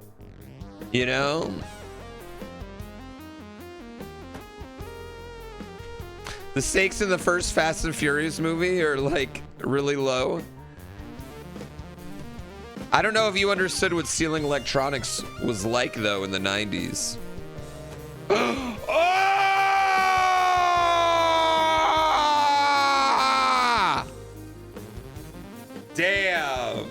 you know? The stakes in the first Fast and Furious movie are like really low. I don't know if you understood what stealing electronics was like though in the 90s. Ah! Damn.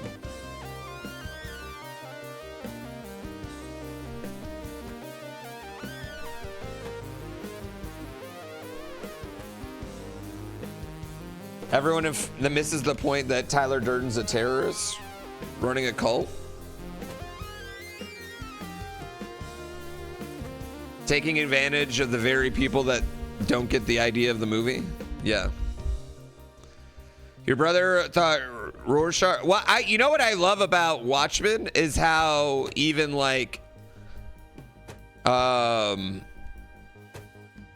Everyone that misses the point that Tyler Durden's a terrorist running a cult, taking advantage of the very people that don't get the idea of the movie. Yeah. Your brother thought Rorschach. Well, you know what I love about Watchmen is how even like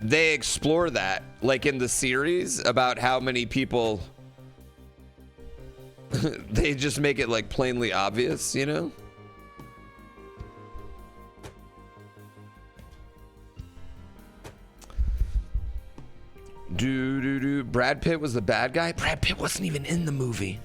they explore that like in the series about how many people they just make it like plainly obvious, you know? Brad Pitt was the bad guy? Brad Pitt wasn't even in the movie.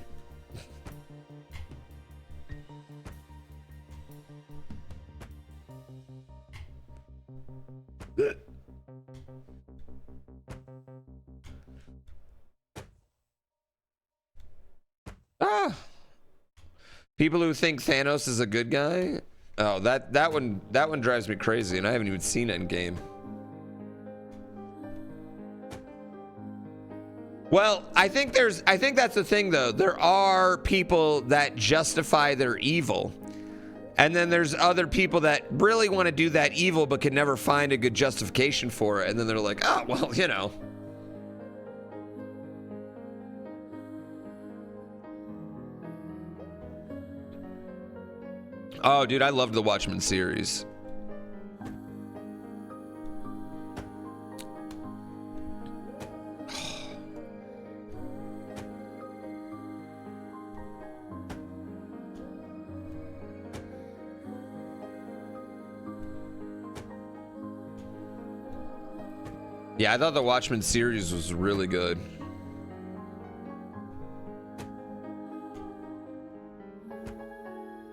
People who think Thanos is a good guy? Oh, that one drives me crazy, and I haven't even seen Endgame. Well, I think that's the thing though. There are people that justify their evil. And then there's other people that really want to do that evil but can never find a good justification for it. And then they're like, oh, well, you know. Oh, dude, I loved the Watchmen series. Yeah, I thought the Watchmen series was really good.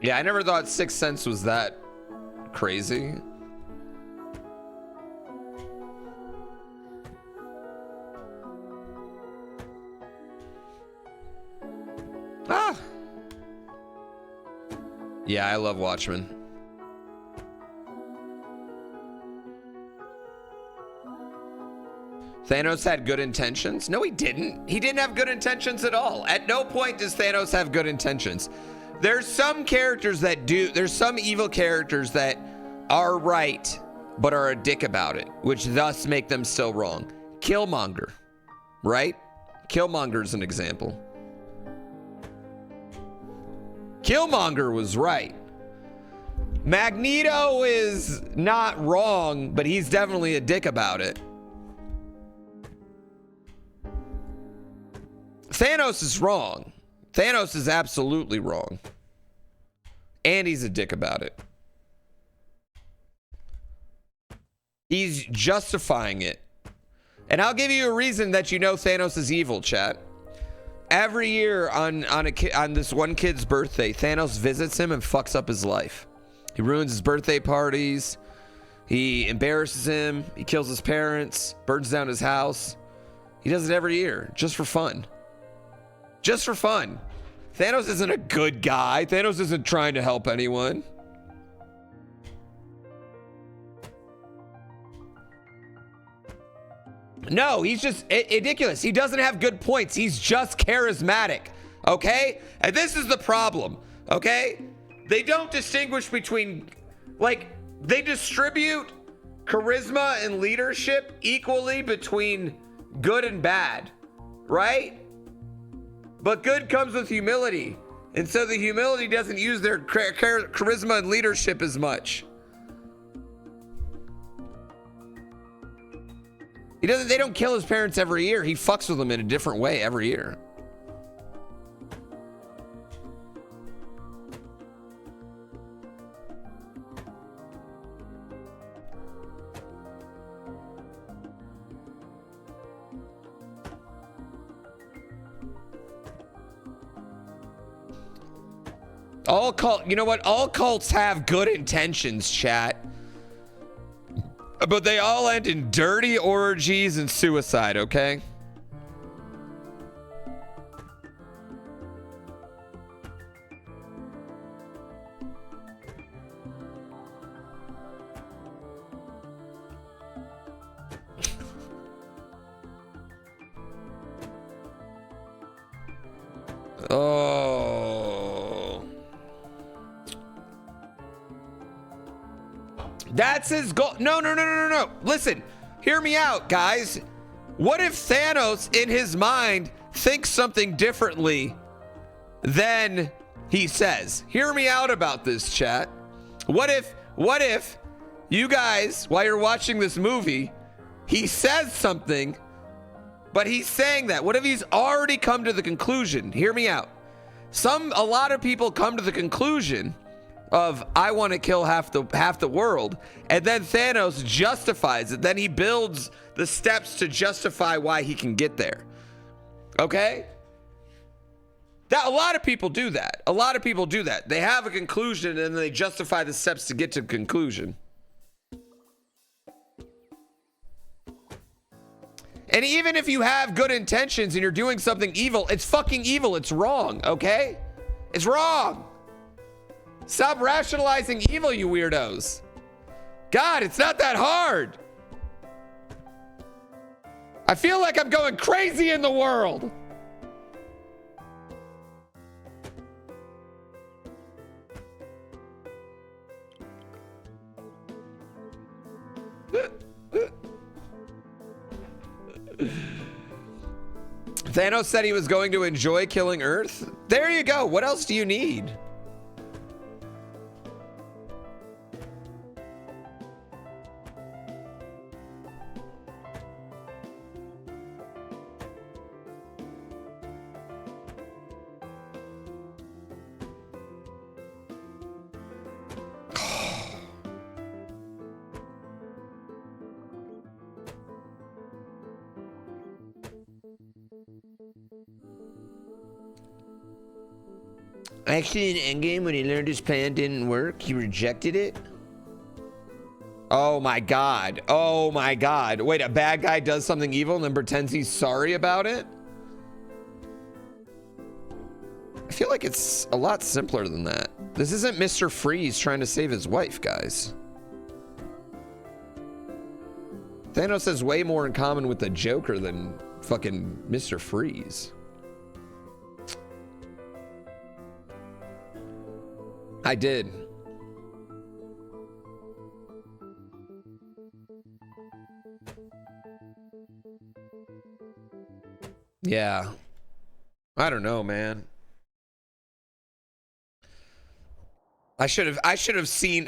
Yeah, I never thought Sixth Sense was that crazy. Ah! Yeah, I love Watchmen. Thanos had good intentions? No, he didn't. He didn't have good intentions at all. At no point does Thanos have good intentions. There's some characters that do. There's some evil characters that are right, but are a dick about it, which thus make them still wrong. Killmonger, right? Killmonger is an example. Killmonger was right. Magneto is not wrong, but he's definitely a dick about it. Thanos is wrong. Thanos is absolutely wrong. And he's a dick about it. He's justifying it. And I'll give you a reason that you know Thanos is evil, chat. Every year on this one kid's birthday, Thanos visits him and fucks up his life. He ruins his birthday parties. He embarrasses him. He kills his parents. Burns down his house. He does it every year, just for fun. Just for fun. Thanos isn't a good guy. Thanos isn't trying to help anyone. No, he's just ridiculous. He doesn't have good points. He's just charismatic. Okay? And this is the problem. Okay? They don't distinguish between, like, they distribute charisma and leadership equally between good and bad. Right? But good comes with humility. And so the humility doesn't use their charisma and leadership as much. They don't kill his parents every year. He fucks with them in a different way every year. You know what? All cults have good intentions, chat. But they all end in dirty orgies and suicide, okay? Oh. That's his goal. No. Listen, hear me out, guys. What if Thanos, in his mind, thinks something differently than he says? Hear me out about this, chat. What if you guys, while you're watching this movie, he says something, but he's saying that? What if he's already come to the conclusion? Hear me out. A lot of people come to the conclusion, of I want to kill half the world, and then Thanos justifies it. Then he builds the steps to justify why he can get there. Okay? That a lot of people do that. A lot of people do that. They have a conclusion and then they justify the steps to get to the conclusion. And even if you have good intentions and you're doing something evil, it's fucking evil. It's wrong, okay? It's wrong. Stop rationalizing evil, you weirdos. God, it's not that hard. I feel like I'm going crazy in the world. Thanos said he was going to enjoy killing Earth. There you go. What else do you need? Actually, in Endgame, when he learned his plan didn't work, he rejected it. Oh my god. Oh my god. Wait, a bad guy does something evil and then pretends he's sorry about it? I feel like it's a lot simpler than that. This isn't Mr. Freeze trying to save his wife, guys. Thanos has way more in common with the Joker than fucking Mr. Freeze. I did. Yeah. I don't know, man. I should have seen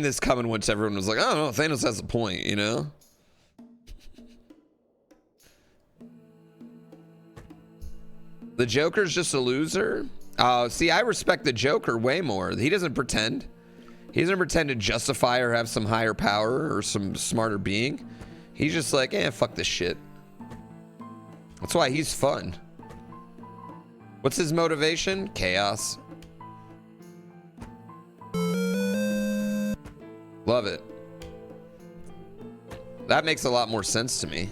this coming once everyone was like, "Oh no, Thanos has a point," you know? The Joker's just a loser? See, I respect the Joker way more. He doesn't pretend. He doesn't pretend to justify or have some higher power or some smarter being. He's just like, fuck this shit. That's why he's fun. What's his motivation? Chaos. Love it. That makes a lot more sense to me.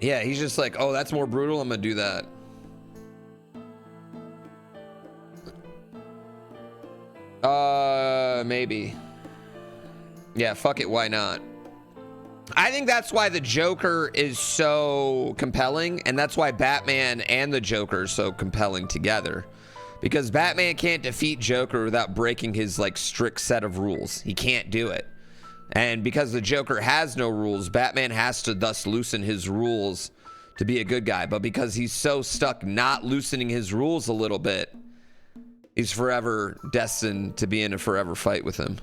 Yeah, he's just like, oh, that's more brutal. I'm gonna do that. Maybe. Yeah, fuck it. Why not? I think that's why the Joker is so compelling, and that's why Batman and the Joker are so compelling together. Because Batman can't defeat Joker without breaking his like strict set of rules. He can't do it. And because the Joker has no rules, Batman has to thus loosen his rules to be a good guy. But because he's so stuck not loosening his rules a little bit, he's forever destined to be in a forever fight with him.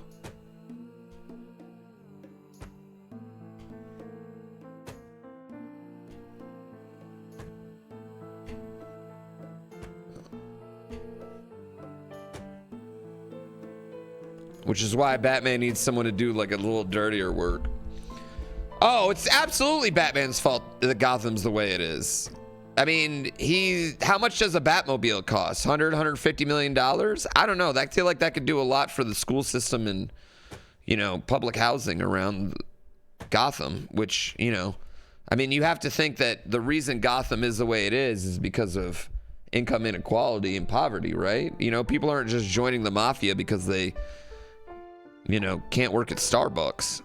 Which is why Batman needs someone to do like a little dirtier work. Oh, it's absolutely Batman's fault that Gotham's the way it is. I mean, how much does a Batmobile cost? $150 million? I don't know. I feel like that could do a lot for the school system and, you know, public housing around Gotham, which, you know, I mean, you have to think that the reason Gotham is the way it is because of income inequality and poverty, right? You know, people aren't just joining the mafia because they, you know, can't work at Starbucks.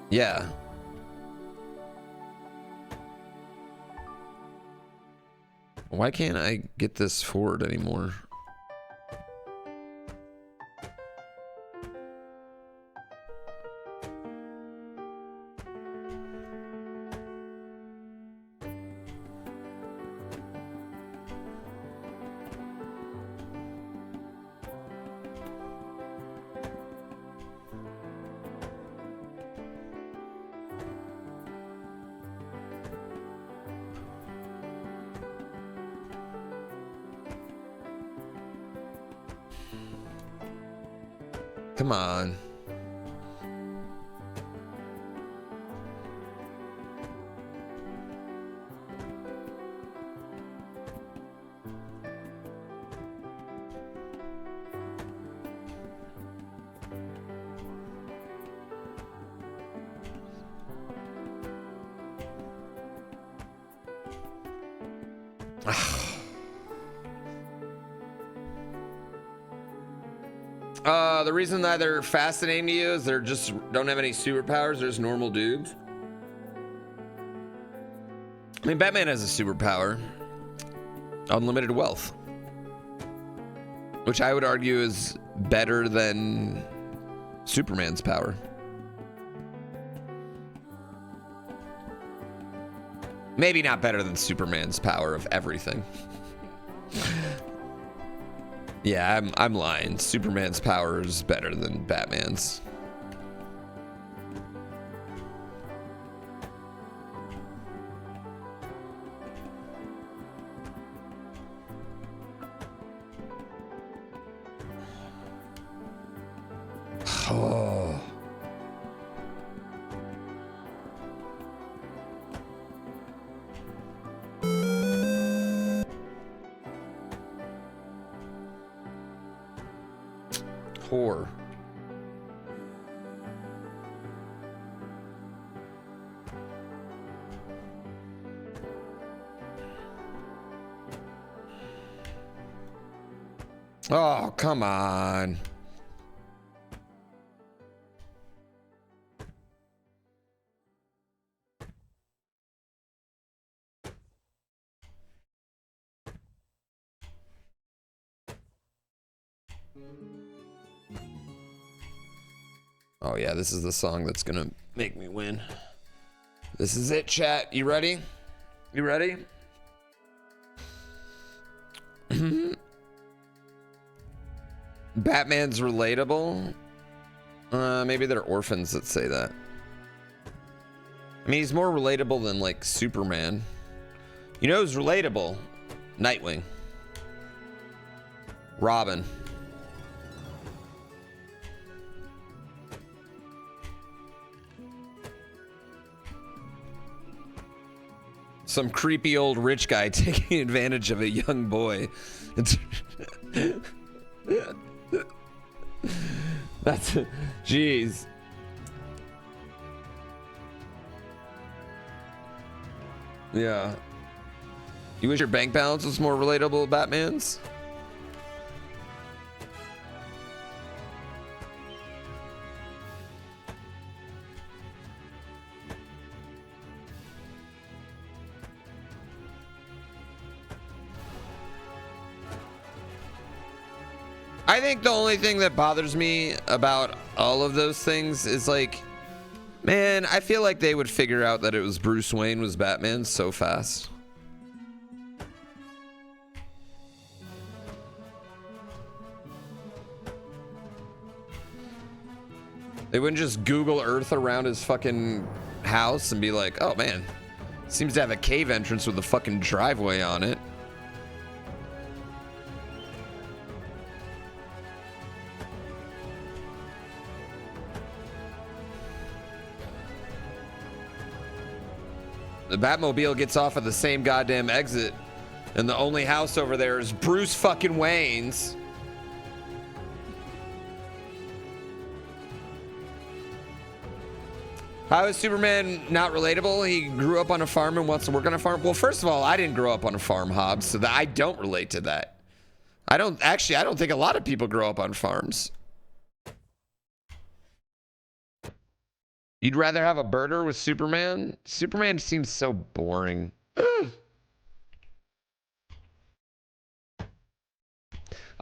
Yeah. Why can't I get this forward anymore? Come on. The reason that they're fascinating to you is they're just don't have any superpowers. They're just normal dudes. I mean, Batman has a superpower. Unlimited wealth. Which I would argue is better than Superman's power. Maybe not better than Superman's power of everything. Yeah, I'm lying. Superman's power is better than Batman's. Oh. Whore. Oh, come on. Oh yeah, this is the song that's gonna make me win. This is it, chat. You ready? You ready? Batman's relatable. Maybe they're orphans that say that. I mean, he's more relatable than like Superman. You know who's relatable? Nightwing. Robin. Some creepy old rich guy taking advantage of a young boy. That's, jeez. Yeah. You wish your bank balance was more relatable to Batman's? I think the only thing that bothers me about all of those things is like, man, I feel like they would figure out that it was Bruce Wayne was Batman so fast. They wouldn't just Google Earth around his fucking house and be like, oh man, seems to have a cave entrance with a fucking driveway on it. The Batmobile gets off at the same goddamn exit, and the only house over there is Bruce fucking Wayne's. How is Superman not relatable? He grew up on a farm and wants to work on a farm. Well, first of all, I didn't grow up on a farm, Hobbs, so that I don't relate to that. I don't think a lot of people grow up on farms. You'd rather have a birder with Superman? Superman seems so boring.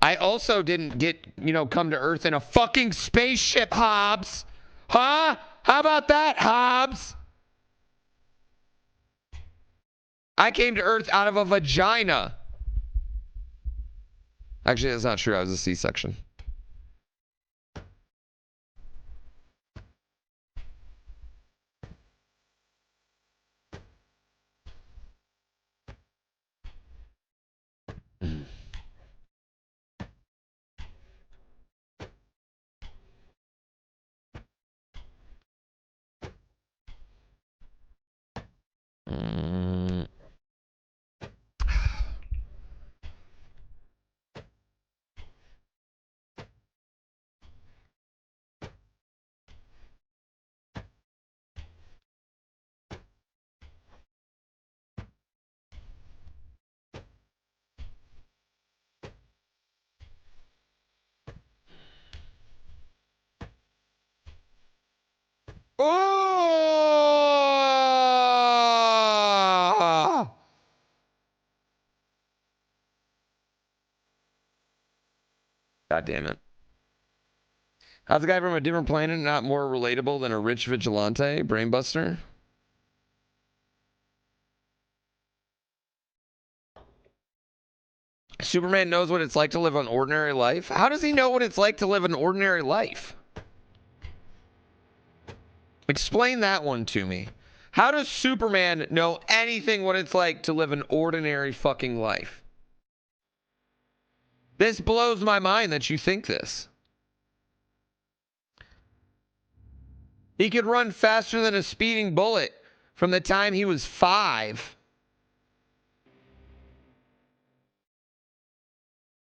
I also didn't get, come to Earth in a fucking spaceship, Hobbs. Huh? How about that, Hobbs? I came to Earth out of a vagina. Actually, that's not true. I was a C-section. Oh! God damn it. How's the guy from a different planet not more relatable than a rich vigilante? Brainbuster? Superman knows what it's like to live an ordinary life? How does he know what it's like to live an ordinary life? Explain that one to me. How does Superman know anything what it's like to live an ordinary fucking life? This blows my mind that you think this. He could run faster than a speeding bullet from the time he was 5.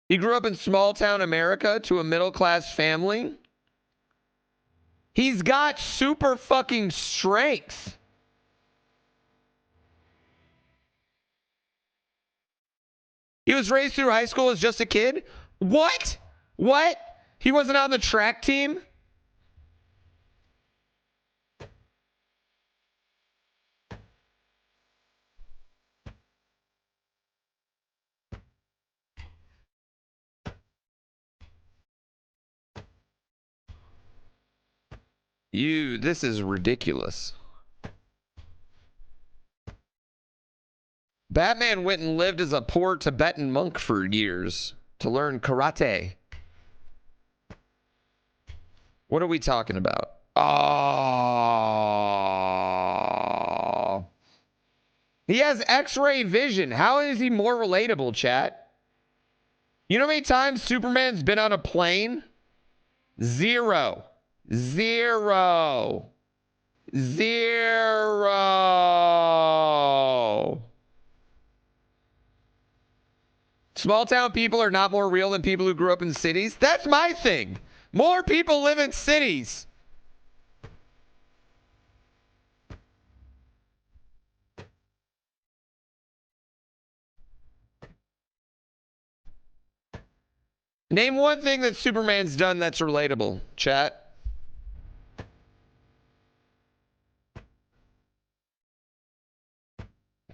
He grew up in small town America to a middle class family. He's got super fucking strength. He was raised through high school as just a kid? What? What? He wasn't on the track team? This is ridiculous. Batman went and lived as a poor Tibetan monk for years to learn karate. What are we talking about? Oh. He has X-ray vision. How is he more relatable, chat? You know how many times Superman's been on a plane? 0. 0. 0. Small town people are not more real than people who grew up in cities. That's my thing. More people live in cities. Name one thing that Superman's done that's relatable, chat.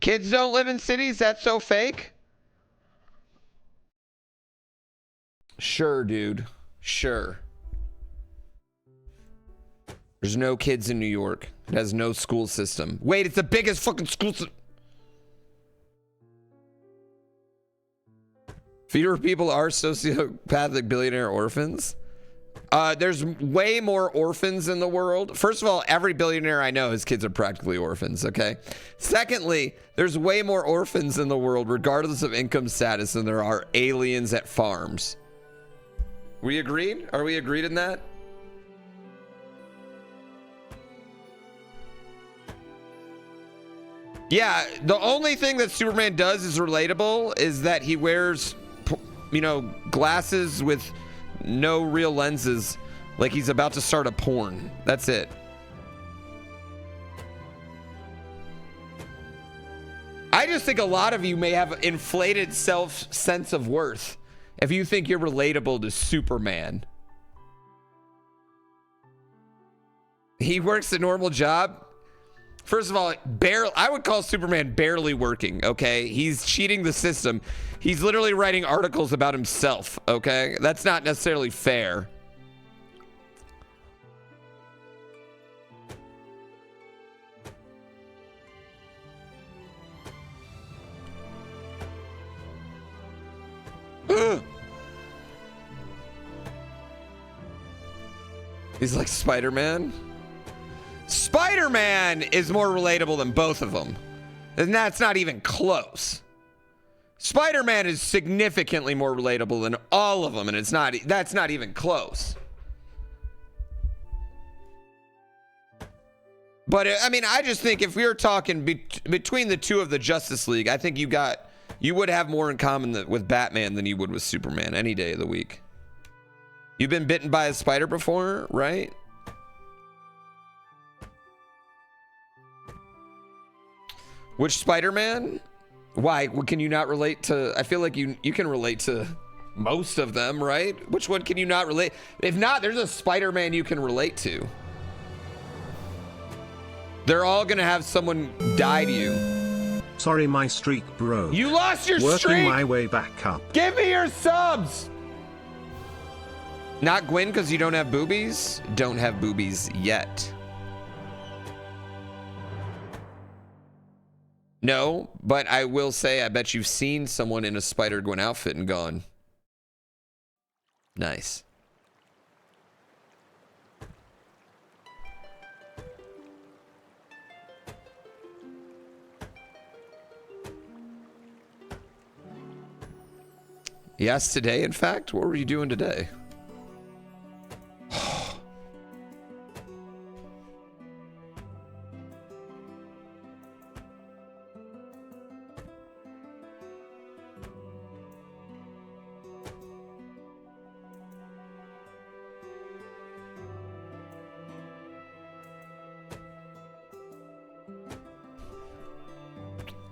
Kids don't live in cities? That's so fake? Sure, dude. Sure. There's no kids in New York. It has no school system. Wait, it's the biggest fucking school system. Fewer people are sociopathic billionaire orphans. There's way more orphans in the world. First of all, every billionaire I know, his kids are practically orphans, okay? Secondly, there's way more orphans in the world, regardless of income status, than there are aliens at farms. We agreed? Are we agreed in that? Yeah, the only thing that Superman does is relatable is that he wears, you know, glasses with no real lenses, like he's about to start a porn. That's it. I just think a lot of you may have inflated sense of worth if you think you're relatable to Superman. He works a normal job. First of all, I would call Superman barely working, okay? He's cheating the system. He's literally writing articles about himself, okay? That's not necessarily fair. He's like Spider-Man. Spider-Man is more relatable than both of them. And that's not even close. Spider-Man is significantly more relatable than all of them, and that's not even close. But I mean, I just think if we were talking between the two of the Justice League, I think you would have more in common with Batman than you would with Superman any day of the week. You've been bitten by a spider before, right? Which Spider-Man? Why? Can you not relate to? I feel like you can relate to most of them, right? Which one can you not relate? If not, there's a Spider-Man you can relate to. They're all gonna have someone die to you. Sorry, my streak broke. You lost your Working streak. my way back up. Give me your subs. Not Gwen, because you don't have boobies. Don't have boobies yet. No, but I will say, I bet you've seen someone in a Spider-Gwen outfit and gone, nice. Yes, today, in fact. What were you doing today?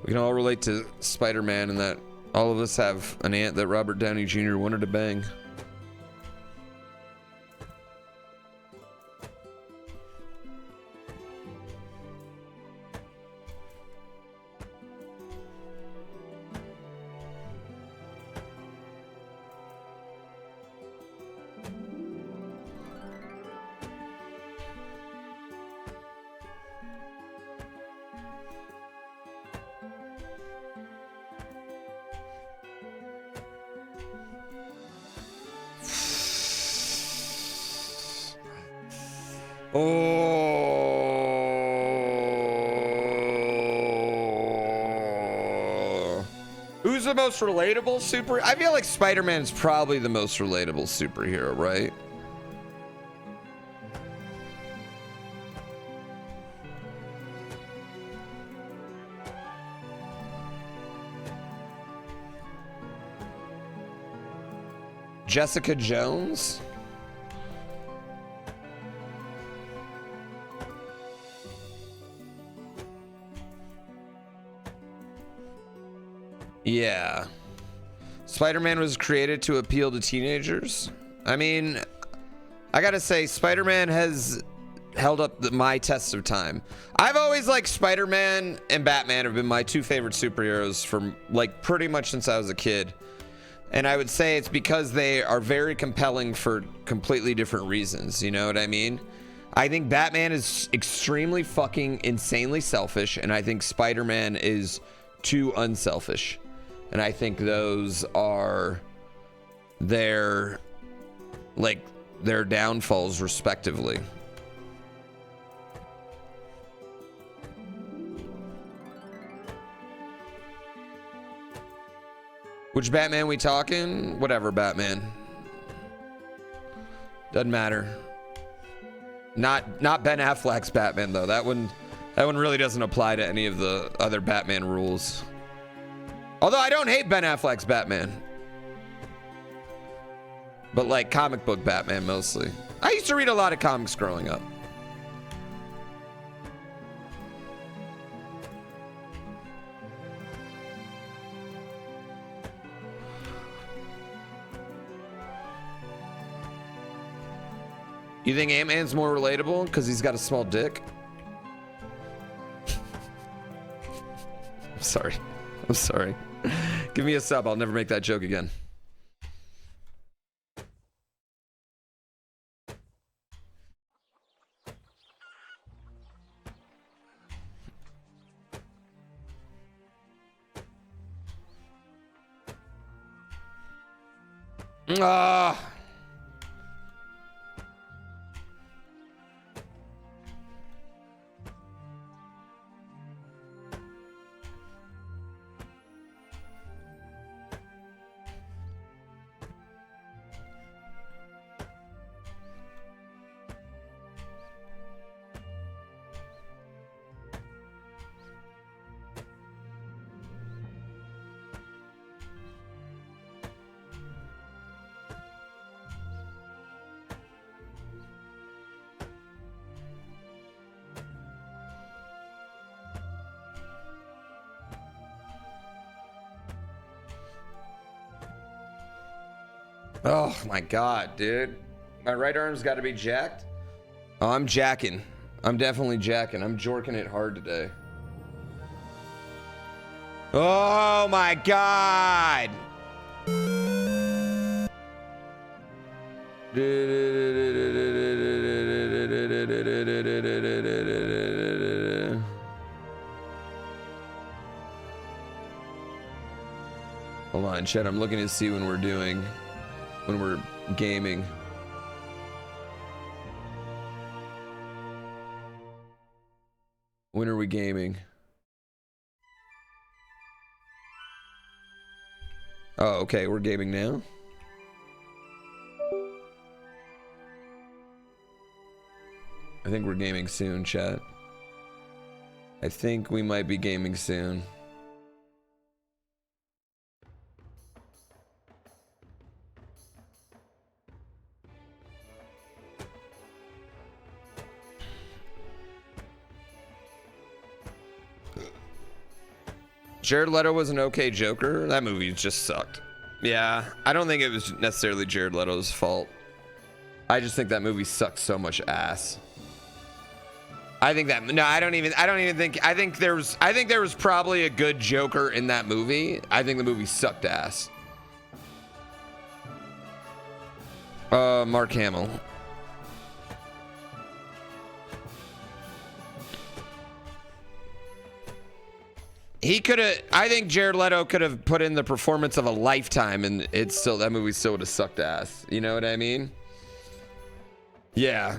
We can all relate to Spider-Man in that all of us have an aunt that Robert Downey Jr. wanted to bang. Oh. Who's the most relatable super? I feel like Spider-Man is probably the most relatable superhero, right? Jessica Jones? Yeah. Spider-Man was created to appeal to teenagers. I mean, I gotta say, Spider-Man has held up my test of time. I've always liked Spider-Man and Batman have been my two favorite superheroes from like pretty much since I was a kid. And I would say it's because they are very compelling for completely different reasons. You know what I mean? I think Batman is extremely fucking insanely selfish, and I think Spider-Man is too unselfish. And I think those are their downfalls respectively. Which Batman we talking? Whatever Batman. Doesn't matter. Not Ben Affleck's Batman though. That one really doesn't apply to any of the other Batman rules. Although I don't hate Ben Affleck's Batman. But like comic book Batman mostly. I used to read a lot of comics growing up. You think Ant-Man's more relatable because he's got a small dick? I'm sorry. I'm sorry. Give me a sub. I'll never make that joke again. Ah. Oh my god, dude. My right arm's got to be jacked. Oh, I'm jacking. I'm definitely jacking. I'm jorking it hard today. Oh my god! Hold on, chat. I'm looking to see when we're gaming. When are we gaming? Oh, okay, we're gaming now. I think we're gaming soon, chat. I think we might be gaming soon. Jared Leto was an okay Joker. That movie just sucked. Yeah, I don't think it was necessarily Jared Leto's fault. I just think that movie sucked so much ass. I think that I don't even think I think there was probably a good Joker in that movie. I think the movie sucked ass. Mark Hamill. He could have. I think Jared Leto could have put in the performance of a lifetime, and it's still that movie still would have sucked ass. You know what I mean? Yeah.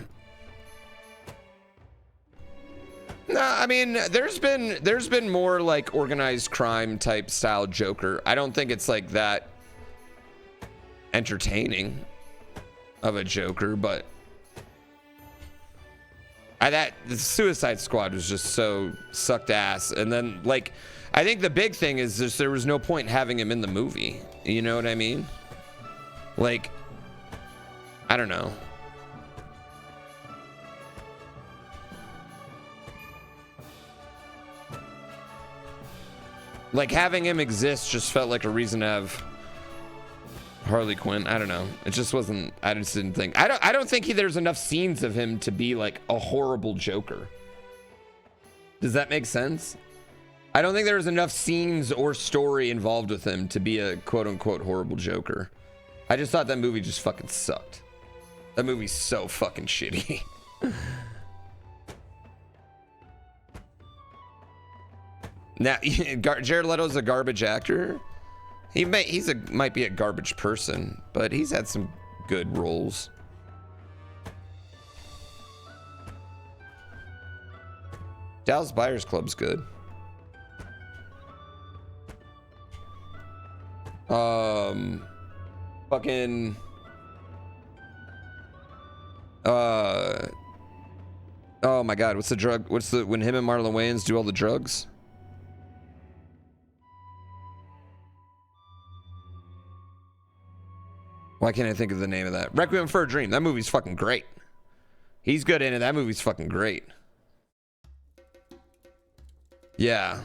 No, I mean there's been more like organized crime type style Joker. I don't think it's like that entertaining of a Joker, but that the Suicide Squad was just so sucked ass. And then like I think the big thing is just there was no point in having him in the movie. You know what I mean? Like I don't know. Like having him exist just felt like a reason to have Harley Quinn. I don't know. It just wasn't. I just didn't think. I don't think there's enough scenes of him to be like a horrible Joker. Does that make sense? I don't think there's enough scenes or story involved with him to be a quote unquote horrible Joker. I just thought that movie just fucking sucked. That movie's so fucking shitty. Now, Jared Leto's a garbage actor. He might be a garbage person, but he's had some good roles. Dallas Buyers Club's good. Fucking oh my god, what's the drug? What's the when him and Marlon Wayans do all the drugs? Why can't I think of the name of that? Requiem for a Dream. That movie's fucking great. He's good in it. That movie's fucking great. Yeah.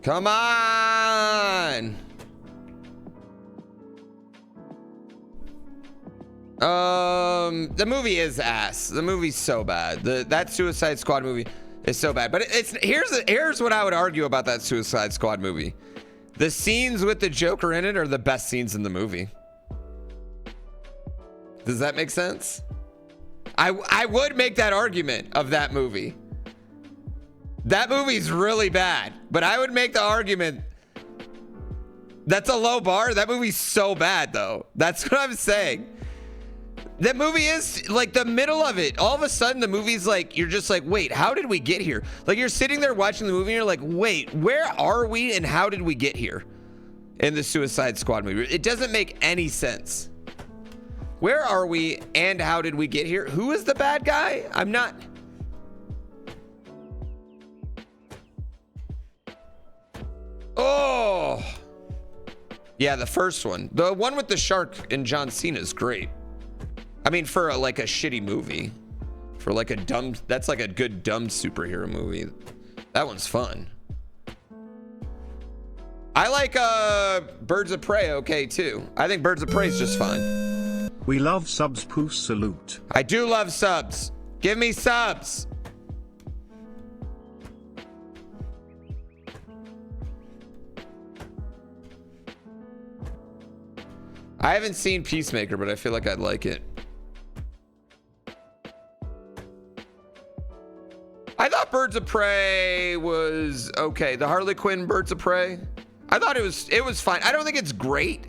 Come on. The movie is ass. The movie's so bad. That Suicide Squad movie is so bad. But here's what I would argue about that Suicide Squad movie. The scenes with the Joker in it are the best scenes in the movie. Does that make sense? I would make that argument of that movie. That movie's really bad, but I would make the argument That's a low bar. That movie's so bad, though. That's what I'm saying. That movie is like the middle of it. All of a sudden, the movie's like, you're just like, wait, how did we get here? Like, you're sitting there watching the movie and you're like, wait, where are we and how did we get here in the Suicide Squad movie? It doesn't make any sense. Where are we and how did we get here? Who is the bad guy? I'm not. Oh. Yeah, the first one. The one with the shark and John Cena is great. I mean, for like a shitty movie, for like a dumb, that's like a good dumb superhero movie. That one's fun. I like Birds of Prey okay too. I think Birds of Prey is just fine. We love subs, Poos salute. I do love subs. Give me subs. I haven't seen Peacemaker, but I feel like I'd like it. I thought Birds of Prey was okay. The Harley Quinn Birds of Prey, I thought it was fine. I don't think it's great.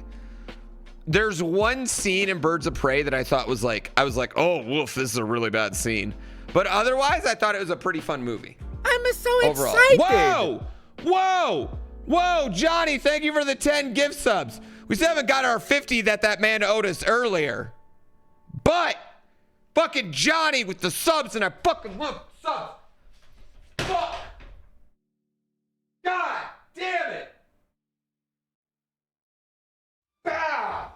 There's one scene in Birds of Prey that I thought was like, I was like, oh, woof, this is a really bad scene. But otherwise, I thought it was a pretty fun movie. I'm so Overall. excited. Whoa, whoa, whoa, Johnny, thank you for the 10 gift subs. We still haven't got our 50 that man owed us earlier. But fucking Johnny with the subs, and I fucking love subs. Fuck. God damn it. Bow.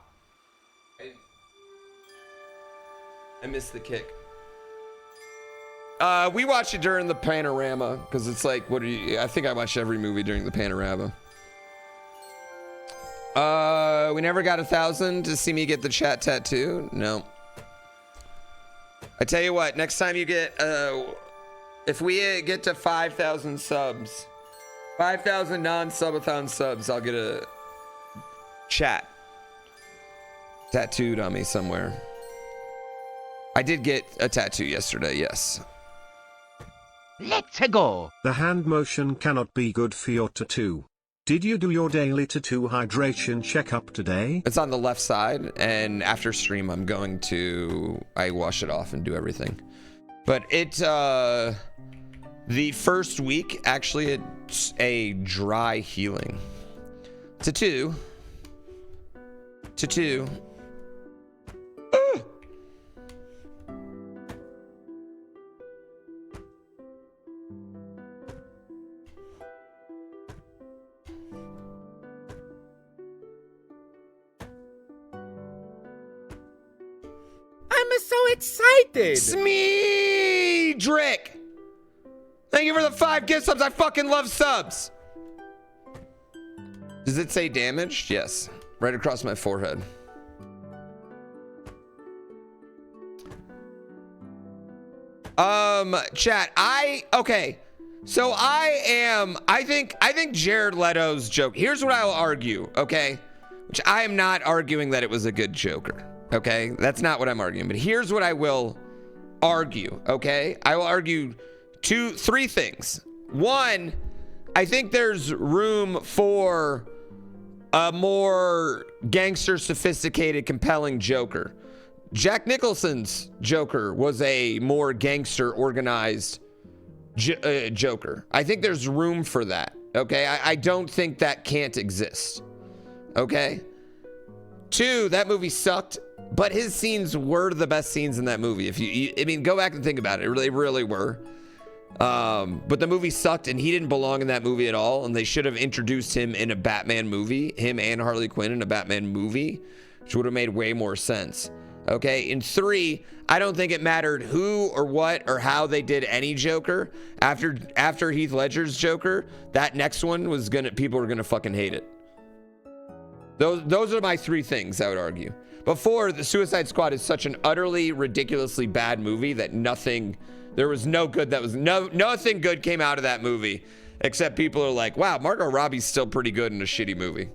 I missed the kick. We watched it during the panorama because it's like, what are you? I think I watched every movie during the panorama. We never got 1,000 to see me get the chat tattoo. No. I tell you what, next time you get, if we get to 5,000 subs, 5,000 non-subathon subs, I'll get a chat tattooed on me somewhere. I did get a tattoo yesterday, yes. Let's go. The hand motion cannot be good for your tattoo. Did you do your daily tattoo hydration checkup today? It's on the left side, and after stream, I'm going to, I wash it off and do everything. But the first week, actually, it's a dry healing. Tattoo. I'm so excited. Smeedrick. Thank you for the 5 gift subs. I fucking love subs. Does it say damaged? Yes. Right across my forehead. Chat, okay. So I think Jared Leto's joke. Here's what I'll argue, okay? Which I am not arguing that it was a good Joker. Okay, that's not what I'm arguing, but here's what I will argue. Okay, I will argue 3 things. One, I think there's room for a more gangster, sophisticated, compelling Joker. Jack Nicholson's Joker was a more gangster, organized Joker. I think there's room for that. Okay, I don't think that can't exist. Okay. 2, that movie sucked. But his scenes were the best scenes in that movie. I mean, go back and think about it. They really were. But the movie sucked, and he didn't belong in that movie at all. And they should have introduced him in a Batman movie, him and Harley Quinn in a Batman movie, which would have made way more sense. Okay. In 3, I don't think it mattered who or what or how they did any Joker. After Heath Ledger's Joker, that next one was people were gonna fucking hate it. Those are my 3 things I would argue. Before, the Suicide Squad is such an utterly ridiculously bad movie that nothing good came out of that movie, except people are like, wow, Margot Robbie's still pretty good in a shitty movie.